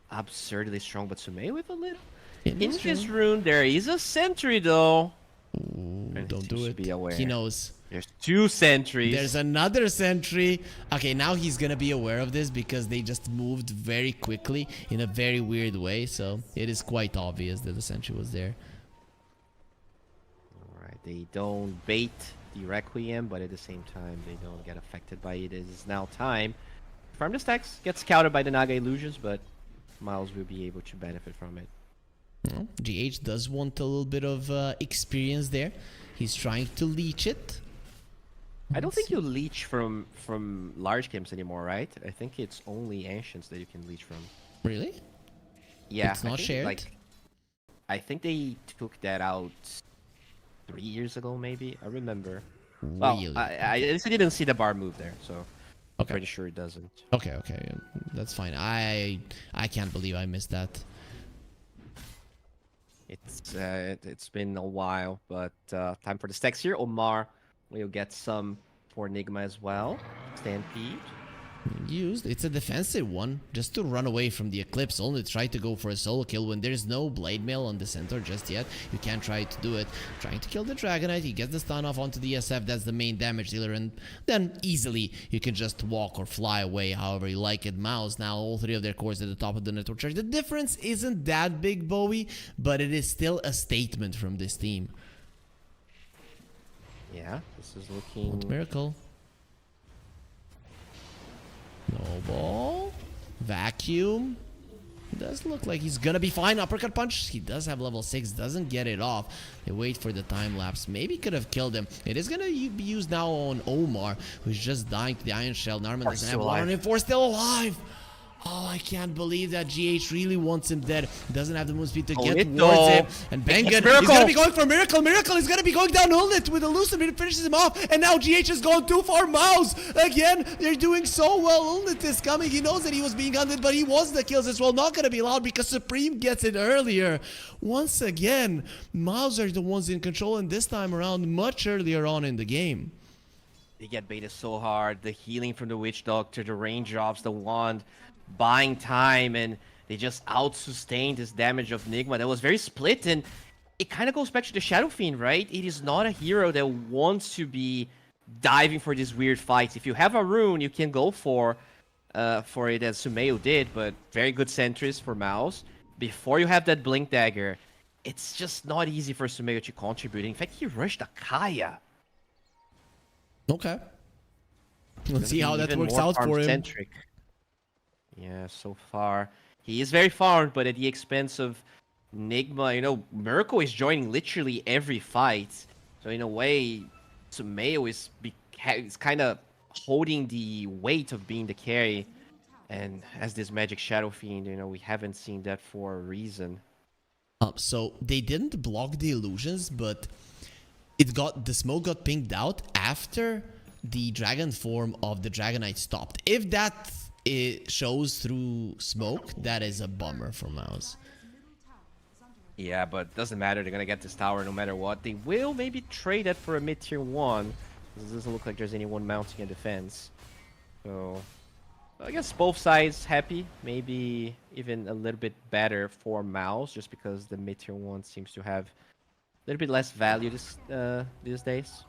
Speaker 7: absurdly strong, but Sumail with a little. In this rune, there is a sentry though.
Speaker 6: Ooh,
Speaker 7: And
Speaker 6: don't
Speaker 7: he
Speaker 6: do
Speaker 7: should
Speaker 6: it.
Speaker 7: be aware.
Speaker 6: He knows.
Speaker 7: There's 2 sentries.
Speaker 6: There's another sentry. Okay, now he's gonna be aware of this because they just moved very quickly in a very weird way. So it is quite obvious that the sentry was there.
Speaker 7: Alright, they don't bait the Requiem, but at the same time, they don't get affected by it. It is now time. Farm the stacks gets scouted by the Naga illusions, but Mouz will be able to benefit from it.
Speaker 6: Well, GH does want a little bit of experience there. He's trying to leech it.
Speaker 7: I don't think you leech from large camps anymore, right? I think it's only ancients that you can leech from.
Speaker 6: Really?
Speaker 7: Yeah,
Speaker 6: It's not
Speaker 7: I think,
Speaker 6: shared?
Speaker 7: Like, I think they took that out 3 years ago, maybe. I remember. Well,
Speaker 6: Really?
Speaker 7: I didn't see the bar move there, so I'm
Speaker 6: Okay.
Speaker 7: pretty sure it doesn't.
Speaker 6: Okay, that's fine. I can't believe I missed that.
Speaker 7: It's been a while, but time for the stacks here. Omar will get some for Nigma as well. Stampede.
Speaker 6: Used. It's a defensive one, just to run away from the Eclipse. Only try to go for a solo kill when there's no Blade Mail on the center just yet. You can't try to do it. Trying to kill the Dragonite, he gets the stun off onto the SF. That's the main damage dealer, and then easily you can just walk or fly away however you like it. Mouz now all 3 of their cores at the top of the network charge. The difference isn't that big, Bowie, but it is still a statement from this team.
Speaker 7: Yeah, this is looking.
Speaker 6: Miracle. No ball. Vacuum. Does look like he's gonna be fine. Uppercut punch. He does have level 6. Doesn't get it off. They wait for the time lapse. Maybe could have killed him. It is gonna be used now on Omar, who's just dying to the Iron Shell. Narman doesn't have one on him. 4 still alive. Oh, I can't believe that GH really wants him dead. Doesn't have the move speed to get towards him. And Bengen, he's going to be going for Miracle. Miracle is going to be going down Ulnit with a Lucid. It finishes him off. And now GH has gone too far. Mouz, again, they're doing so well. Ulnit is coming. He knows that he was being hunted, but he was the kills as well. Not going to be allowed because Supreme gets it earlier. Once again, Mouz are the ones in control, and this time around much earlier on in the game.
Speaker 7: They get baited so hard. The healing from the Witch Doctor, the raindrops, the wand, buying time, and they just out-sustain this damage of Nigma. That was very split, and it kind of goes back to the Shadow Fiend, right? It is not a hero that wants to be diving for these weird fights. If you have a rune, you can go for it as Sumail did, but very good sentries for Mouz. Before you have that Blink Dagger, it's just not easy for Sumail to contribute. In fact, he rushed Akaya.
Speaker 6: Okay. Let's see how that works out for him.
Speaker 7: Yeah, so far. He is very farmed, but at the expense of Nigma. You know, Miracle is joining literally every fight. So in a way, Sumail is kind of holding the weight of being the carry. And as this Magic Shadow Fiend, you know, we haven't seen that for a reason.
Speaker 6: So they didn't block the illusions, but the smoke got pinged out after the dragon form of the Dragonite stopped. If that shows through smoke, that is a bummer for Mouz.
Speaker 7: Yeah, but doesn't matter. They're gonna get this tower no matter what. They will maybe trade that for a mid-tier 1. It doesn't look like there's anyone mounting a defense. So I guess both sides happy. Maybe even a little bit better for Mouz, just because the mid-tier 1 seems to have a little bit less value these days.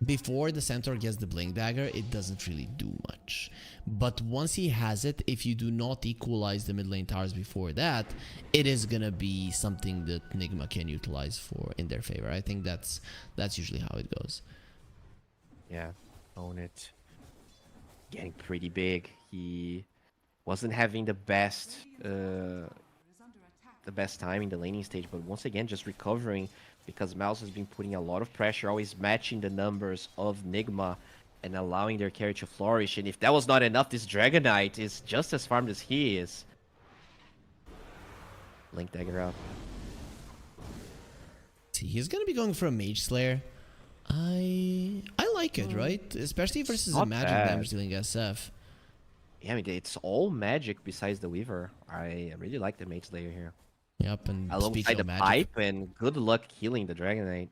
Speaker 6: Before the Centaur gets the Blink Dagger, it doesn't really do much. But once he has it, if you do not equalize the mid lane towers before that, it is gonna be something that Nigma can utilize in their favor. I think that's usually how it goes.
Speaker 7: Yeah, own it. Getting pretty big. He wasn't having the best time in the laning stage, but once again just recovering, because Mouz has been putting a lot of pressure, always matching the numbers of Nigma and allowing their carry to flourish. And if that was not enough, this Dragonite is just as farmed as he is. Link Dagger out.
Speaker 6: see. He's gonna be going for a Mage Slayer. I like it, right? Especially versus a
Speaker 7: Not
Speaker 6: magic
Speaker 7: bad.
Speaker 6: damage dealing SF.
Speaker 7: Yeah, I mean, it's all magic besides the Weaver. I really like the Mage Slayer here.
Speaker 6: Yep, and
Speaker 7: Alongside
Speaker 6: speaking
Speaker 7: the
Speaker 6: of magic,
Speaker 7: pipe, and good luck healing the Dragon Knight.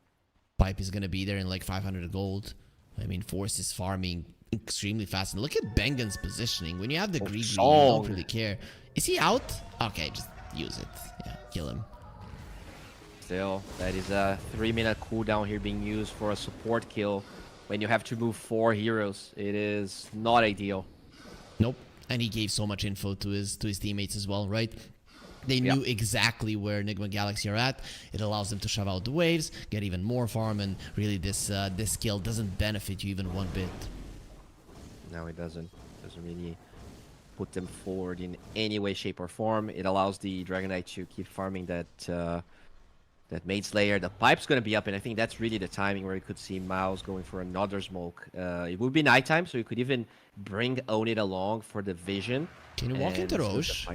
Speaker 6: Pipe is gonna be there in like 500 gold. I mean, Force is farming extremely fast. And look at Bengen's positioning. When you have the greedy, you don't really care. Is he out? Okay, just use it. Yeah, kill him.
Speaker 7: Still, that is a 3-minute cooldown here being used for a support kill when you have to move 4 heroes. It is not ideal.
Speaker 6: Nope. And he gave so much info to his teammates as well, right? They knew exactly where Nigma Galaxy are at. It allows them to shove out the waves, get even more farm, and really this skill doesn't benefit you even one bit.
Speaker 7: No, it doesn't. Doesn't really put them forward in any way, shape, or form. It allows the Dragon Knight to keep farming that Mage Slayer. The pipe's going to be up, and I think that's really the timing where you could see Mouz going for another smoke. It would be nighttime, so you could even bring Onid along for the vision.
Speaker 6: Can you walk into Roche?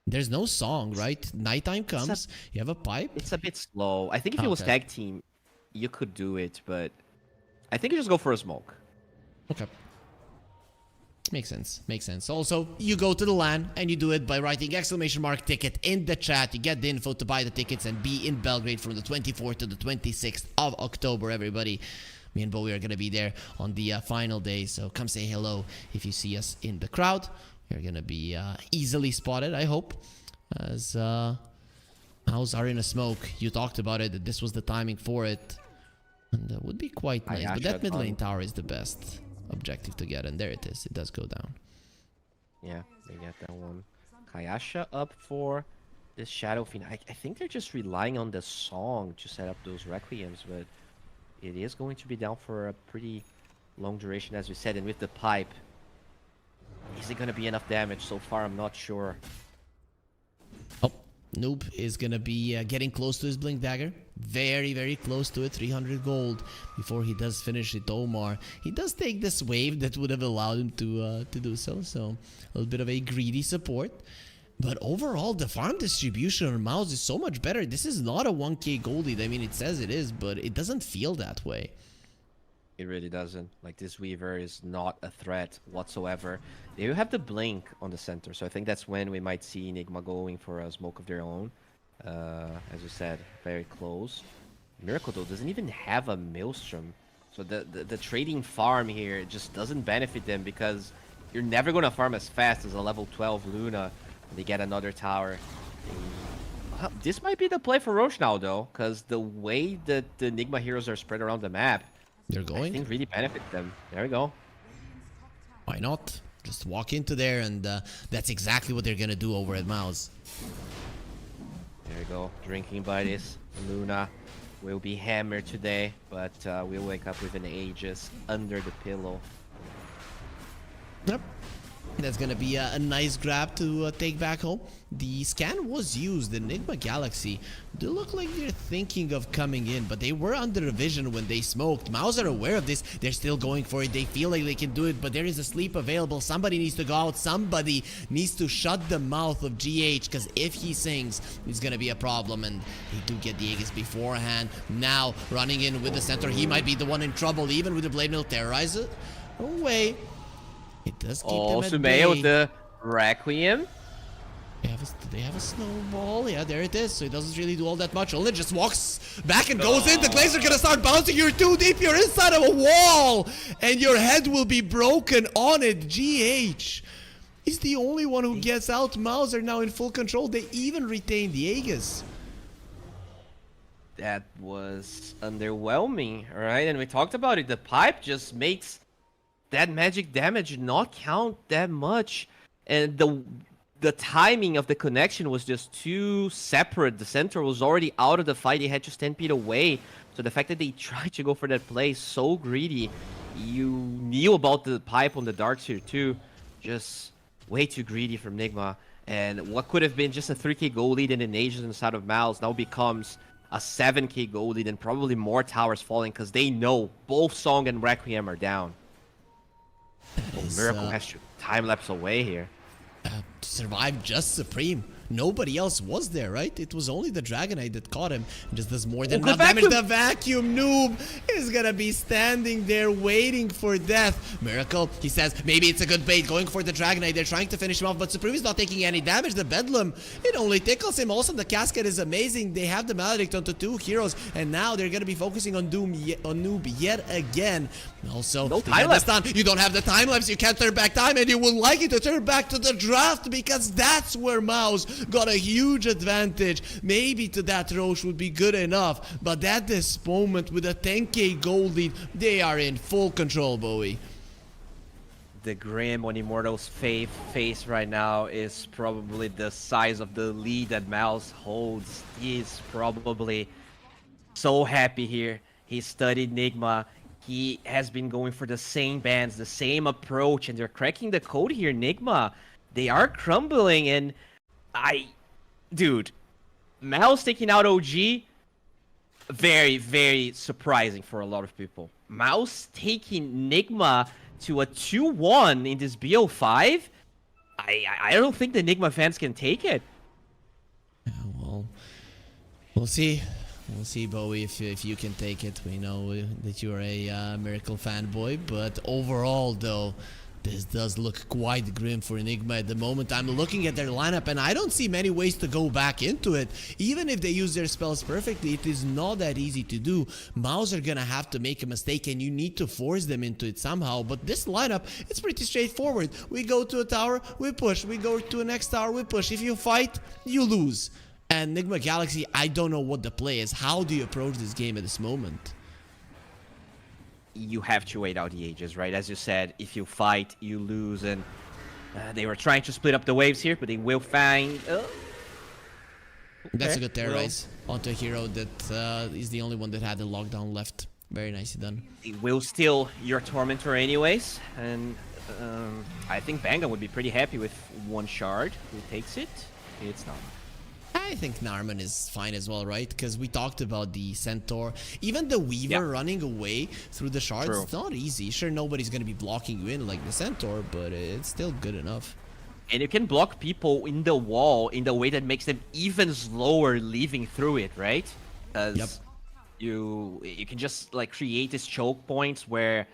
Speaker 6: There's no song, right? Nighttime comes, you have a pipe.
Speaker 7: It's a bit slow. I think if it was tag team, you could do it, but I think you just go for a smoke.
Speaker 6: Okay. Makes sense. Makes sense. Also, you go to the LAN and you do it by writing !ticket in the chat. You get the info to buy the tickets and be in Belgrade from the 24th to the 26th of October, everybody. Me and Bowie are going to be there on the final day, so come say hello if you see us in the crowd. We're going to be easily spotted, I hope, as Mouz are in a smoke. You talked about it, that this was the timing for it, and that would be quite nice. But that mid lane tower is the best objective to get, and there it is. It does go down.
Speaker 7: Yeah, they get that one. Kayasha up for this Shadow Fiend. I think they're just relying on the song to set up those Requiems, but it is going to be down for a pretty long duration, as we said, and with the pipe. Is it going to be enough damage? So far, I'm not sure.
Speaker 6: Oh, Noob is going to be getting close to his Blink Dagger. Very, very close to it. 300 gold before he does finish it. Omar, he does take this wave that would have allowed him to do so. So, a little bit of a greedy support. But overall, the farm distribution on Mouz is so much better. This is not a 1k gold lead. I mean, it says it is, but it doesn't feel that way.
Speaker 7: It really doesn't. Like, this Weaver is not a threat whatsoever. They do have the Blink on the center, so I think that's when we might see Nigma going for a smoke of their own. As you said, very close. Miracle, though, doesn't even have a Maelstrom. So the trading farm here just doesn't benefit them, because you're never going to farm as fast as a level 12 Luna when they get another tower. This might be the play for Roche now, though, because the way that the Nigma heroes are spread around the map,
Speaker 6: They're going?
Speaker 7: I think really benefits them. There we go.
Speaker 6: Why not? Just walk into there, and that's exactly what they're going to do over at Mouz.
Speaker 7: There we go. Drinking buddies. Luna will be hammered today, but we'll wake up with an Aegis under the pillow.
Speaker 6: Yep. That's going to be a nice grab to take back home. The scan was used. The Nigma Galaxy do look like they're thinking of coming in, but they were under vision when they smoked. Mouz are aware of this. They're still going for it. They feel like they can do it, but there is a sleep available. Somebody needs to go out. Somebody needs to shut the mouth of GH, because if he sings, it's going to be a problem, and they do get the Aegis beforehand. Now, running in with the center, he might be the one in trouble, even with the Blade Mill Terrorizer. No way. It does keep them at bay.
Speaker 7: Sumaya with the Requiem.
Speaker 6: They have a snowball. Yeah, there it is. So it doesn't really do all that much. Only just walks back and goes in. The Glaze are gonna start bouncing. You're too deep. You're inside of a wall, and your head will be broken on it. GH is the only one who gets out. Mouz are now in full control. They even retain the Aegis.
Speaker 7: That was underwhelming, right? And we talked about it. The pipe just makes that magic damage not count that much, and the timing of the connection was just too separate. The center was already out of the fight. They had to stand feet away. So the fact that they tried to go for that play so greedy, you knew about the pipe on the dark here too. Just way too greedy from Nigma. And what could have been just a 3k goal lead in an Aegis inside of Mouz now becomes a 7k goal lead, and probably more towers falling, because they know both Song and Requiem are down. Miracle has to time-lapse away here.
Speaker 6: To survive just Supreme. nobody else was there, right? It was only the Dragonite that caught him. And just does more than
Speaker 7: good
Speaker 6: enough damage.
Speaker 7: vacuum.
Speaker 6: The vacuum noob is gonna be standing there waiting for death. Miracle, he says, maybe it's a good bait. Going for the Dragonite. They're trying to finish him off, but Supreme is not taking any damage. The Bedlam, it only tickles him. Also, the Cascade is amazing. They have the Maledict onto 2 heroes, and now they're gonna be focusing on Noob yet again. Also,
Speaker 7: no
Speaker 6: they
Speaker 7: time
Speaker 6: have
Speaker 7: lapse.
Speaker 6: the stun. You don't have the time lapse. You can't turn back time, and you would like it to turn back to the draft because that's where Mouz got a huge advantage. Maybe to that Roche would be good enough, but at this moment with a 10k gold lead, they are in full control, Bowie.
Speaker 7: The Grim on Immortal's face right now is probably the size of the lead that Mouz holds. He's probably so happy here. He studied Nigma. He has been going for the same bans, the same approach, and they're cracking the code here. Nigma, they are crumbling, and dude, Mouz taking out OG, very, very surprising for a lot of people. Mouz taking Nigma to a 2-1 in this BO5, I don't think the Nigma fans can take it.
Speaker 6: Yeah, well, we'll see. We'll see, Bowie, if you can take it. We know that you're a Miracle fanboy, but overall, though, this does look quite grim for Enigma at the moment. I'm looking at their lineup, and I don't see many ways to go back into it. Even if they use their spells perfectly, it is not that easy to do. Mouz are gonna have to make a mistake, and you need to force them into it somehow. But this lineup, it's pretty straightforward. We go to a tower, we push. We go to a next tower, we push. If you fight, you lose. And Nigma Galaxy, I don't know what the play is. How do you approach this game at this moment?
Speaker 7: You have to wait out the ages, right? As you said, if you fight, you lose, and they were trying to split up the waves here, but they will find...
Speaker 6: That's a good terrorize onto a hero that is the only one that had the lockdown left. Very nicely done.
Speaker 7: It will steal your Tormentor anyways, and I think Banga would be pretty happy with 1 shard. Who takes it? It's not.
Speaker 6: I think Narman is fine as well, right? Because we talked about the Centaur. Even the Weaver running away through the shards, it's not easy. Sure, nobody's going to be blocking you in like the Centaur, but it's still good enough.
Speaker 7: And you can block people in the wall in the way that makes them even slower leaving through it, right? You can just like create these choke points where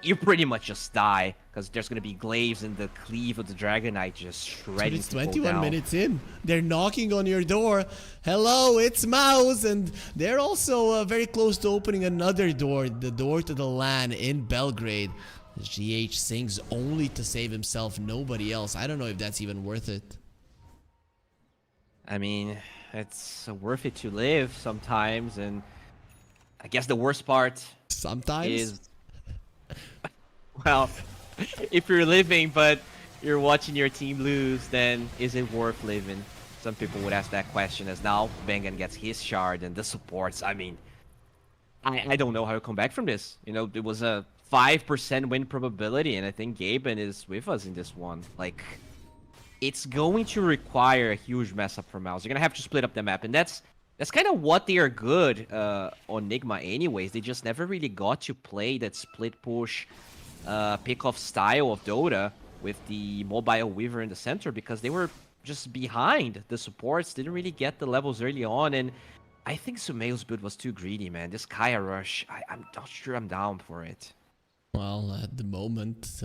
Speaker 7: you pretty much just die because there's gonna be glaives in the cleave of the Dragonite just shredding.
Speaker 6: It's 21 minutes in. They're knocking on your door. Hello, it's Mouz, and they're also very close to opening another door, the door to the LAN in Belgrade. GH sings only to save himself, nobody else. I don't know if that's even worth it.
Speaker 7: I mean, it's worth it to live sometimes, and I guess the worst part
Speaker 6: sometimes
Speaker 7: is, well, if you're living but you're watching your team lose, then is it worth living? Some people would ask that question, as now Bengan gets his shard and the supports. I mean, I don't know how to come back from this. You know, it was a 5% win probability, and I think Gaben is with us in this one. Like, it's going to require a huge mess up for Mouz. You're gonna have to split up the map, and that's kind of what they are good on Nigma anyways. They just never really got to play that split push pick-off style of Dota with the mobile Weaver in the center because they were just behind. The supports didn't really get the levels early on, and I think Sumeo's build was too greedy, man. This Kaya rush, I'm not sure I'm down for it.
Speaker 6: Well, at the moment,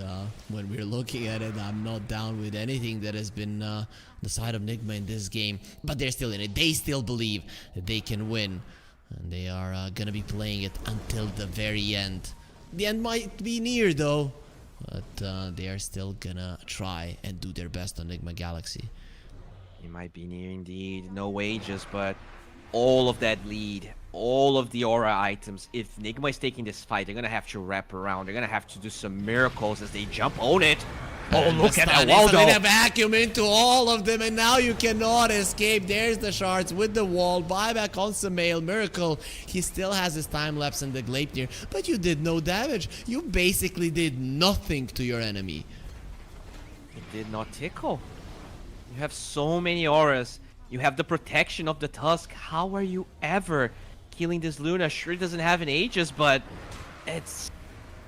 Speaker 6: when we're looking at it, I'm not down with anything that has been the side of Nigma in this game. But they're still in it. They still believe that they can win. And they are going to be playing it until the very end. The end might be near, though. But they are still going to try and do their best on Nigma Galaxy.
Speaker 7: It might be near indeed. No wages, but all of that lead, all of the aura items. If Nigma is taking this fight, they're gonna have to wrap around. They're gonna have to do some miracles as they jump on it. Oh, look at that wall, though.
Speaker 6: They vacuum into all of them, and now you cannot escape. There's the shards with the wall. Buyback on Sumail. Miracle. He still has his time lapse in the Gleipnir, but you did no damage. You basically did nothing to your enemy.
Speaker 7: It did not tickle. You have so many auras. You have the protection of the Tusk. How are you ever killing this Luna? Sure, it doesn't have an Aegis, but it's...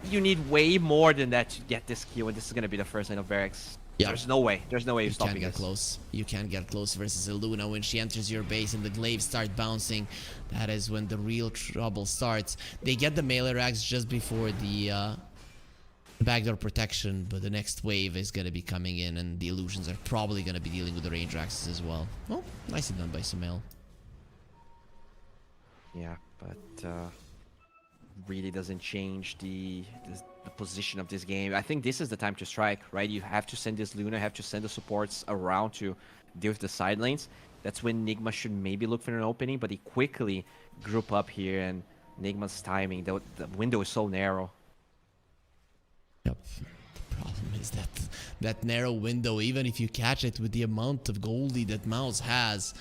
Speaker 7: You need way more than that to get this kill, and this is going to be the first line of barracks.
Speaker 6: Yeah.
Speaker 7: There's no way. There's no way you're
Speaker 6: You
Speaker 7: stopping
Speaker 6: can't get
Speaker 7: this.
Speaker 6: close. You can't get close versus Illuna. When she enters your base and the glaives start bouncing, that is when the real trouble starts. They get the melee racks just before the backdoor protection, but the next wave is going to be coming in, and the illusions are probably going to be dealing with the range axes as well. Well, nicely done by Sumail.
Speaker 7: Yeah, but really doesn't change the position of this game. I think this is the time to strike, right? You have to send this Luna, have to send the supports around to deal with the side lanes. That's when Nigma should maybe look for an opening, but he quickly group up here, and Nigma's timing, the window is so narrow.
Speaker 6: Yep. The problem is that narrow window, even if you catch it with the amount of goldie that Mouz has,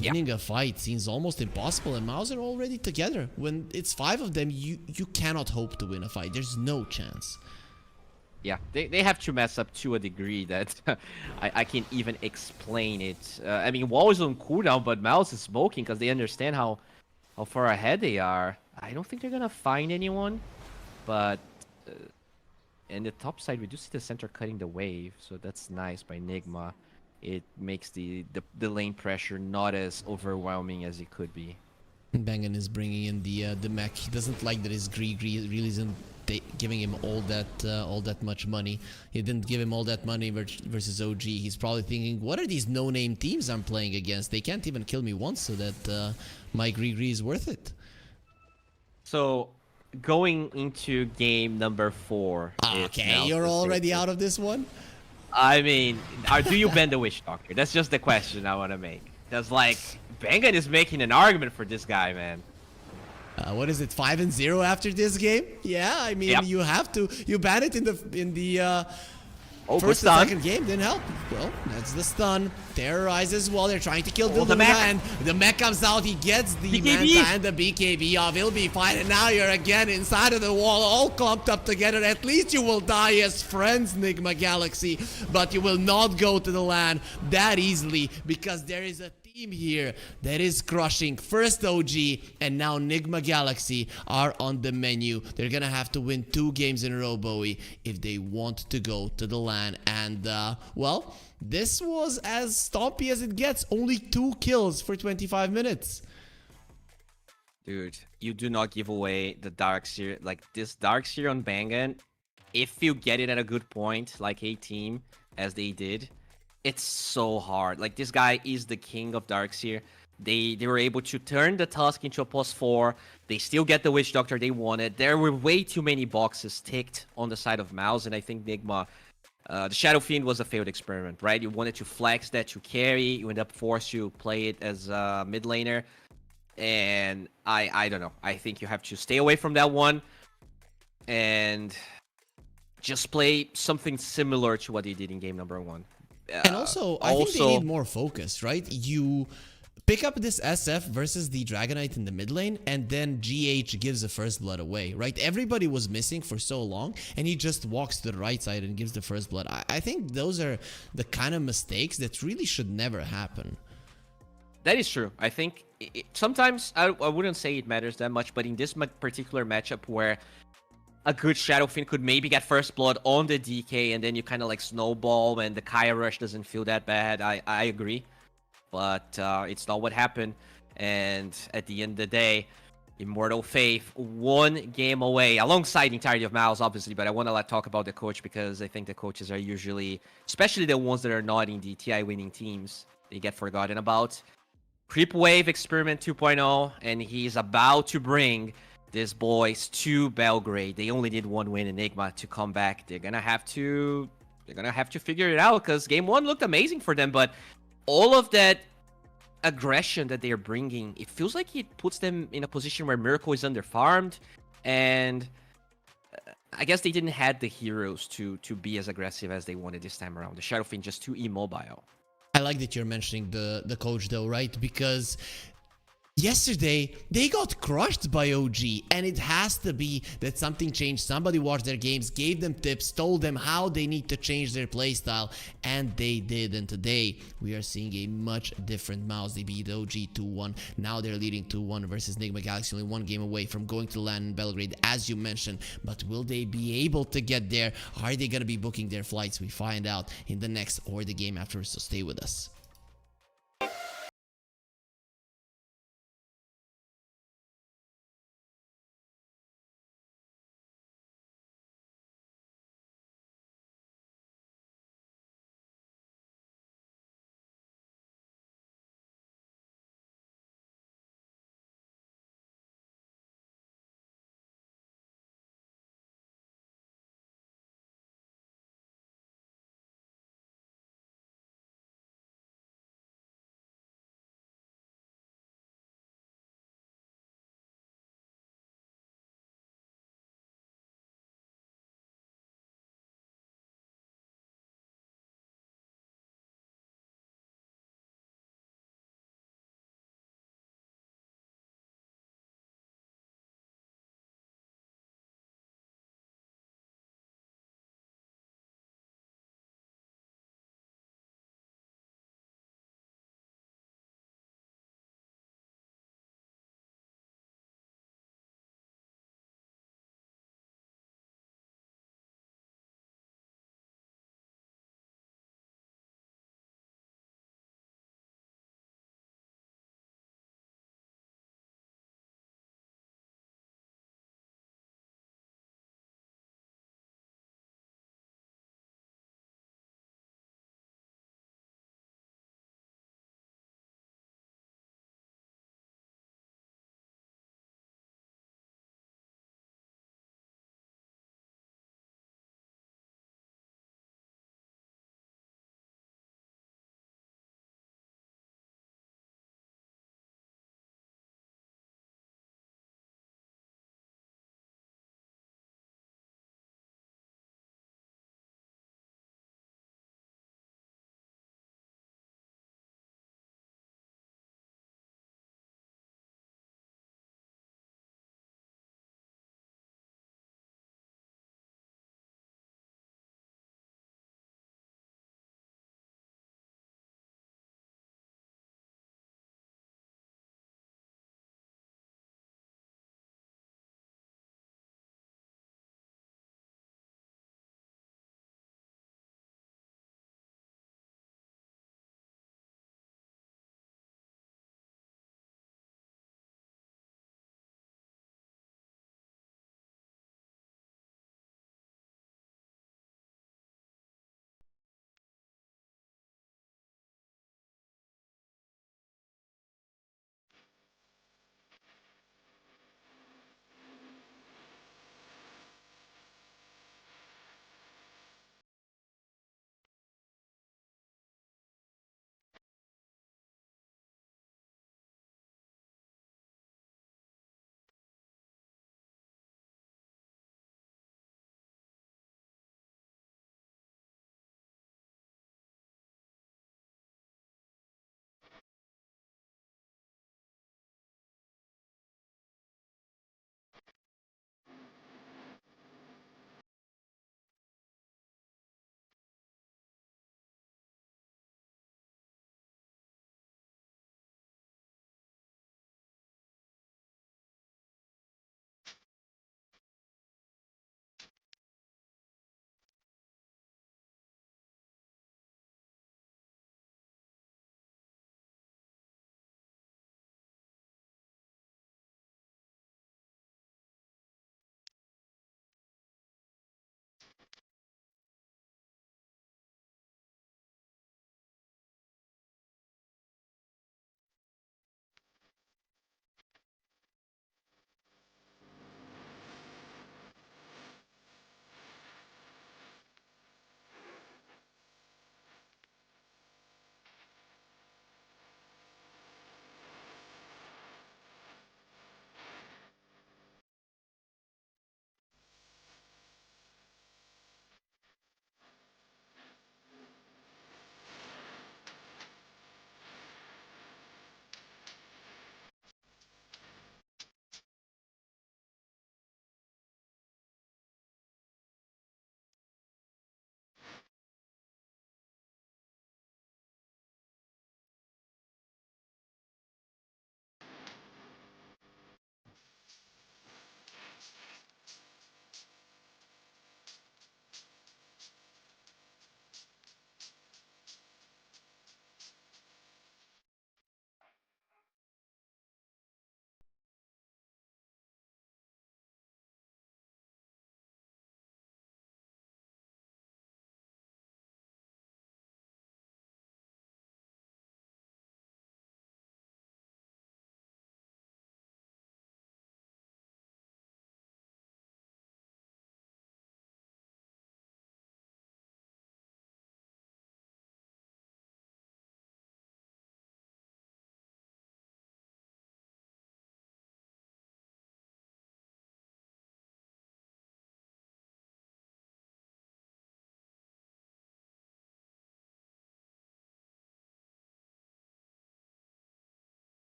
Speaker 6: winning a fight seems almost impossible, and Mouz are already together. When it's 5 of them, you cannot hope to win a fight. There's no chance.
Speaker 7: Yeah, they have to mess up to a degree that I can't even explain it. I mean, Wall is on cooldown, but Mouz is smoking because they understand how far ahead they are. I don't think they're gonna find anyone, but in the top side, we do see the center cutting the wave, so that's nice by Nigma. It makes the lane pressure not as overwhelming as it could be.
Speaker 6: Bangan is bringing in the mech. He doesn't like that his Gree really isn't giving him all that much money. He didn't give him all that money versus OG. He's probably thinking, what are these no-name teams I'm playing against? They can't even kill me once, so that my Gree is worth it.
Speaker 7: So going into game number 4.
Speaker 6: Okay, you're already out of this one?
Speaker 7: I mean, do you bend the Witch Doctor? That's just the question I want to make. Because, like, Bangan is making an argument for this guy, man.
Speaker 6: What is it, 5-0 after this game? Yeah, I mean,
Speaker 7: Yep.
Speaker 6: you have to. You ban it in the
Speaker 7: Good
Speaker 6: first and
Speaker 7: stun.
Speaker 6: second game, didn't help. Well, that's the stun. Terrorize as well. They're trying to kill the
Speaker 7: the
Speaker 6: Luna,
Speaker 7: mech.
Speaker 6: and the mech comes out. He gets the
Speaker 7: BKB.
Speaker 6: Manta and the BKB off. He'll be fine. And now you're again inside of the wall, all clumped up together. At least you will die as friends, Nigma Galaxy. But you will not go to the LAN that easily, because there is a team here that is crushing. First OG and now Nigma Galaxy are on the menu. They're gonna have to win 2 games in a row, Bowie, if they want to go to the LAN. And well, this was as stompy as it gets. Only 2 kills for 25 minutes.
Speaker 7: Dude, you do not give away the Dark Seer. Like, this Dark Seer on Bangan, if you get it at a good point, like a team, as they did, it's so hard. Like, this guy is the king of Dark Seer. They were able to turn the Tusk into a +4. They still get the Witch Doctor they wanted. There were way too many boxes ticked on the side of Mouz, and I think Nigma, the Shadow Fiend was a failed experiment, right? You wanted to flex that to carry. You end up forced to play it as a mid laner. And I don't know. I think you have to stay away from that one and just play something similar to what they did in game number 1.
Speaker 6: And also, I think they need more focus, right? You pick up this SF versus the Dragonite in the mid lane, and then GH gives the first blood away, right? Everybody was missing for so long, and he just walks to the right side and gives the first blood. I think those are the kind of mistakes that really should never happen.
Speaker 7: That is true. I think sometimes I wouldn't say it matters that much, but in this particular matchup where a good Shadow Fiend could maybe get first blood on the DK, and then you kind of like snowball, and the Kaya Rush doesn't feel that bad. I agree, but it's not what happened. And at the end of the day, Immortal Faith 1 game away, alongside the entirety of Mouz, obviously. But I want to talk about the coach, because I think the coaches are usually, especially the ones that are not in the TI winning teams, they get forgotten about. Creep Wave Experiment 2.0, and he's about to bring these boys to Belgrade. They only need 1 win in Nigma to come back. They're gonna have to figure it out, because game 1 looked amazing for them, but all of that aggression that they're bringing, it feels like it puts them in a position where Miracle is underfarmed, and I guess they didn't have the heroes to be as aggressive as they wanted this time around. The Shadow Fiend just too immobile.
Speaker 6: I like that you're mentioning the coach though, right? Because yesterday they got crushed by OG, and it has to be that something changed. Somebody watched their games, gave them tips, told them how they need to change their playstyle, and they did. And today we are seeing a much different Mouz. They beat OG 2-1. Now they're leading 2-1 versus Nigma Galaxy, only one game away from going to land in Belgrade, as you mentioned. But will they be able to get there? Are they going to be booking their flights? We find out in the next or the game after, so stay with us.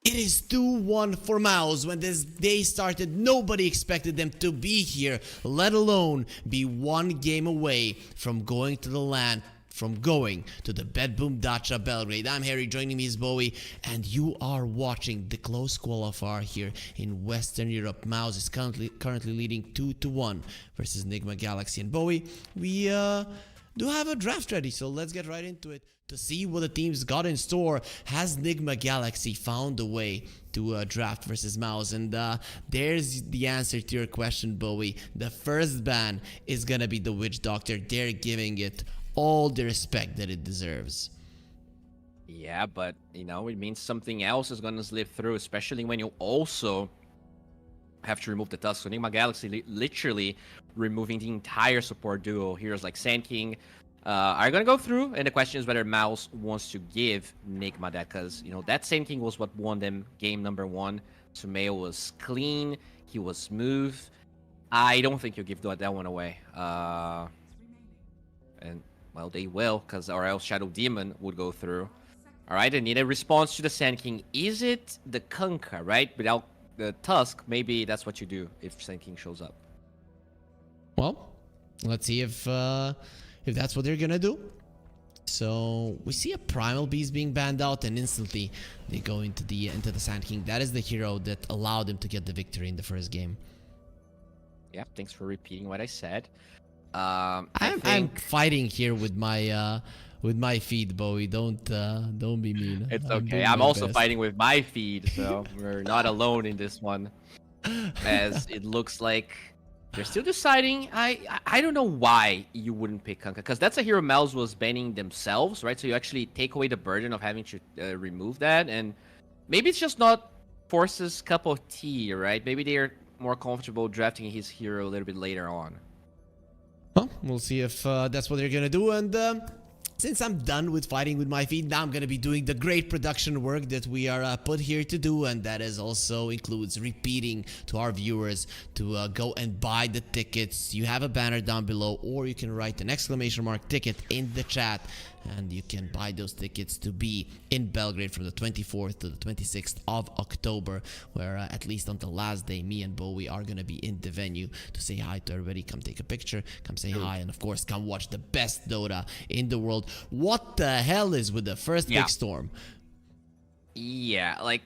Speaker 6: It is 2-1 for Mouz. When this day started, nobody expected them to be here, let alone be one game away from going to the land, from going to the Betboom Dacha Belgrade. I'm Harry, joining me is Bowie, and you are watching the close qualifier here in Western Europe. Mouz is currently leading 2-1 versus Nigma Galaxy. And Bowie, we do have a draft ready, so let's get right into it. To see what the teams got in store, has Nigma Galaxy found a way to draft versus Mouz? And there's the answer to your question, Bowie. The first ban is gonna be the Witch Doctor. They're giving it all the respect that it deserves.
Speaker 7: Yeah, but you know, it means something else is gonna slip through, especially when you also have to remove the Tusk. So Nigma Galaxy literally removing the entire support duo. Heroes like Sand King are gonna go through, and the question is whether Mouz wants to give Nigma that, because you know that Sand King was what won them game number 1. Sumail was clean, he was smooth. I don't think you'll give that one away. And well, they will, because or else Shadow Demon would go through. All right, I need a response to the Sand King. Is it the Kunkka, right? Without the Tusk, maybe that's what you do if Sand King shows up.
Speaker 6: Well, let's see if that's what they're gonna do. So we see a Primal Beast being banned out, and instantly they go into the Sand King. That is the hero that allowed them to get the victory in the first game.
Speaker 7: Yeah, thanks for repeating what I said.
Speaker 6: I'm fighting here with my feed, Bowie. Don't be mean.
Speaker 7: It's okay. I'm also fighting with my feed, so we're not alone in this one. As it looks like they're still deciding. I don't know why you wouldn't pick Kunkka, because that's a hero Mouz was banning themselves, right? So you actually take away the burden of having to remove that, and maybe it's just not Force's cup of tea, right? Maybe they're more comfortable drafting his hero a little bit later on.
Speaker 6: Well, we'll see if that's what they're gonna do. And since I'm done with fighting with my feed, now I'm gonna be doing the great production work that we are put here to do, and that is also includes repeating to our viewers to go and buy the tickets. You have a banner down below, or you can write an exclamation mark ticket in the chat, and you can buy those tickets to be in Belgrade from the 24th to the 26th of October, where at least on the last day, me and Bowie are gonna be in the venue to say hi to everybody. Come take a picture, come say hi, and of course come watch the best Dota in the world. What the hell is with the first big storm?
Speaker 7: Yeah, like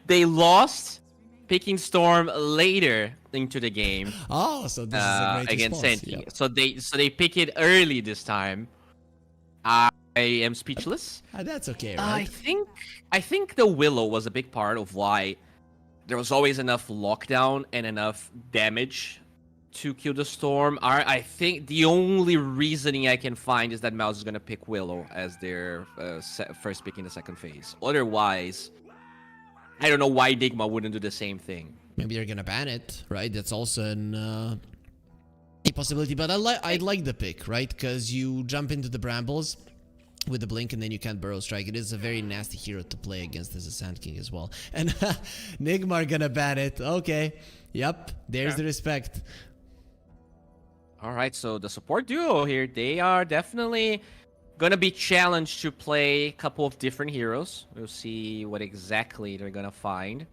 Speaker 7: they lost picking Storm later into the game.
Speaker 6: Oh, so this is a great
Speaker 7: against
Speaker 6: response.
Speaker 7: Sand King.
Speaker 6: Yeah.
Speaker 7: So they pick it early this time. I am speechless.
Speaker 6: That's okay, right?
Speaker 7: I think the Willow was a big part of why there was always enough lockdown and enough damage to kill the Storm. I think the only reasoning I can find is that Mouz is gonna pick Willow as their first pick in the second phase. Otherwise, I don't know why Nigma wouldn't do the same thing.
Speaker 6: Maybe they're gonna ban it, right? That's also a possibility. But I like the pick, right? Because you jump into the brambles with the blink, and then you can't burrow strike. It is a very nasty hero to play against as a Sand King as well. And Nigma are gonna ban it. Okay, yep. There's the respect.
Speaker 7: All right, so the support duo here, they are definitely gonna be challenged to play a couple of different heroes. We'll see what exactly they're gonna find.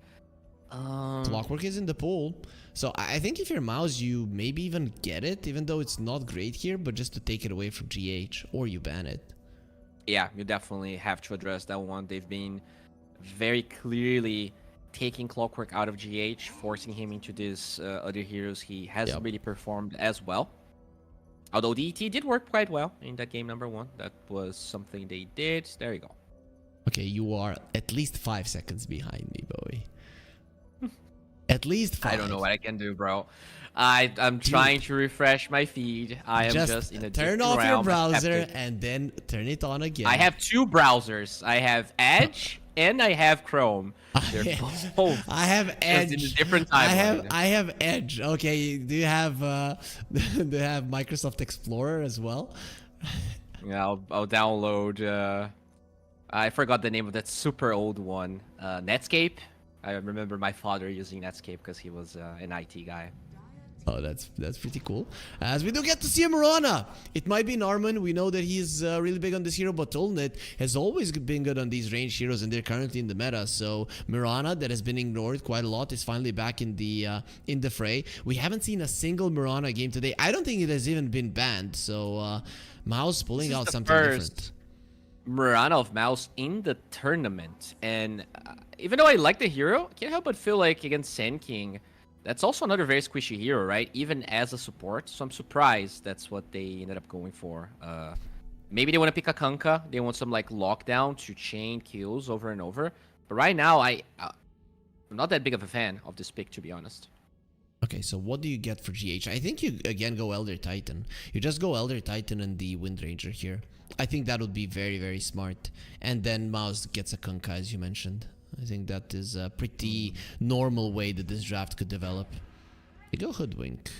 Speaker 6: Clockwork is in the pool, so I think if you're Mouz, you maybe even get it, even though it's not great here, but just to take it away from GH, or you ban it.
Speaker 7: Yeah, you definitely have to address that one. They've been very clearly taking Clockwork out of GH, forcing him into these other heroes. He hasn't really performed as well. Although the ET did work quite well in that game number 1. That was something they did. There you go.
Speaker 6: Okay, you are at least 5 seconds behind me, Bowie. At least 5.
Speaker 7: I don't know what I can do, bro. I'm trying to refresh my feed. I am just in a
Speaker 6: turn off your browser and then turn it on again.
Speaker 7: I have 2 browsers. I have Edge and I have Chrome. They're both
Speaker 6: I have Edge.
Speaker 7: in a different timeline.
Speaker 6: I have Edge. Okay, do you have Microsoft Explorer as well?
Speaker 7: Yeah, I'll download. I forgot the name of that super old one. Netscape. I remember my father using Netscape because he was an IT guy.
Speaker 6: Oh, that's pretty cool. As we do get to see a Mirana. It might be Norman. We know that he's really big on this hero, but Tolnet has always been good on these ranged heroes, and they're currently in the meta. So Mirana, that has been ignored quite a lot, is finally back in the fray. We haven't seen a single Mirana game today. I don't think it has even been banned. So Mouz pulling out something different.
Speaker 7: Mirana of Mouse in the tournament, and even though I like the hero, I can't help but feel like against Sand King, that's also another very squishy hero, right? Even as a support. So I'm surprised that's what they ended up going for. Maybe they want to pick a Kunkka. They want some like lockdown to chain kills over and over. But right now, I'm not that big of a fan of this pick, to be honest.
Speaker 6: Okay, so what do you get for GH? I think you again go Elder Titan. You just go Elder Titan and the Wind Ranger here. I think that would be very, very smart. And then Mouz gets a Kunkka, as you mentioned. I think that is a pretty normal way that this draft could develop. You go Hoodwink.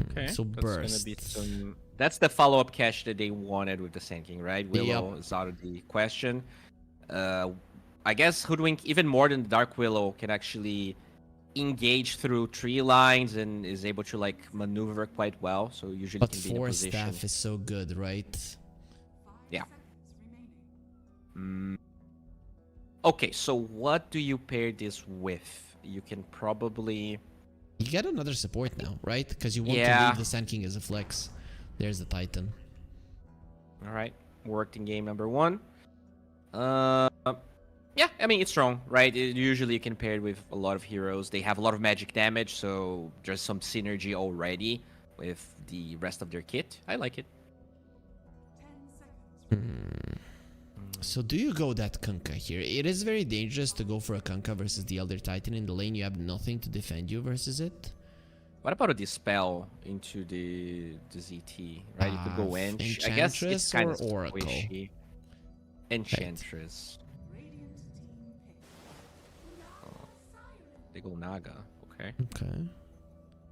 Speaker 7: Okay,
Speaker 6: so
Speaker 7: that's
Speaker 6: Burst.
Speaker 7: Gonna be some... That's the follow-up cache that they wanted with the Sand King, right? Willow
Speaker 6: Yep.
Speaker 7: is out of the question. I guess Hoodwink, even more than Dark Willow, can actually engage through tree lines and is able to like maneuver quite well. So usually
Speaker 6: But
Speaker 7: can be in a
Speaker 6: Force
Speaker 7: position.
Speaker 6: Staff is so good, right?
Speaker 7: Yeah. Okay, so what do you pair this with? You can probably...
Speaker 6: You get another support now, right? Because you want to
Speaker 7: Yeah.
Speaker 6: leave the Sand King as a flex. There's the Titan.
Speaker 7: All right, worked in game number 1. Yeah, I mean, it's strong, right? Usually you can pair it with a lot of heroes. They have a lot of magic damage, so there's some synergy already with the rest of their kit. I like it.
Speaker 6: So do you go that Kunkka here? It is very dangerous to go for a Kunkka versus the Elder Titan. In the lane, you have nothing to defend you versus it.
Speaker 7: What about a Dispel into the ZT, right? You could go Ench. I guess it's
Speaker 6: Enchantress
Speaker 7: kind
Speaker 6: or
Speaker 7: of
Speaker 6: Oracle?
Speaker 7: squishy. Enchantress. Oh, they go Naga. Okay.
Speaker 6: Okay.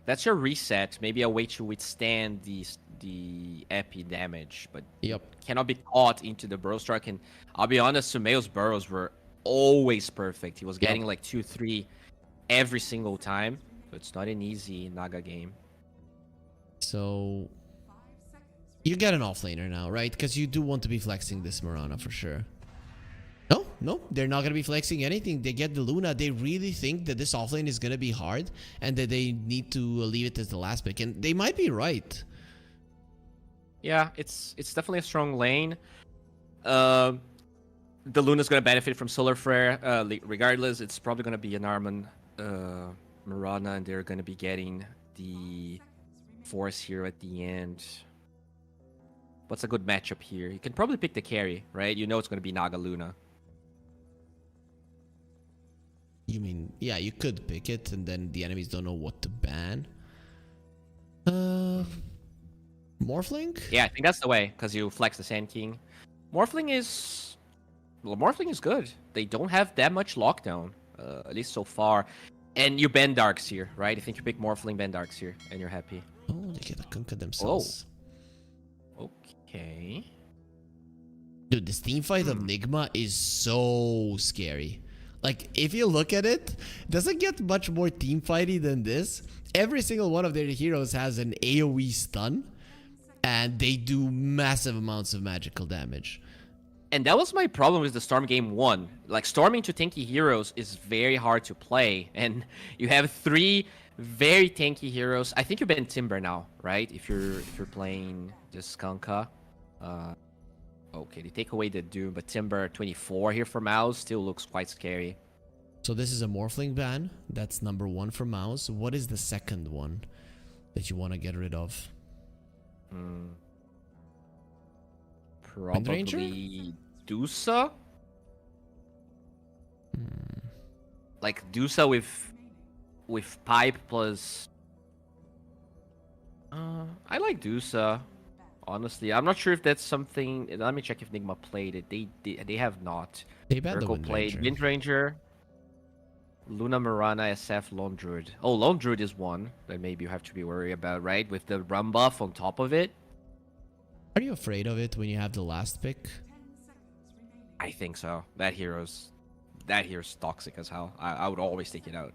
Speaker 7: That's your reset. Maybe a way to withstand the epi damage, but
Speaker 6: Yep.
Speaker 7: cannot be caught into the burrow strike. And I'll be honest, Sumeo's burrows were always perfect. He was getting like 2-3 every single time. So it's not an easy Naga game.
Speaker 6: So you get an offlaner now, right? Because you do want to be flexing this Mirana for sure. No, they're not going to be flexing anything. They get the Luna. They really think that this offlane is going to be hard and that they need to leave it as the last pick. And they might be right.
Speaker 7: Yeah, it's definitely a strong lane. The Luna's going to benefit from Solar Flare. Regardless, it's probably going to be an Arman Mirana, and they're going to be getting the Force here at the end. What's a good matchup here? You can probably pick the carry, right? You know it's going to be Naga Luna.
Speaker 6: You mean, yeah, you could pick it and then the enemies don't know what to ban. Morphling?
Speaker 7: Yeah, I think that's the way, because you flex the Sand King. Morphling is... Well, Morphling is good. They don't have that much lockdown, at least so far. And you ban Darks here, right? I think you pick Morphling, ban Darks here, and you're happy.
Speaker 6: Oh, they get a Kunkka themselves.
Speaker 7: Okay.
Speaker 6: Dude, this team fight of Nigma is so scary. Like, if you look at it, doesn't get much more team fighty than this. Every single one of their heroes has an AoE stun, and they do massive amounts of magical damage.
Speaker 7: And that was my problem with the Storm game 1. Like, storming to tanky heroes is very hard to play, and you have 3 very tanky heroes. I think you ban Timber now, right? If you're playing this Kunkka. Okay, they take away the Doom, but Timber 24 here for Mouz still looks quite scary.
Speaker 6: So this is a Morphling ban. That's number 1 for Mouz. What is the second one that you want to get rid of?
Speaker 7: Probably Dusa? Like Dusa with Pipe plus... I like Dusa. Honestly, I'm not sure if that's something. Let me check if Nigma played it. They have not.
Speaker 6: They banned the
Speaker 7: Urkel
Speaker 6: Wind
Speaker 7: played
Speaker 6: Ranger.
Speaker 7: Wind Ranger, Luna Mirana, SF, Lone Druid. Oh, Lone Druid is one that maybe you have to be worried about, right? With the run buff on top of it.
Speaker 6: Are you afraid of it when you have the last pick?
Speaker 7: I think so. That hero's toxic as hell. I would always take it out.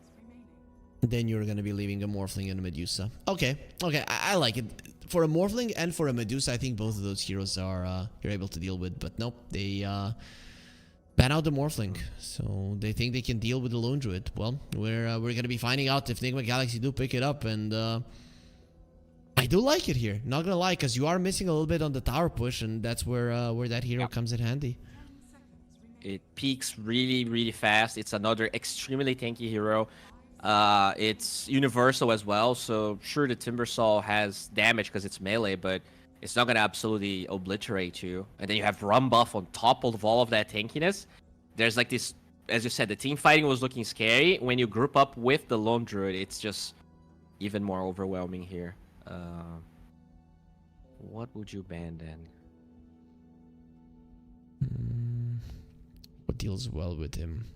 Speaker 6: Then you're gonna be leaving a Morphling and a Medusa. Okay, I like it. For a Morphling and for a Medusa, I think both of those heroes are you're able to deal with. But nope, they ban out the Morphling, so they think they can deal with the Lone Druid. Well, we're gonna be finding out if Nigma Galaxy do pick it up, and I do like it here. Not gonna lie, because you are missing a little bit on the tower push, and that's where that hero comes in handy.
Speaker 7: It peaks really, really fast. It's another extremely tanky hero. It's universal as well, so sure the Timbersaw has damage because it's melee, but it's not going to absolutely obliterate you. And then you have Run buff on top of all of that tankiness. There's like this, as you said, the team fighting was looking scary. When you group up with the Lone Druid, it's just even more overwhelming here. What would you ban then?
Speaker 6: What deals well with him?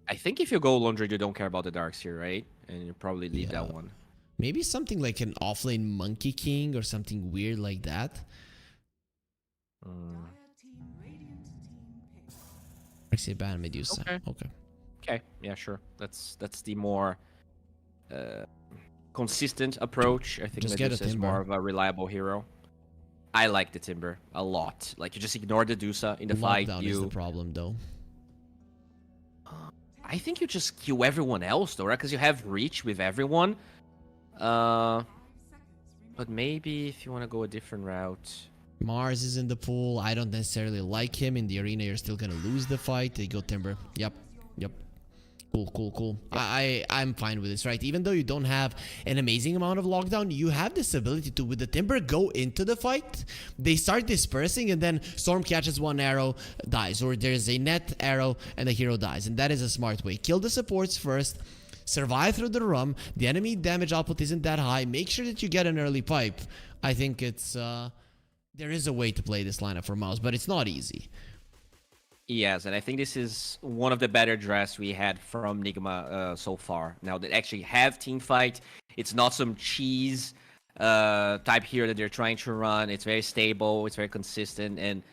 Speaker 7: I think if you go Lone Druid, you don't care about the darks here, right? And you probably leave that one.
Speaker 6: Maybe something like an offlane Monkey King or something weird like that. I say ban Medusa.
Speaker 7: Okay, yeah, sure. That's the more consistent approach. I think
Speaker 6: Just get a
Speaker 7: Medusa is
Speaker 6: Timber.
Speaker 7: more of a reliable hero. I like the Timber a lot. Like, you just ignore the Dusa in the fight.
Speaker 6: Lockdown is the problem, though.
Speaker 7: I think you just kill everyone else, though, right? Because you have reach with everyone. But maybe if you want to go a different route.
Speaker 6: Mars is in the pool. I don't necessarily like him. In the arena, you're still gonna lose the fight. They go Timber. Yep. Cool. I'm fine with this, right? Even though you don't have an amazing amount of lockdown, you have this ability to, with the Timber, go into the fight. They start dispersing, and then Storm catches one arrow, dies. Or there's a net arrow, and the hero dies. And that is a smart way. Kill the supports first. Survive through the rum. The enemy damage output isn't that high. Make sure that you get an early pipe. I think it's... there is a way to play this lineup for Mouz, but it's not easy.
Speaker 7: Yes, and I think this is one of the better drafts we had from Nigma so far. Now, they actually have team fight. It's not some cheese type hero that they're trying to run. It's very stable. It's very consistent. And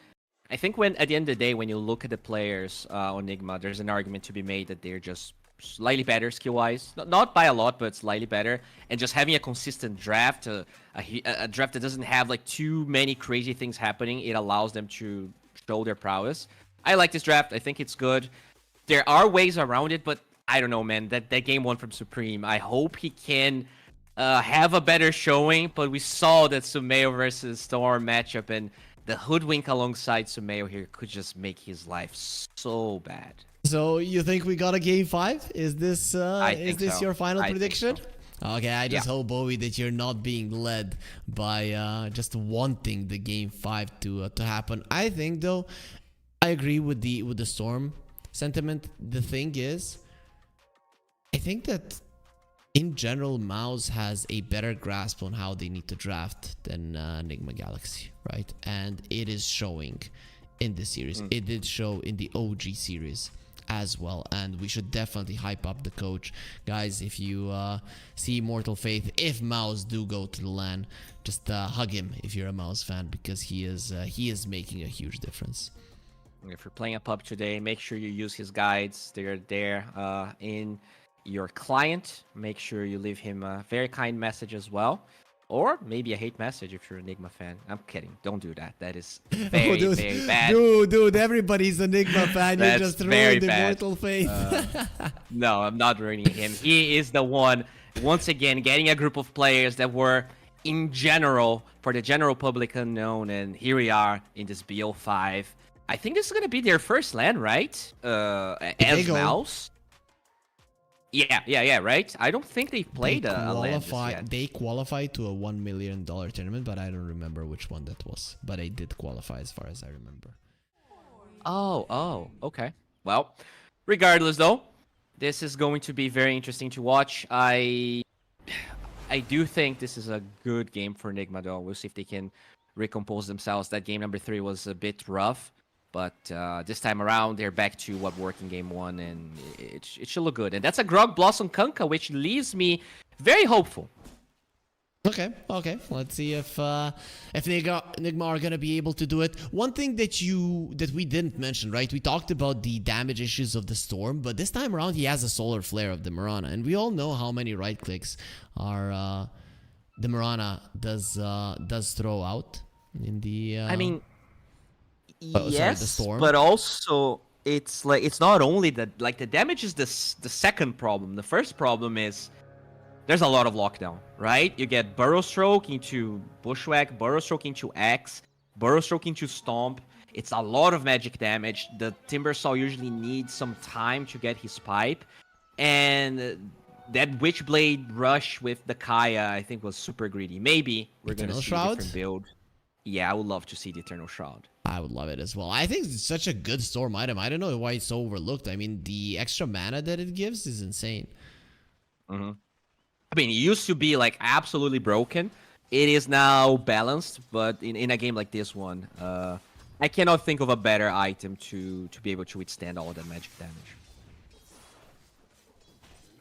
Speaker 7: I think when at the end of the day, when you look at the players on Nigma, there's an argument to be made that they're just slightly better skill-wise. Not by a lot, but slightly better. And just having a consistent draft, a draft that doesn't have like too many crazy things happening, it allows them to show their prowess. I like this draft. I think it's good. There are ways around it, but I don't know, man. That game one from Supreme, I hope he can have a better showing, but we saw that Sumail versus Storm matchup, and the Hoodwink alongside Sumail here could just make his life so bad.
Speaker 6: So you think we got a game 5? Is this
Speaker 7: so.
Speaker 6: your final
Speaker 7: I think
Speaker 6: prediction?
Speaker 7: so.
Speaker 6: Okay, I just hope, Bowie, that you're not being led by just wanting the game 5 to happen. I think, though, I agree with the Storm sentiment. The thing is, I think that in general, Mouz has a better grasp on how they need to draft than Nigma Galaxy, right? And it is showing in this series. It did show in the OG series as well, and we should definitely hype up the coach. Guys, if you see Immortal Faith, if Mouz do go to the LAN, just hug him if you're a Mouz fan, because he is making a huge difference.
Speaker 7: If you're playing a pub today, make sure you use his guides. They're there in your client. Make sure you leave him a very kind message as well. Or maybe a hate message if you're an Nigma fan. I'm kidding. Don't do that. That is very, very bad.
Speaker 6: Dude, everybody's a Nigma fan. You just ruined Immortal Faith.
Speaker 7: No, I'm not ruining him. He is the one, once again, getting a group of players that were, in general, for the general public, unknown. And here we are in this BO5. I think this is going to be their first LAN, right? As Mouz. Yeah, right? I don't think they've played a LAN just yet.
Speaker 6: They qualified to a $1 million tournament, but I don't remember which one that was. But they did qualify as far as I remember.
Speaker 7: Oh, okay. Well, regardless though, this is going to be very interesting to watch. I do think this is a good game for Nigma though. We'll see if they can recompose themselves. That game number 3 was a bit rough. But this time around, they're back to what worked in game 1, and it should look good. And that's a Grog Blossom Kunkka, which leaves me very hopeful.
Speaker 6: Okay, okay. Let's see if Nigma are gonna be able to do it. One thing that we didn't mention, right? We talked about the damage issues of the Storm, but this time around he has a Solar Flare of the Mirana, and we all know how many right clicks are the Mirana does throw out in the.
Speaker 7: I mean,
Speaker 6: sorry,
Speaker 7: yes,
Speaker 6: the Storm.
Speaker 7: but also it's like it's not only that. Like the damage is the second problem. The first problem is there's a lot of lockdown, right? You get Burrow Stroke into Bushwhack, Burrow Stroke into Axe, Burrow Stroke into Stomp. It's a lot of magic damage. The Timbersaw usually needs some time to get his pipe. And that Witchblade rush with the Kaya, I think, was super greedy. Maybe we're going to see a different build. Yeah, I would love to see the Eternal Shroud.
Speaker 6: I would love it as well. I think it's such a good Storm item. I don't know why it's so overlooked. I mean, the extra mana that it gives is insane.
Speaker 7: Mm-hmm. I mean, it used to be like absolutely broken. It is now balanced, but in a game like this one, I cannot think of a better item to be able to withstand all of that magic damage.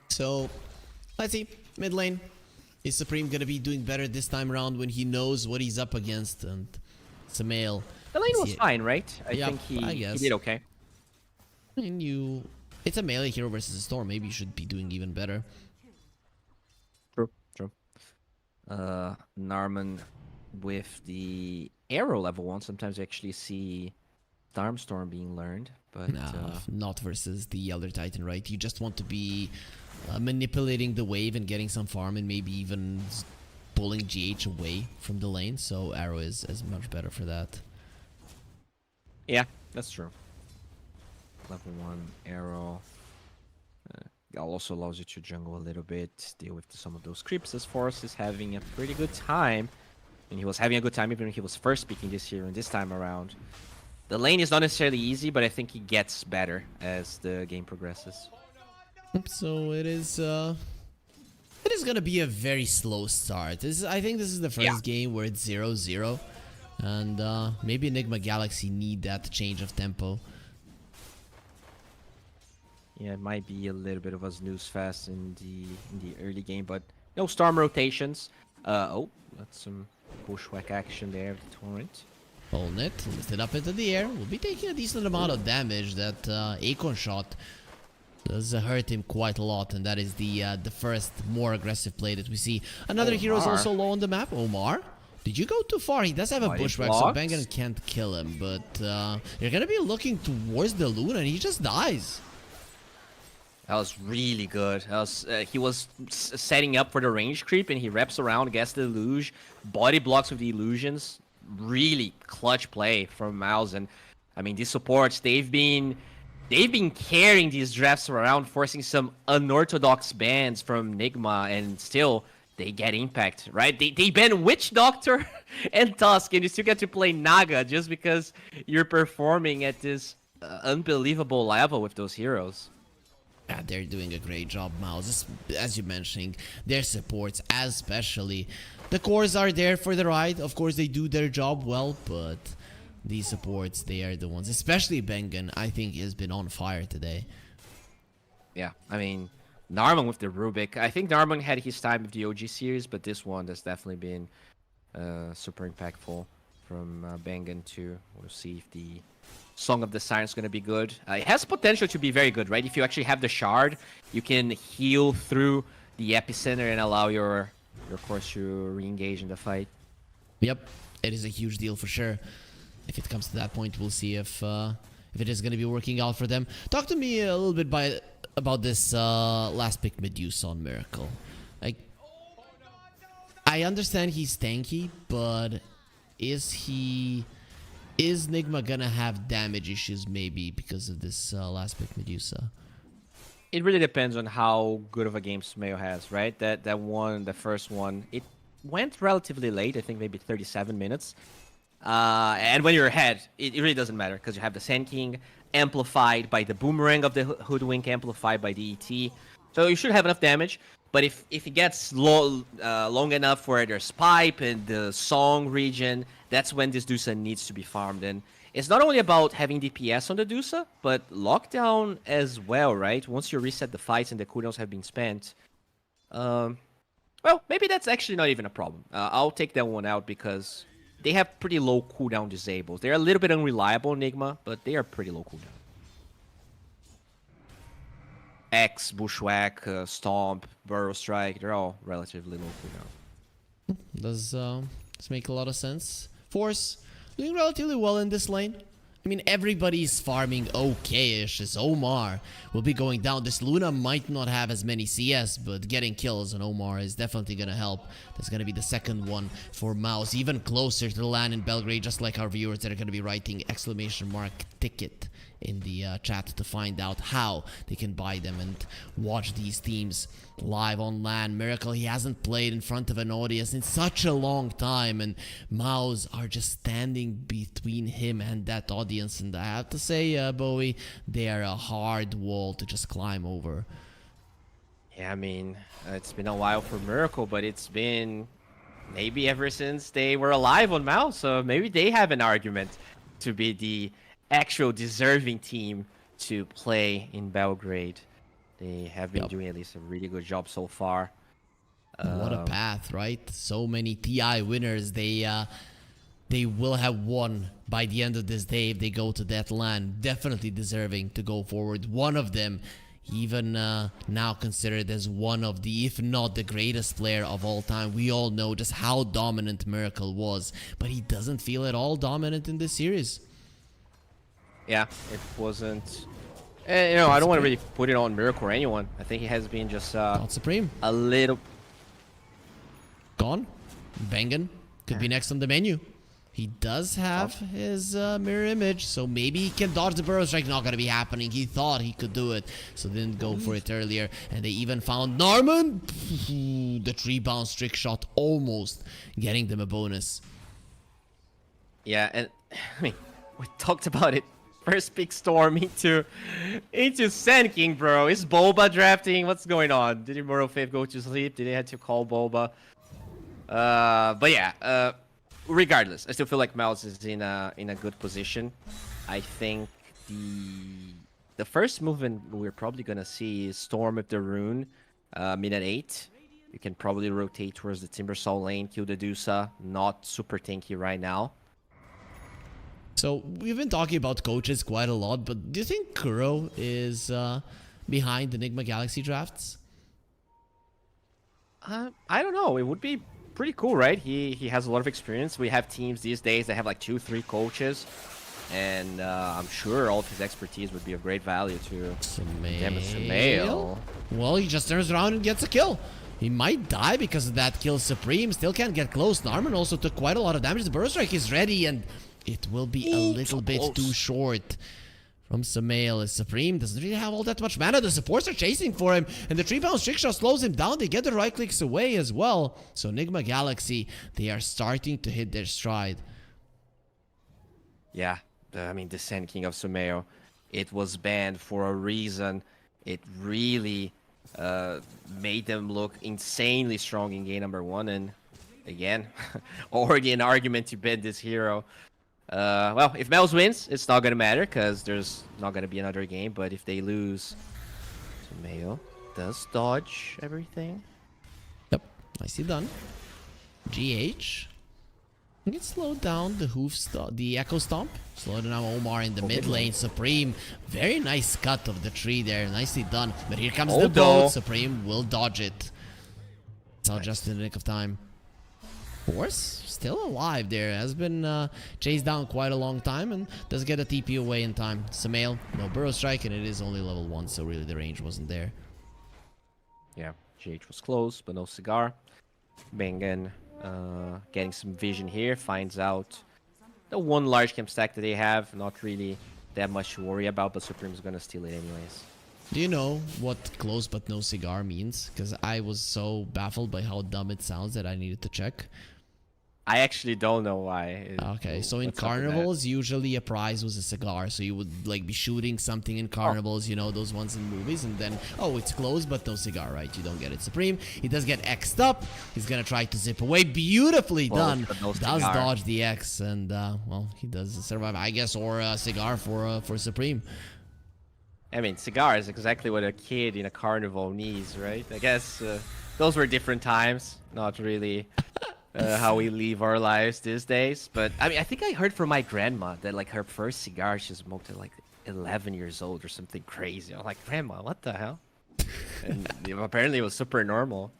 Speaker 6: So, let's see. Mid lane. Is Supreme gonna be doing better this time around when he knows what he's up against? And Samael.
Speaker 7: The lane was fine, right? I
Speaker 6: Yeah,
Speaker 7: think
Speaker 6: I
Speaker 7: he
Speaker 6: guess.
Speaker 7: did okay.
Speaker 6: And it's a melee hero versus a Storm. Maybe you should be doing even better.
Speaker 7: True. Narman with the arrow level 1, sometimes you actually see Storm being learned, but
Speaker 6: Not versus the Elder Titan, right? You just want to be manipulating the wave and getting some farm and maybe even pulling GH away from the lane. So arrow is much better for that.
Speaker 7: yeah, that's true. Level 1 arrow. Also allows you to jungle a little bit, deal with some of those creeps, as Forrest is having a pretty good time. And he was having a good time even when he was first picking this year and this time around. The lane is not necessarily easy, but I think he gets better as the game progresses.
Speaker 6: So it is gonna be a very slow start. I think this is the first game where it's 0-0. And maybe Nigma Galaxy need that change of tempo.
Speaker 7: Yeah, it might be a little bit of a snooze fest in the early game, but no Storm rotations. Oh, that's some Bushwhack action there, the Torrent.
Speaker 6: Hold it, lift it up into the air. We'll be taking a decent amount of damage. That Acorn shot does hurt him quite a lot, and that is the first more aggressive play that we see. Another hero is also low on the map. Omar, did you go too far? He does have a Bushwhack, so Bangan can't kill him, but you're gonna be looking towards the Luna, and he just dies.
Speaker 7: That was really good. He was setting up for the range creep, and he wraps around, gets the illusion, body blocks with the illusions. Really clutch play from Mouz, and I mean these supports they've been carrying these drafts around, forcing some unorthodox bans from Nigma, and still they get impact, right? They ban Witch Doctor and Tusk, and you still get to play Naga just because you're performing at this unbelievable level with those heroes.
Speaker 6: Yeah, they're doing a great job, Mouz. As you mentioned, their supports, especially. The cores are there for the ride. Of course, they do their job well, but these supports, they are the ones. Especially Bengen, I think, has been on fire today.
Speaker 7: Yeah, I mean, Narman with the Rubik. I think Narman had his time with the OG series, but this one has definitely been super impactful from Bengen too. We'll see if the Song of the Siren is going to be good. It has potential to be very good, right? If you actually have the shard, you can heal through the epicenter and allow your course to re-engage in the fight.
Speaker 6: Yep, it is a huge deal for sure. If it comes to that point, we'll see if it is going to be working out for them. Talk to me a little bit about this last pick Medusa on Miracle. Like, I understand he's tanky, but is Nigma gonna have damage issues maybe because of this last pick Medusa?
Speaker 7: It really depends on how good of a game Smayo has, right? That one, the first one, it went relatively late. I think maybe 37 minutes. And when you're ahead, it really doesn't matter because you have the Sand King amplified by the Boomerang of the Hoodwink, amplified by the ET. So you should have enough damage. But if it gets long enough where there's pipe and the song region, that's when this Dusa needs to be farmed. And it's not only about having DPS on the Dusa, but lockdown as well, right? Once you reset the fights and the cooldowns have been spent, Well, maybe that's actually not even a problem. I'll take that one out because they have pretty low cooldown disables. They're a little bit unreliable, Nigma, but they are pretty low cooldown. X, Bushwhack, Stomp, Burrow Strike, they're all relatively low cooldown.
Speaker 6: Does make a lot of sense. Force doing relatively well in this lane. I mean, everybody's farming okay-ish as Omar will be going down. This Luna might not have as many CS, but getting kills on Omar is definitely going to help. That's going to be the second one for Mouz. Even closer to the land in Belgrade, just like our viewers that are going to be writing !ticket in the chat to find out how they can buy them and watch these teams live on LAN. Miracle, he hasn't played in front of an audience in such a long time, and Mouz are just standing between him and that audience, and I have to say, Bowie, they are a hard wall to just climb over.
Speaker 7: Yeah, I mean, it's been a while for Miracle, but it's been maybe ever since they were alive on Mouse, so maybe they have an argument to be the actual deserving team to play in Belgrade. They have been doing at least a really good job so far.
Speaker 6: What a path, right? So many TI winners. They will have won by the end of this day if they go to that LAN. Definitely deserving to go forward. One of them even now considered as one of the, if not the greatest player of all time. We all know just how dominant Miracle was, but he doesn't feel at all dominant in this series.
Speaker 7: Yeah, it wasn't. You know, I don't want to really put it on Miracle or anyone. I think he has been just
Speaker 6: Not Supreme.
Speaker 7: a little.
Speaker 6: Gone. Bengen could be next on the menu. He does have his mirror image, so maybe he can dodge the burrow strike. Not gonna be happening. He thought he could do it, so didn't go for it earlier. And they even found Norman. The 3-bounce trick shot, almost getting them a bonus.
Speaker 7: Yeah, and I mean, we talked about it. First pick Storm into Sand King, bro. Is Boba drafting? What's going on? Did Immortal Faith go to sleep? Did they have to call Boba? But yeah, regardless, I still feel like Mouz is in a good position. I think the first movement we're probably gonna see is Storm with the rune, mid at 8. You can probably rotate towards the Timbersaw lane, kill the Dusa. Not super tanky right now.
Speaker 6: So we've been talking about coaches quite a lot, but do you think Kuro is behind the Nigma Galaxy drafts?
Speaker 7: I don't know. It would be pretty cool, right? He has a lot of experience. We have teams these days that have like 2-3 coaches, and I'm sure all of his expertise would be of great value to Sumail.
Speaker 6: Well, he just turns around and gets a kill. He might die because of that kill. Supreme still can't get close. Narman also took quite a lot of damage. The burst strike is ready, and it will be a little bit too short from Sumail. As Supreme doesn't really have all that much mana. The supports are chasing for him, and the 3-bounce trick shot slows him down. They get the right clicks away as well. So Nigma Galaxy, they are starting to hit their stride.
Speaker 7: Yeah, I mean, the Sand King of Sumail, it was banned for a reason. It really made them look insanely strong in game number 1, and again, already an argument to ban this hero. Well, if Mouz wins, it's not gonna matter because there's not gonna be another game. But if they lose, Sumail does dodge everything.
Speaker 6: Yep, nicely done. GH. Get slowed down the Echo Stomp. Slow down Omar in the mid lane. Supreme, very nice cut of the tree there. Nicely done. But here comes the boat. Supreme will dodge it. It's all just in the nick of time. Force still alive there. Has been chased down quite a long time and does get a TP away in time. Sumail, no burrow strike, and it is only level 1, so really the range wasn't there.
Speaker 7: Yeah, GH was close, but no cigar. Bengen getting some vision here, finds out the one large camp stack that they have. Not really that much to worry about, but Supreme's gonna steal it anyways.
Speaker 6: Do you know what close but no cigar means? Because I was so baffled by how dumb it sounds that I needed to check.
Speaker 7: I actually don't know why.
Speaker 6: Okay, so in carnivals, usually a prize was a cigar. So you would like be shooting something in carnivals, you know, those ones in movies, and then, oh, it's closed but no cigar, right? You don't get it. Supreme, he does get X'd up. He's gonna try to zip away. Beautifully done. Does dodge the X, and well, he does survive, I guess, or a cigar for Supreme.
Speaker 7: I mean, cigar is exactly what a kid in a carnival needs, right? I guess those were different times, not really how we live our lives these days. But I mean, I think I heard from my grandma that like her first cigar she smoked at like 11 years old or something crazy. I'm like, Grandma, what the hell? And apparently it was super normal.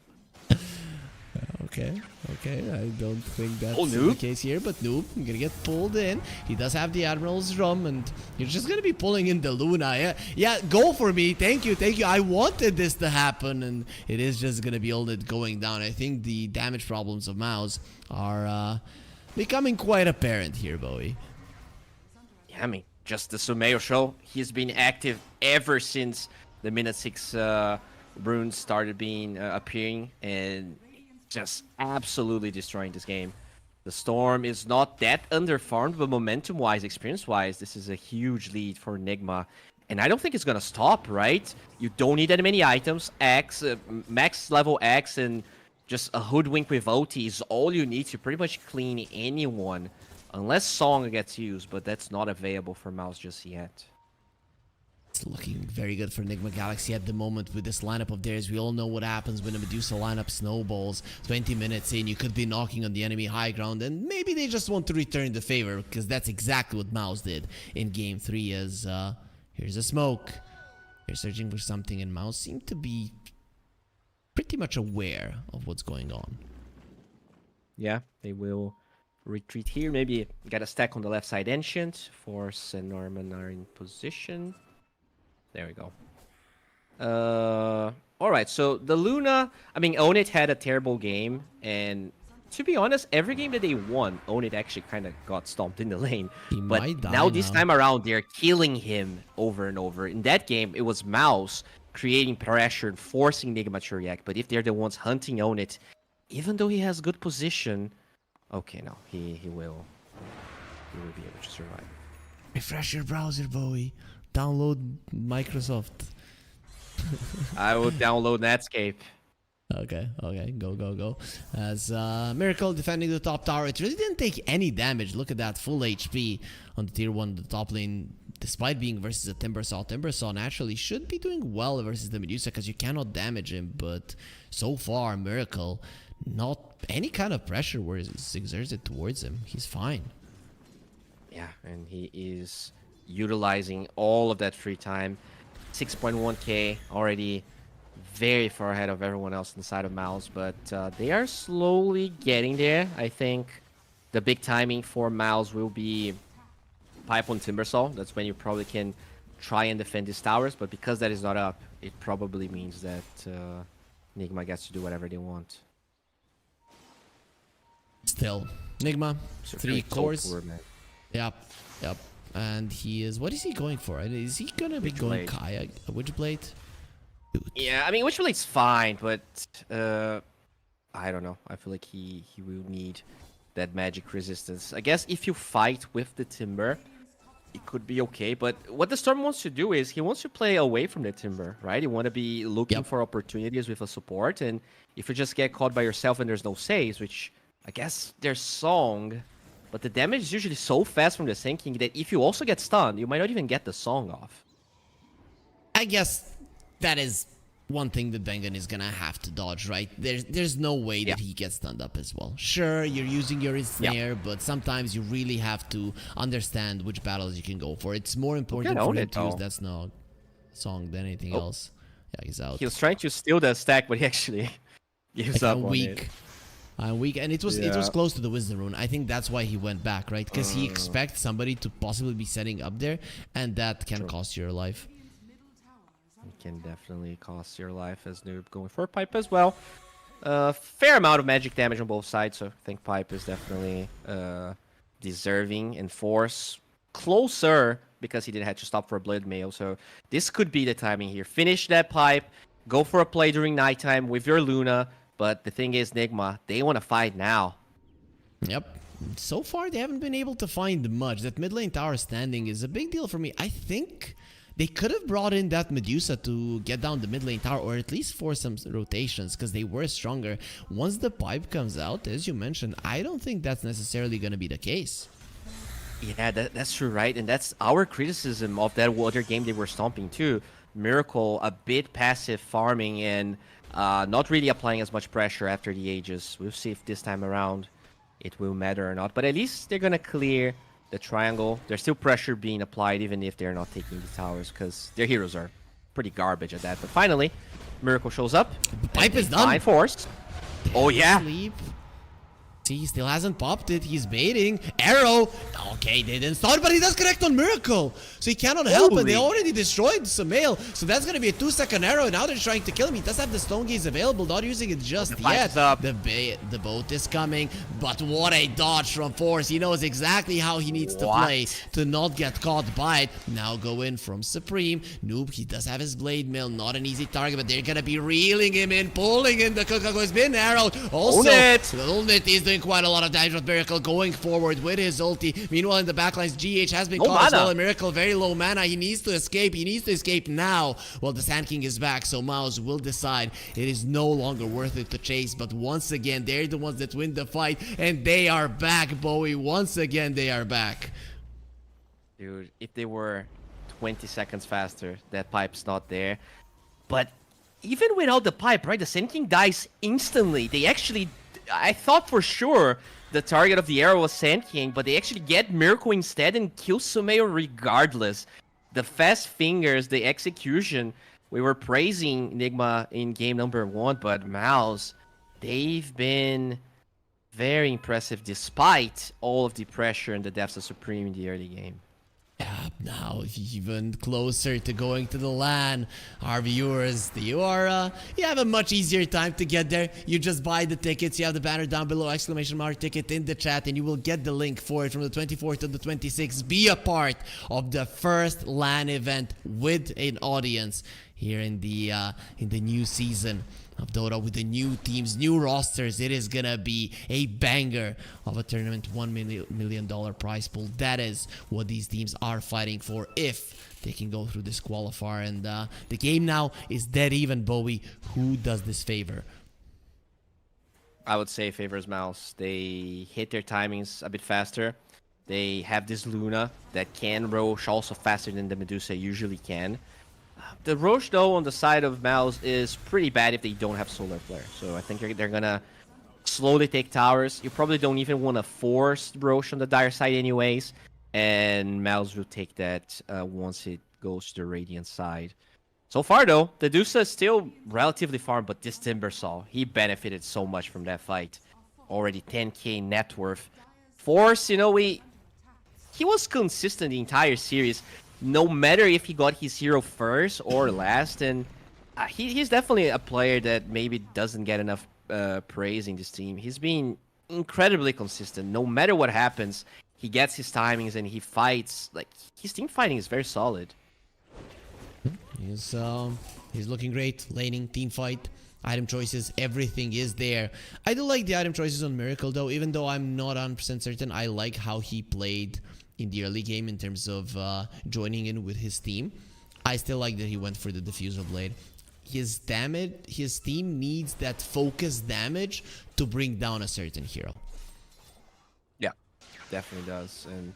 Speaker 6: Okay, I don't think that's
Speaker 7: Oh,
Speaker 6: the
Speaker 7: Noob?
Speaker 6: case here, but Noob, I'm gonna get pulled in. He does have the Admiral's Rum, and you're just gonna be pulling in the Luna. Yeah, go for me. Thank you. I wanted this to happen, and it is just gonna be all that going down. I think the damage problems of Mouz are becoming quite apparent here, Bowie.
Speaker 7: Yeah, I mean, just the Sumeo show. He's been active ever since the minute 6 runes started being appearing, and just absolutely destroying this game. The Storm is not that underfarmed, but momentum-wise, experience-wise, this is a huge lead for Nigma. And I don't think it's gonna stop, right? You don't need that many items. X, max level X, and just a hoodwink with OT is all you need to pretty much clean anyone. Unless Song gets used, but that's not available for Mouz just yet.
Speaker 6: It's looking very good for Nigma Galaxy at the moment with this lineup of theirs. We all know what happens when a Medusa lineup snowballs. 20 minutes in, you could be knocking on the enemy high ground, and maybe they just want to return the favor, because that's exactly what Mouz did in Game 3 as, here's a smoke. They're searching for something, and Mouz seem to be pretty much aware of what's going on.
Speaker 7: Yeah, they will retreat here. Maybe get a stack on the left side ancient. Force and Norman are in position. There we go. Alright, so the Luna, I mean, Own It had a terrible game, and to be honest, every game that they won, Own It actually kind of got stomped in the lane.
Speaker 6: He
Speaker 7: But
Speaker 6: might die
Speaker 7: now this
Speaker 6: now.
Speaker 7: time around, they're killing him over and over. In that game, it was Mouz creating pressure and forcing Nigma to react, but if they're the ones hunting Own It, even though he has good position, okay, no, he will be able to survive.
Speaker 6: Refresh your browser, Bowie. Download Microsoft.
Speaker 7: I will download Netscape.
Speaker 6: Okay, go. As Miracle defending the top tower, it really didn't take any damage. Look at that, full HP on the tier 1, the top lane, despite being versus a Timbersaw. Timbersaw naturally should be doing well versus the Medusa because you cannot damage him, but so far, Miracle, not any kind of pressure was exerted towards him. He's fine.
Speaker 7: Yeah, and he is utilizing all of that free time. 6.1k, already very far ahead of everyone else inside of Mouz, but they are slowly getting there. I think the big timing for Mouz will be pipe on Timbersaw. That's when you probably can try and defend these towers, but because that is not up, it probably means that Nigma gets to do whatever they want.
Speaker 6: Still, Nigma,
Speaker 7: So
Speaker 6: 3
Speaker 7: very
Speaker 6: cores.
Speaker 7: poor, man.
Speaker 6: Yep. And he is, what is he going for? Is he gonna be going Kaya, Witchblade?
Speaker 7: Yeah, I mean, Witchblade's fine, but I don't know. I feel like he will need that magic resistance. I guess if you fight with the Timber, it could be okay. But what the Storm wants to do is he wants to play away from the Timber, right? You want to be looking for opportunities with a support. And if you just get caught by yourself and there's no saves, which I guess there's Song, but the damage is usually so fast from the sinking that if you also get stunned, you might not even get the Song off.
Speaker 6: I guess that is one thing that Bengen is gonna have to dodge, right? There's no way that he gets stunned up as well. Sure, you're using your snare, but sometimes you really have to understand which battles you can go for. It's more important for him to use that Song than anything else. Yeah, he's out.
Speaker 7: He was trying to steal the stack, but he actually gives up on it.
Speaker 6: I'm weak, and it was close to the Wisdom Rune. I think that's why he went back, right? Because he expects somebody to possibly be setting up there, and that can cost you your life.
Speaker 7: It can definitely cost your life as Noob going for Pipe as well. Fair amount of magic damage on both sides, so I think Pipe is definitely deserving, and Force closer because he didn't have to stop for a Blood Mail. So this could be the timing here. Finish that Pipe, go for a play during nighttime with your Luna. But the thing is, Nigma, they want to fight now.
Speaker 6: Yep. So far, they haven't been able to find much. That mid lane tower standing is a big deal for me. I think they could have brought in that Medusa to get down the mid lane tower, or at least force some rotations, because they were stronger. Once the pipe comes out, as you mentioned, I don't think that's necessarily going to be the case.
Speaker 7: Yeah, that's true, right? And that's our criticism of that other game they were stomping too. Miracle, a bit passive farming and not really applying as much pressure after the Aegis. We'll see if this time around it will matter or not. But at least they're gonna clear the triangle. There's still pressure being applied even if they're not taking the towers because their heroes are pretty garbage at that. But finally, Miracle shows up.
Speaker 6: The pipe is done.
Speaker 7: Fine force. Oh yeah.
Speaker 6: Sleep. See, he still hasn't popped it. He's baiting. Arrow. Okay, they didn't start, but he does connect on Miracle. So he cannot help it. They already destroyed Sumail. So that's going to be a 2-second arrow. And now they're trying to kill him. He does have the Stone Gaze available. Not using it just yet. The boat is coming. But what a dodge from Force. He knows exactly how he needs to play to not get caught by it. Now go in from Supreme. Noob, he does have his Blade Mill. Not an easy target, but they're going to be reeling him in, pulling in. The Kukago has been arrowed. Also, Ulnit is doing quite a lot of damage with Miracle going forward with his ulti. Meanwhile, in the backlines, GH has been caught as well. And Miracle, very low mana. He needs to escape. He needs to escape now. Well, the Sand King is back, so Mouz will decide it is no longer worth it to chase. But once again, they're the ones that win the fight. And they are back, Bowie. Once again, they are back.
Speaker 7: Dude, if they were 20 seconds faster, that pipe's not there. But even without the pipe, right, the Sand King dies instantly. They actually... I thought for sure the target of the arrow was Sand King, but they actually get Miracle instead and kill Sumail regardless. The fast fingers, the execution, we were praising Nigma in game number 1, but Mouz, they've been very impressive despite all of the pressure and the deaths of Supreme in the early game.
Speaker 6: Now even closer to going to the LAN. Our viewers, you have a much easier time to get there. You just buy the tickets. You have the banner down below, ! ticket in the chat, and you will get the link for it from the 24th to the 26th. Be a part of the first LAN event with an audience here in the new season of Dota with the new teams, new rosters. It is gonna be a banger of a tournament, $1 million prize pool. That is what these teams are fighting for if they can go through this qualifier. And the game now is dead even, Bowie. Who does this favor?
Speaker 7: I would say favors Mouse. They hit their timings a bit faster. They have this Luna that can Roche also faster than the Medusa usually can. The Roche, though, on the side of Mouz is pretty bad if they don't have Solar Flare. So I think they're gonna slowly take towers. You probably don't even want to force Roche on the Dire side anyways. And Mouz will take that once it goes to the Radiant side. So far, though, the Medusa is still relatively farm, but this Timbersaw, he benefited so much from that fight. Already 10k net worth. Force, you know, he was consistent the entire series. No matter if he got his hero first or last, and he's definitely a player that maybe doesn't get enough praise in this team. He's been incredibly consistent. No matter what happens, he gets his timings and he fights. Like, his team fighting is very solid.
Speaker 6: He's looking great. Laning, team fight, item choices, everything is there. I do like the item choices on Miracle, though. Even though I'm not 100% certain, I like how he played in the early game in terms of joining in with his team. I still like that he went for the Diffuser Blade. His team needs that focused damage to bring down a certain hero.
Speaker 7: Yeah, definitely does. And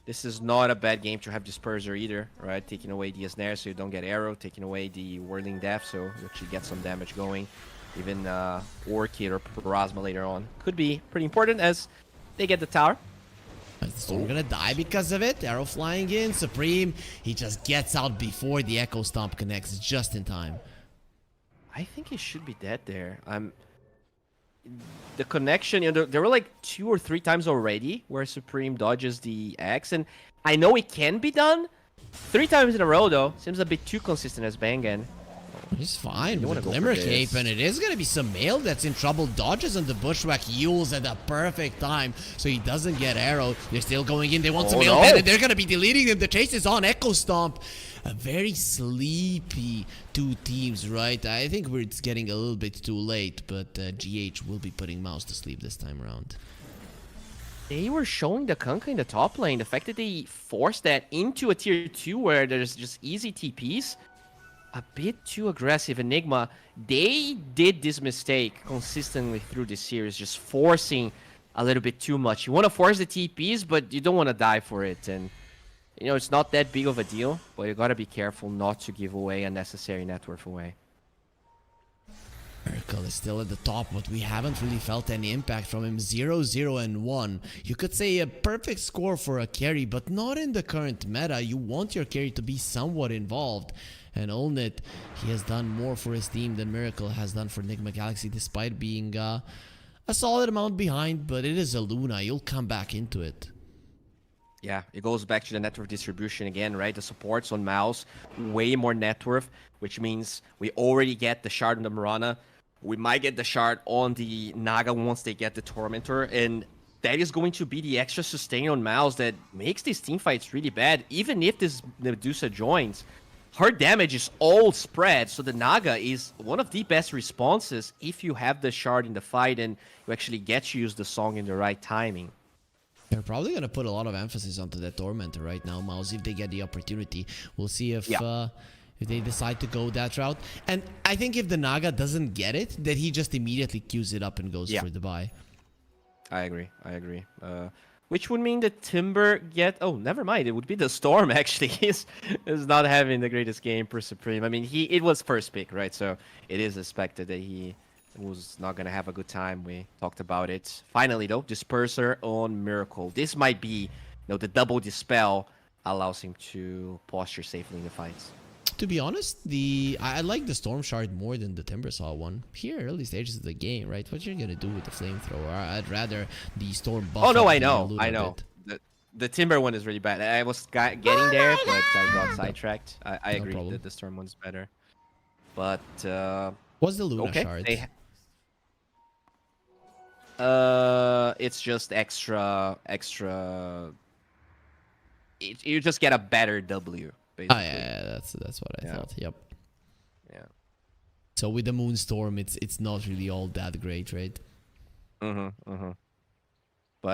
Speaker 7: this is not a bad game to have Disperser either, right? Taking away the snare so you don't get arrow, taking away the Whirling Death so you actually get some damage going. Even Orchid or Parasma later on could be pretty important as they get the tower.
Speaker 6: Storm gonna die because of it. Arrow flying in. Supreme, he just gets out before the Echo Stomp connects just in time.
Speaker 7: I think he should be dead there. The connection, you know, there were like 2 or 3 times already where Supreme dodges the X, and I know it can be done. 3 times in a row though. Seems a bit too consistent as Bangan.
Speaker 6: He's fine with a Glimmer Cape, and it is going to be Sumail that's in trouble. Dodges on the Bushwhack Yules at the perfect time, so he doesn't get arrowed. They're still going in. They want Sumail dead, and they're going to be deleting him. The chase is on. Echo Stomp. A very sleepy 2 teams, right? I think it's getting a little bit too late, but GH will be putting Mouz to sleep this time around.
Speaker 7: They were showing the Kunkka in the top lane. The fact that they forced that into a tier 2 where there's just easy TPs, a bit too aggressive. Enigma, they did this mistake consistently through this series, just forcing a little bit too much. You want to force the TPs, but you don't want to die for it. And, you know, it's not that big of a deal, but you got to be careful not to give away unnecessary net worth away.
Speaker 6: Miracle is still at the top, but we haven't really felt any impact from him. 0-0 and 1. You could say a perfect score for a carry, but not in the current meta. You want your carry to be somewhat involved. And Olnit, he has done more for his team than Miracle has done for Nigma Galaxy, despite being a solid amount behind, but it is a Luna. You'll come back into it.
Speaker 7: Yeah, it goes back to the net worth distribution again, right? The supports on Mouz, way more net worth, which means we already get the shard on the Mirana. We might get the shard on the Naga once they get the Tormentor, and that is going to be the extra sustain on Mouz that makes these teamfights really bad. Even if this Medusa joins, her damage is all spread, so the Naga is one of the best responses if you have the shard in the fight and you actually get to use the song in the right timing.
Speaker 6: They're probably going to put a lot of emphasis onto that Tormentor right now, Mouz, if they get the opportunity. We'll see if they decide to go that route. And I think if the Naga doesn't get it, that he just immediately queues it up and goes for the buy.
Speaker 7: I agree. Which would mean the Timber get... Oh, never mind. It would be the Storm, actually. He's not having the greatest game per Supreme. I mean, it was first pick, right? So it is expected that he was not going to have a good time. We talked about it. Finally, though, Disperser on Miracle. This might be, you know, the double Dispel allows him to posture safely in the fights.
Speaker 6: To be honest, I like the Storm Shard more than the Timbersaw one. Here, early stages of the game, right? What you're gonna do with the Flamethrower? I'd rather the Storm buff.
Speaker 7: Oh no, I know. The Timber one is really bad. I was getting there, but I got sidetracked. I agree that the Storm one's better. But
Speaker 6: what's the Luna Shard?
Speaker 7: It's just extra. You just get a better W. Basically.
Speaker 6: Oh yeah, that's what I thought. Yep.
Speaker 7: Yeah.
Speaker 6: So with the Moonstorm, it's not really all that great, right?
Speaker 7: But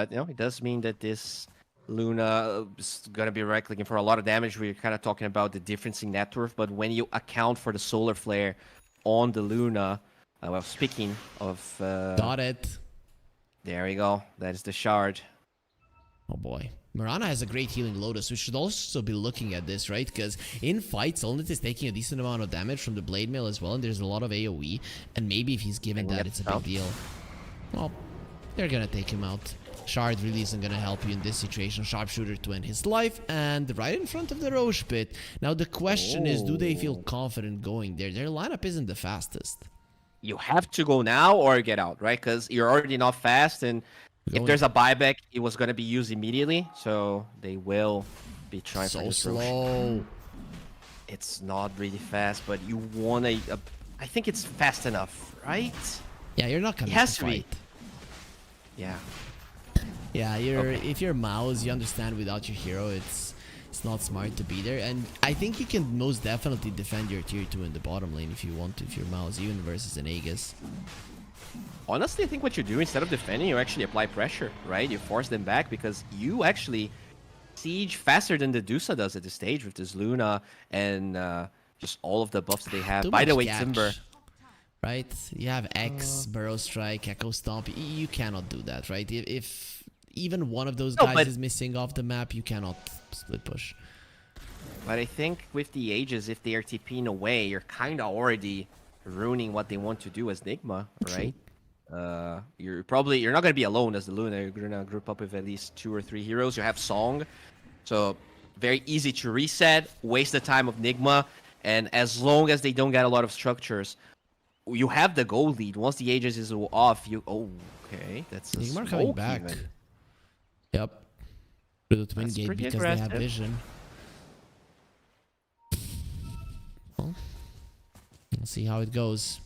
Speaker 7: you know, it does mean that this Luna is gonna be right-clicking for a lot of damage. We're kind of talking about the difference in net worth, but when you account for the Solar Flare on the Luna, well, speaking of,
Speaker 6: got it.
Speaker 7: There we go. That is the shard.
Speaker 6: Oh boy. Mirana has a great healing Lotus. We should also be looking at this, right? Because in fights, Olnit is taking a decent amount of damage from the Blade Mail as well, and there's a lot of AoE. And maybe if he's given that, it's a big deal. Well, they're gonna take him out. Shard really isn't gonna help you in this situation. Sharpshooter to end his life, and right in front of the Roche Pit. Now the question is, do they feel confident going there? Their lineup isn't the fastest.
Speaker 7: You have to go now or get out, right? Because you're already not fast, and if there's a buyback, it was going to be used immediately, so they will be trying for this
Speaker 6: slow.
Speaker 7: It's not really fast, but you want a... I think it's fast enough, right?
Speaker 6: Yeah, you're not coming
Speaker 7: to
Speaker 6: fight.
Speaker 7: Yeah.
Speaker 6: Yeah, if you're Mouz, you understand without your hero, it's not smart to be there. And I think you can most definitely defend your tier 2 in the bottom lane if you want to, if you're Mouz, even versus an Aegis.
Speaker 7: Honestly, I think what you do instead of defending, you actually apply pressure, right? You force them back because you actually siege faster than the Dusa does at this stage with this Luna and just all of the buffs that they have. By the way, Timber.
Speaker 6: Right? You have X, Burrow Strike, Echo Stomp. You cannot do that, right? If even one of those guys is missing off the map, you cannot split push.
Speaker 7: But I think with the Aegis, if they are TPing away, you're kind of already ruining what they want to do as Nigma, right? You're not gonna be alone as the Luna. You're gonna group up with at least 2 or 3 heroes. You have Song, so very easy to reset, waste the time of Nigma, and as long as they don't get a lot of structures, you have the gold lead. Once the Aegis is off, okay, that's a
Speaker 6: Nigma coming back.
Speaker 7: Even.
Speaker 6: Yep. To the Twin Gate because they have vision. Well, we'll see how it goes.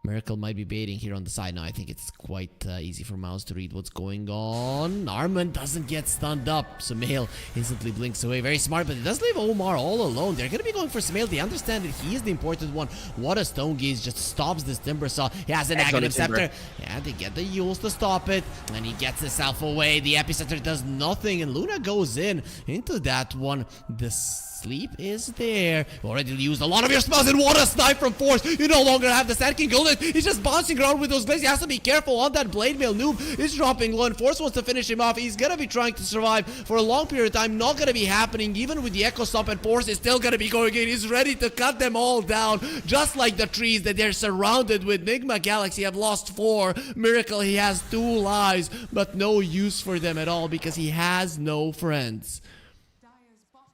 Speaker 6: Miracle might be baiting here on the side. Now I think it's quite easy for Mouz to read what's going on. Armand doesn't get stunned up. Sumail instantly blinks away. Very smart, but it does leave Omar all alone. They're going to be going for Sumail. They understand that he is the important one. What a Stone Gaze just stops this Timbersaw. He has an Negative Scepter. Yeah, they get the Yules to stop it. And he gets himself away. The Epicenter does nothing. And Luna goes into that one. The sleep is there. You already used a lot of your spells, and what a snipe from Force. You no longer have the Sand King Golden. He's just bouncing around with those blades. He has to be careful on that blade mail. Noob is dropping low, and Force wants to finish him off. He's gonna be trying to survive for a long period of time. Not gonna be happening even with the Echo Stomp, and Force is still gonna be going in. He's ready to cut them all down, just like the trees that they're surrounded with. Nigma Galaxy have lost 4. Miracle, he has 2 lives, but no use for them at all because he has no friends.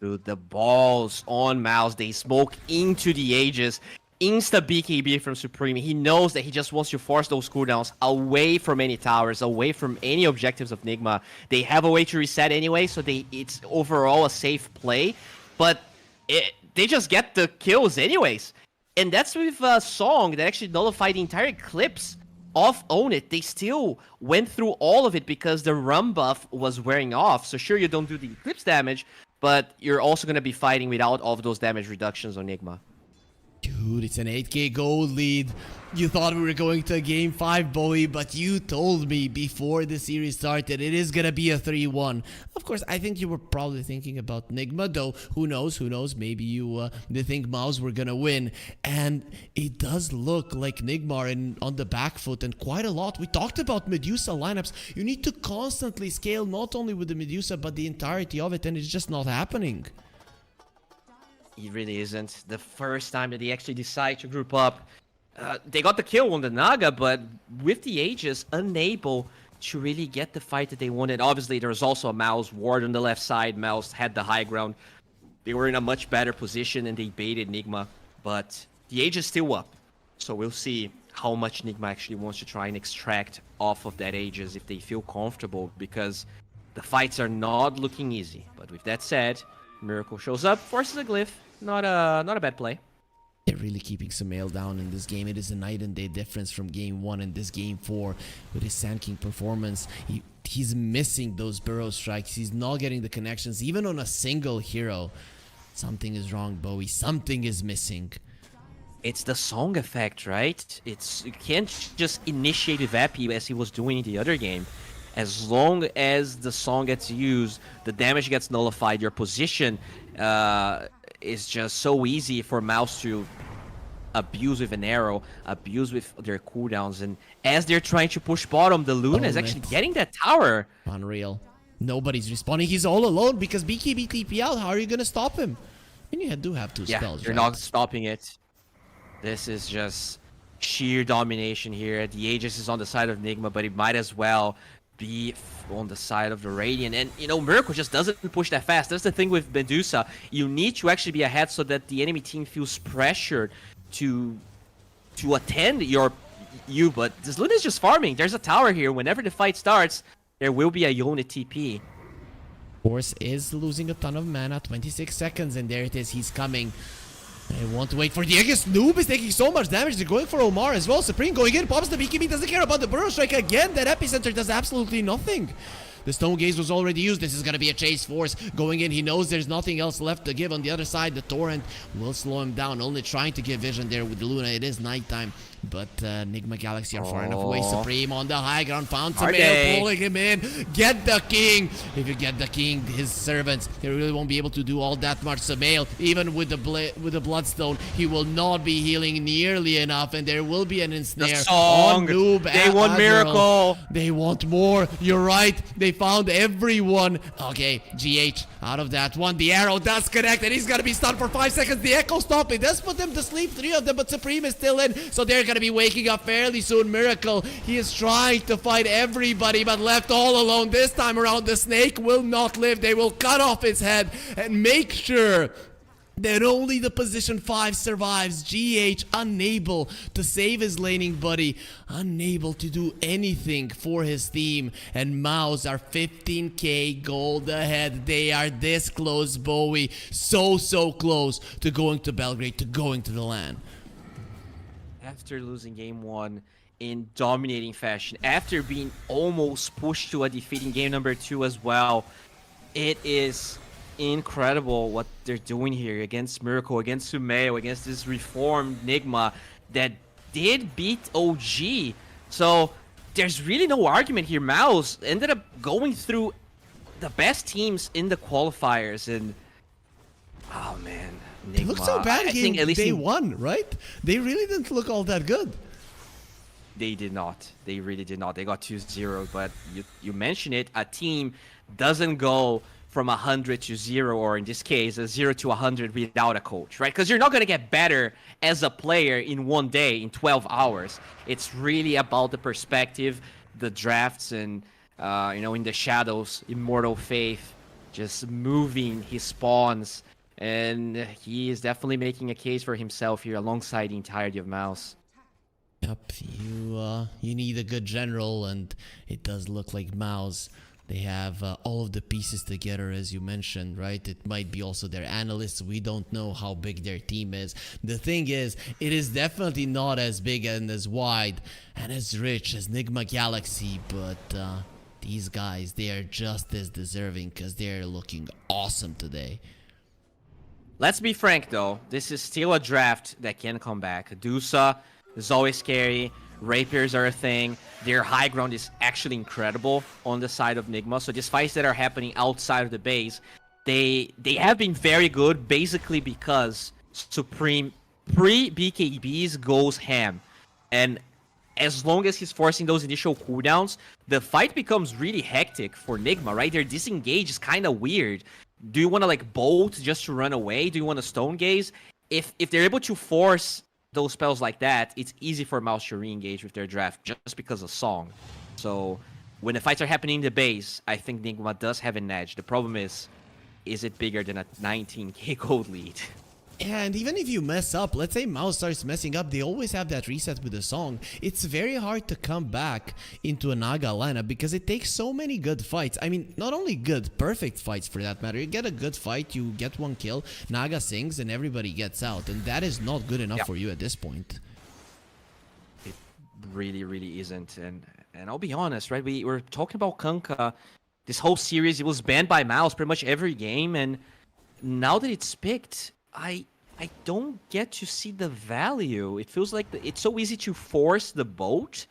Speaker 7: Dude, the balls on Mouz, they smoke into the Aegis. Insta BKB from Supreme. He knows that he just wants to force those cooldowns away from any towers, away from any objectives of Nigma. They have a way to reset anyway, so it's overall a safe play. But they just get the kills anyways. And that's with a song that actually nullified the entire Eclipse off Own It. They still went through all of it because the Rum buff was wearing off. So sure, you don't do the Eclipse damage, but you're also going to be fighting without all of those damage reductions on Nigma.
Speaker 6: Dude, it's an 8k gold lead. You thought we were going to game 5, Bowie, but you told me before the series started it is gonna be a 3-1. Of course, I think you were probably thinking about Nigma, though who knows, maybe you did think Mouz were gonna win. And it does look like Nigma are on the back foot, and quite a lot. We talked about Medusa lineups. You need to constantly scale not only with the Medusa, but the entirety of it, and it's just not happening.
Speaker 7: It really isn't. The first time that they actually decide to group up, they got the kill on the Naga, but with the Aegis, unable to really get the fight that they wanted. Obviously, there was also a Mouz ward on the left side. Mouz had the high ground. They were in a much better position, and they baited Nigma. But the Aegis still up. So we'll see how much Nigma actually wants to try and extract off of that Aegis if they feel comfortable, because the fights are not looking easy. But with that said, Miracle shows up, forces a glyph. Not a bad play.
Speaker 6: They're really keeping Sumail down in this game. It is a night and day difference from game 1 and this game 4 with his Sand King performance. He's missing those burrow strikes. He's not getting the connections even on a single hero. Something is wrong, Bowie. Something is missing.
Speaker 7: It's the song effect, right? You can't just initiate with Epi as he was doing in the other game. As long as the song gets used, the damage gets nullified, your position is just so easy for Mouz to abuse with an arrow, abuse with their cooldowns, and as they're trying to push bottom, the Luna is actually getting that tower.
Speaker 6: Unreal. Nobody's responding. He's all alone because BKB TP out. How are you gonna stop him? I mean, you do have 2 spells,
Speaker 7: you're
Speaker 6: right?
Speaker 7: not stopping it. This is just sheer domination here. The Aegis is on the side of Nigma, but it might as well be on the side of the Radiant. And you know, Miracle just doesn't push that fast. That's the thing with Medusa. You need to actually be ahead so that the enemy team feels pressured to attend you. But this Luna is just farming. There's a tower here. Whenever the fight starts, there will be a unit TP.
Speaker 6: Force is losing a ton of mana. 26 seconds, and there it is. He's coming. They want to wait for the Aegis. Noob is taking so much damage. They're going for Omar as well. Supreme going in. Pops the BKB. Doesn't care about the Burrow Strike again. That Epicenter does absolutely nothing. The Stone Gaze was already used. This is going to be a chase Force going in. He knows there's nothing else left to give on the other side. The Torrent will slow him down. Only trying to get vision there with the Luna. It is nighttime. But Nigma Galaxy are far enough away. Supreme on the high ground. Found Sumail, pulling him in. Get the king. If you get the king, his servants, he really won't be able to do all that much. Sumail, even with the Bloodstone, he will not be healing nearly enough. And there will be an ensnare on Noob.
Speaker 7: They want Miracle.
Speaker 6: They want more. You're right. They found everyone. Okay, GH out of that one. The arrow does connect, and he's gonna be stunned for 5 seconds. The Echo Stomp, it does put them to sleep. 3 of them, but Supreme is still in. So they're gonna be waking up fairly soon. Miracle, he is trying to fight everybody, but left all alone. This time around, the snake will not live. They will cut off his head and make sure that only the position 5 survives. GH unable to save his laning buddy, unable to do anything for his team, and Mouz are 15k gold ahead. They are this close, Bowie, so close to going to Belgrade, to going to the LAN.
Speaker 7: After losing game 1 in dominating fashion, after being almost pushed to a defeat in game number 2 as well, it is incredible what they're doing here against Miracle, against Sumail, against this reformed Nigma that did beat OG. So there's really no argument here. Mouz ended up going through the best teams in the qualifiers, and Oh man,
Speaker 6: They looked so
Speaker 7: Nigma,
Speaker 6: bad
Speaker 7: I
Speaker 6: game
Speaker 7: think at least
Speaker 6: day
Speaker 7: in-
Speaker 6: one, right? They really didn't look all that good.
Speaker 7: They did not. They really did not. They got 2-0, but you mentioned it. A team doesn't go from 100 to 0, or in this case, a 0 to 100 without a coach, right? Because you're not going to get better as a player in one day, in 12 hours. It's really about the perspective, the drafts, and, in the shadows, Immortal Faith just moving his spawns. And he is definitely making a case for himself here alongside the entirety of Mouz.
Speaker 6: Yep, you need a good general, and it does look like Mouz. They have all of the pieces together, as you mentioned, right? It might be also their analysts. We don't know how big their team is. The thing is, it is definitely not as big and as wide and as rich as Nigma Galaxy, but these guys, they are just as deserving because they're looking awesome today.
Speaker 7: Let's be frank, though. This is still a draft that can come back. Dusa is always scary. Rapiers are a thing. Their high ground is actually incredible on the side of Nigma. So these fights that are happening outside of the base, they have been very good, basically because Supreme pre-BKBs goes ham. And as long as he's forcing those initial cooldowns, the fight becomes really hectic for Nigma, right? Their disengage is kind of weird. Do you want to like bolt just to run away? Do you want to stone gaze? If they're able to force those spells like that, it's easy for Mouz to re-engage with their draft just because of Song. So when the fights are happening in the base, I think Nigma does have an edge. The problem is it bigger than a 19k gold lead?
Speaker 6: And even if you mess up, let's say Mouz starts messing up, they always have that reset with the Song. It's very hard to come back into a Naga lineup because it takes so many good fights. I mean, not only good, perfect fights for that matter. You get a good fight, you get one kill, Naga sings, and everybody gets out. And that is not good enough for you at this point.
Speaker 7: It really, really isn't. And I'll be honest, right? We were talking about Kunkka. This whole series, it was banned by Mouz pretty much every game. And now that it's picked, I don't get to see the value. It feels like it's so easy to force the boat,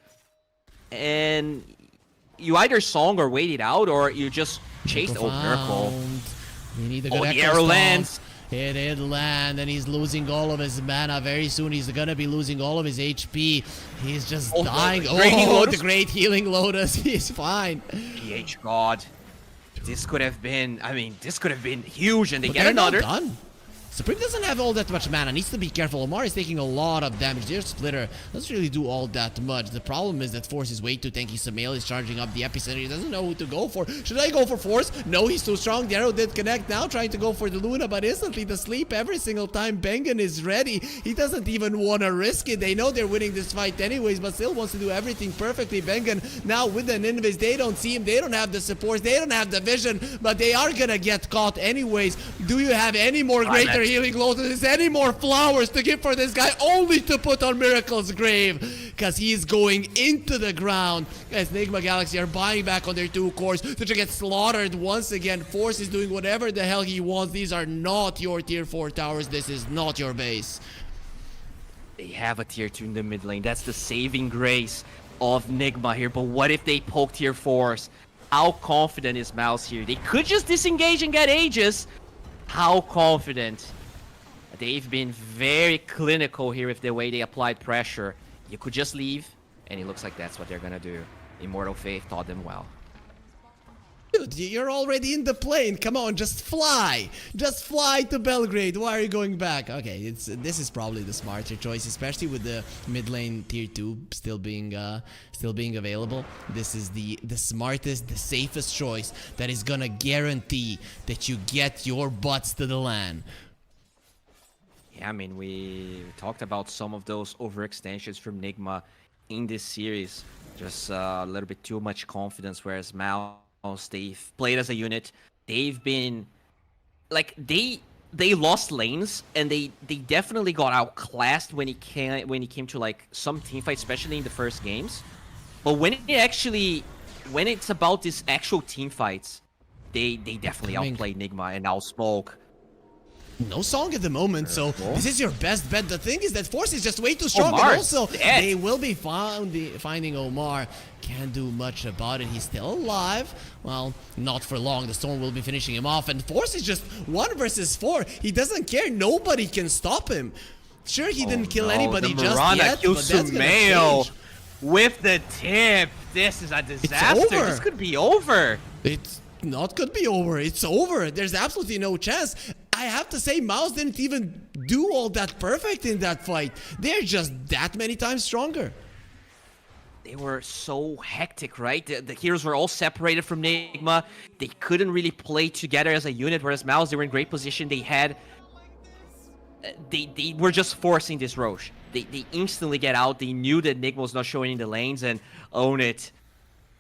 Speaker 7: and you either song or wait it out, or you just chase the miracle.
Speaker 6: We need a good
Speaker 7: the arrow lands.
Speaker 6: It did land, and he's losing all of his mana. Very soon, he's gonna be losing all of his HP. He's just dying. The great healing lotus. He's fine.
Speaker 7: PH God. This could have been. I mean, this could have been huge, and they get
Speaker 6: They're
Speaker 7: another.
Speaker 6: Not done. Supreme doesn't have all that much mana, needs to be careful. Omar is taking a lot of damage. Their splitter doesn't really do all that much. The problem is that Force is way too tanky. Samael is charging up the epicenter. He doesn't know who to go for. Should I go for Force? No, he's too strong. The arrow did connect. Now trying to go for the Luna, but instantly the sleep every single time Bengen is ready. He doesn't even want to risk it. They know they're winning this fight anyways, but still wants to do everything perfectly. Bengen now with an invis. They don't see him. They don't have the support. They don't have the vision, but they are gonna get caught anyways. Do you have any more greater healing lotus? Any more flowers to give for this guy, only to put on Miracle's grave, because he's going into the ground as Nigma Galaxy are buying back on their 2 cores to get slaughtered once again. Force is doing whatever the hell he wants. These are not your tier 4 towers. This is not your base.
Speaker 7: They have a tier 2 in the mid lane. That's the saving grace of Nigma here. But what if they poke tier 4s? How confident is Mouz here? They could just disengage and get Aegis. How confident? They've been very clinical here with the way they applied pressure. You could just leave, and it looks like that's what they're gonna do. Immortal Faith taught them well.
Speaker 6: Dude, you're already in the plane. Come on, just fly. Just fly to Belgrade. Why are you going back? Okay, this is probably the smarter choice, especially with the mid lane tier 2 still being available. This is the smartest, the safest choice that is gonna guarantee that you get your butts to the LAN.
Speaker 7: Yeah, I mean, we talked about some of those overextensions from Nigma in this series. Just a little bit too much confidence, whereas Mouz, they've played as a unit. They've been like they lost lanes, and they definitely got outclassed when it came to like some team fights, especially in the first games. But when it's about these actual team fights, they definitely outplayed Nigma and outspoke.
Speaker 6: no song at the moment, so this is your best bet. The thing is that Force is just way too strong, and
Speaker 7: Omar's
Speaker 6: also
Speaker 7: dead.
Speaker 6: they will be finding Omar. Can't do much about it. He's still alive. Well, not for long. The Storm will be finishing him off, and Force is just 1 versus 4. He doesn't care. Nobody can stop him. Sure, he didn't kill anybody
Speaker 7: the
Speaker 6: just
Speaker 7: Mirana
Speaker 6: yet,
Speaker 7: kills
Speaker 6: but that's gonna
Speaker 7: Sumail
Speaker 6: change.
Speaker 7: with the tip. This is a disaster.
Speaker 6: over.
Speaker 7: This could be over.
Speaker 6: It's not could be over. It's over. There's absolutely no chance. I have to say, Mouz didn't even do all that perfect in that fight. They're just that many times stronger.
Speaker 7: They were so hectic, right? The heroes were all separated from Nigma. They couldn't really play together as a unit, whereas Mouz, they were in great position. They had... They were just forcing this Roche. They instantly get out. They knew that Nigma was not showing in the lanes and own it.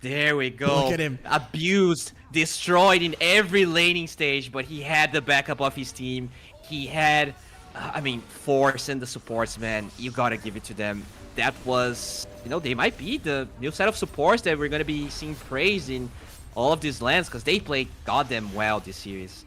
Speaker 7: There we go.
Speaker 6: Look at him.
Speaker 7: Abused, destroyed in every laning stage, but he had the backup of his team. He had, I mean, Force and the supports, man. You gotta give it to them. That was, you know, they might be the new set of supports that we're gonna be seeing praised in all of these lands, because they played goddamn well this series.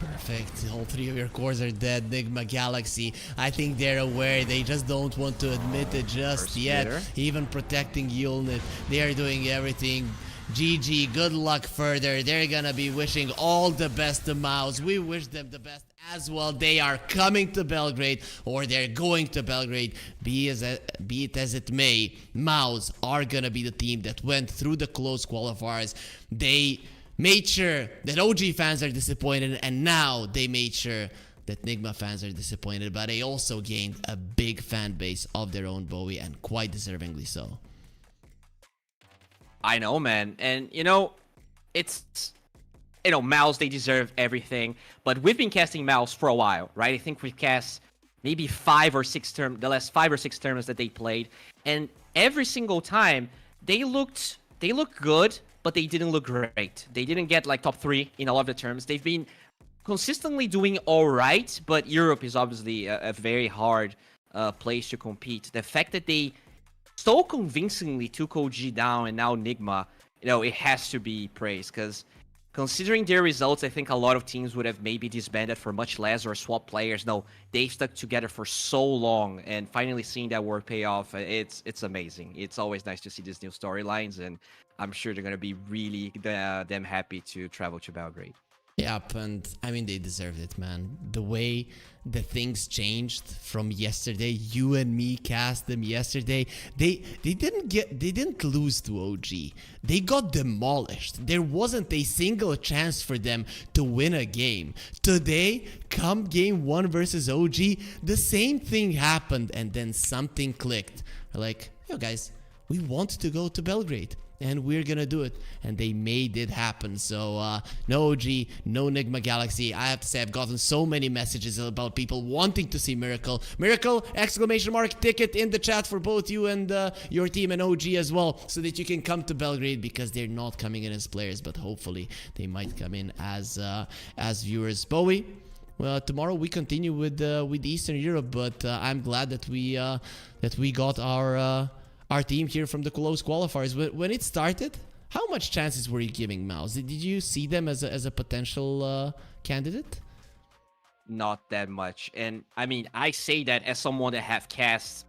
Speaker 6: Perfect. All 3 of your cores are dead. Nigma Galaxy. I think they're aware. They just don't want to admit it just
Speaker 7: First
Speaker 6: yet.
Speaker 7: hitter.
Speaker 6: Even protecting Yulnit. They are doing everything. GG. Good luck further. They're gonna be wishing all the best to Mouz. We wish them the best as well. They are coming to Belgrade, or they're going to Belgrade. Be it as it may, Mouz are gonna be the team that went through the close qualifiers. They made sure that OG fans are disappointed, and now they made sure that Nigma fans are disappointed, but they also gained a big fan base of their own, Bowie, and quite deservingly so.
Speaker 7: I know, man. And, you know, it's... You know, Mouz, they deserve everything. But we've been casting Mouz for a while, right? I think we've cast maybe 5 or 6 terms, the last 5 or 6 tournaments that they played. And every single time, they looked good, but they didn't look great. They didn't get like top 3 in a lot of the terms. They've been consistently doing all right, but Europe is obviously a very hard place to compete. The fact that they so convincingly took OG down and now Nigma, you know, it has to be praised, because considering their results, I think a lot of teams would have maybe disbanded for much less or swapped players. No, they stuck together for so long, and finally seeing that work pay off, it's amazing. It's always nice to see these new storylines, and I'm sure they're going to be really damn happy to travel to Belgrade.
Speaker 6: Yep, and I mean, they deserved it, man. The way the things changed from yesterday, you and me cast them yesterday. They didn't lose to OG. They got demolished. There wasn't a single chance for them to win a game. Today, come game 1 versus OG, the same thing happened, and then something clicked. We're like, yo guys, we want to go to Belgrade, and we're gonna do it, and they made it happen. So no OG, no Nigma Galaxy. I have to say, I've gotten so many messages about people wanting to see Miracle exclamation mark ticket in the chat for both you and your team and OG as well, so that you can come to Belgrade, because they're not coming in as players, but hopefully they might come in as viewers. Bowie, well, tomorrow we continue with Eastern Europe, but I'm glad that we got our team here from the close qualifiers. When it started, how much chances were you giving Mouz? Did you see them as a potential candidate?
Speaker 7: Not that much. And I mean, I say that as someone that have cast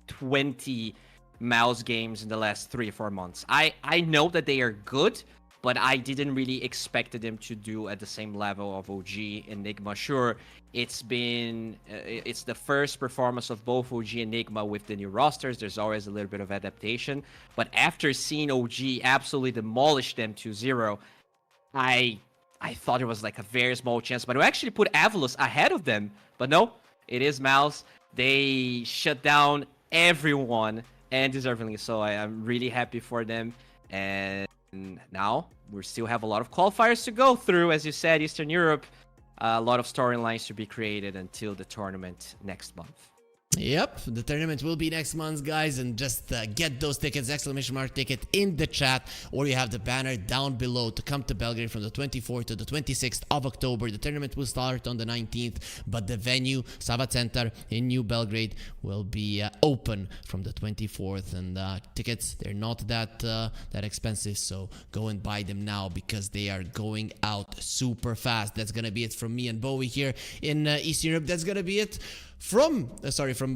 Speaker 7: 20 Mouz games in the last 3 or 4 months. I know that they are good, but I didn't really expect them to do at the same level of OG and Nigma. Sure, it's the first performance of both OG and Nigma with the new rosters. There's always a little bit of adaptation, but after seeing OG absolutely demolish them 2-0, I thought it was like a very small chance, but I actually put Avalos ahead of them. But no, it is Mouz. They shut down everyone, and deservingly so. I am really happy for them. And now we still have a lot of qualifiers to go through. As you said, Eastern Europe, a lot of storylines to be created until the tournament next month.
Speaker 6: Yep, the tournament will be next month, guys, and just get those tickets, exclamation mark ticket in the chat, or you have the banner down below to come to Belgrade from the 24th to the 26th of October. The tournament will start on the 19th, but the venue, Sava Center in New Belgrade, will be open from the 24th, and tickets, they're not that expensive, so go and buy them now because they are going out super fast. That's gonna be it from me and Bowie here in Eastern Europe. That's gonna be it from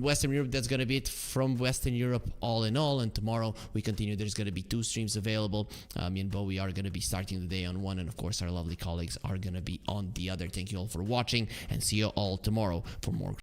Speaker 6: Western Europe. That's gonna be it from Western Europe all in all, and tomorrow we continue. There's gonna be 2 streams available. Me and Bowie are gonna be starting the day on one, and of course our lovely colleagues are gonna be on the other. Thank you all for watching, and see you all tomorrow for more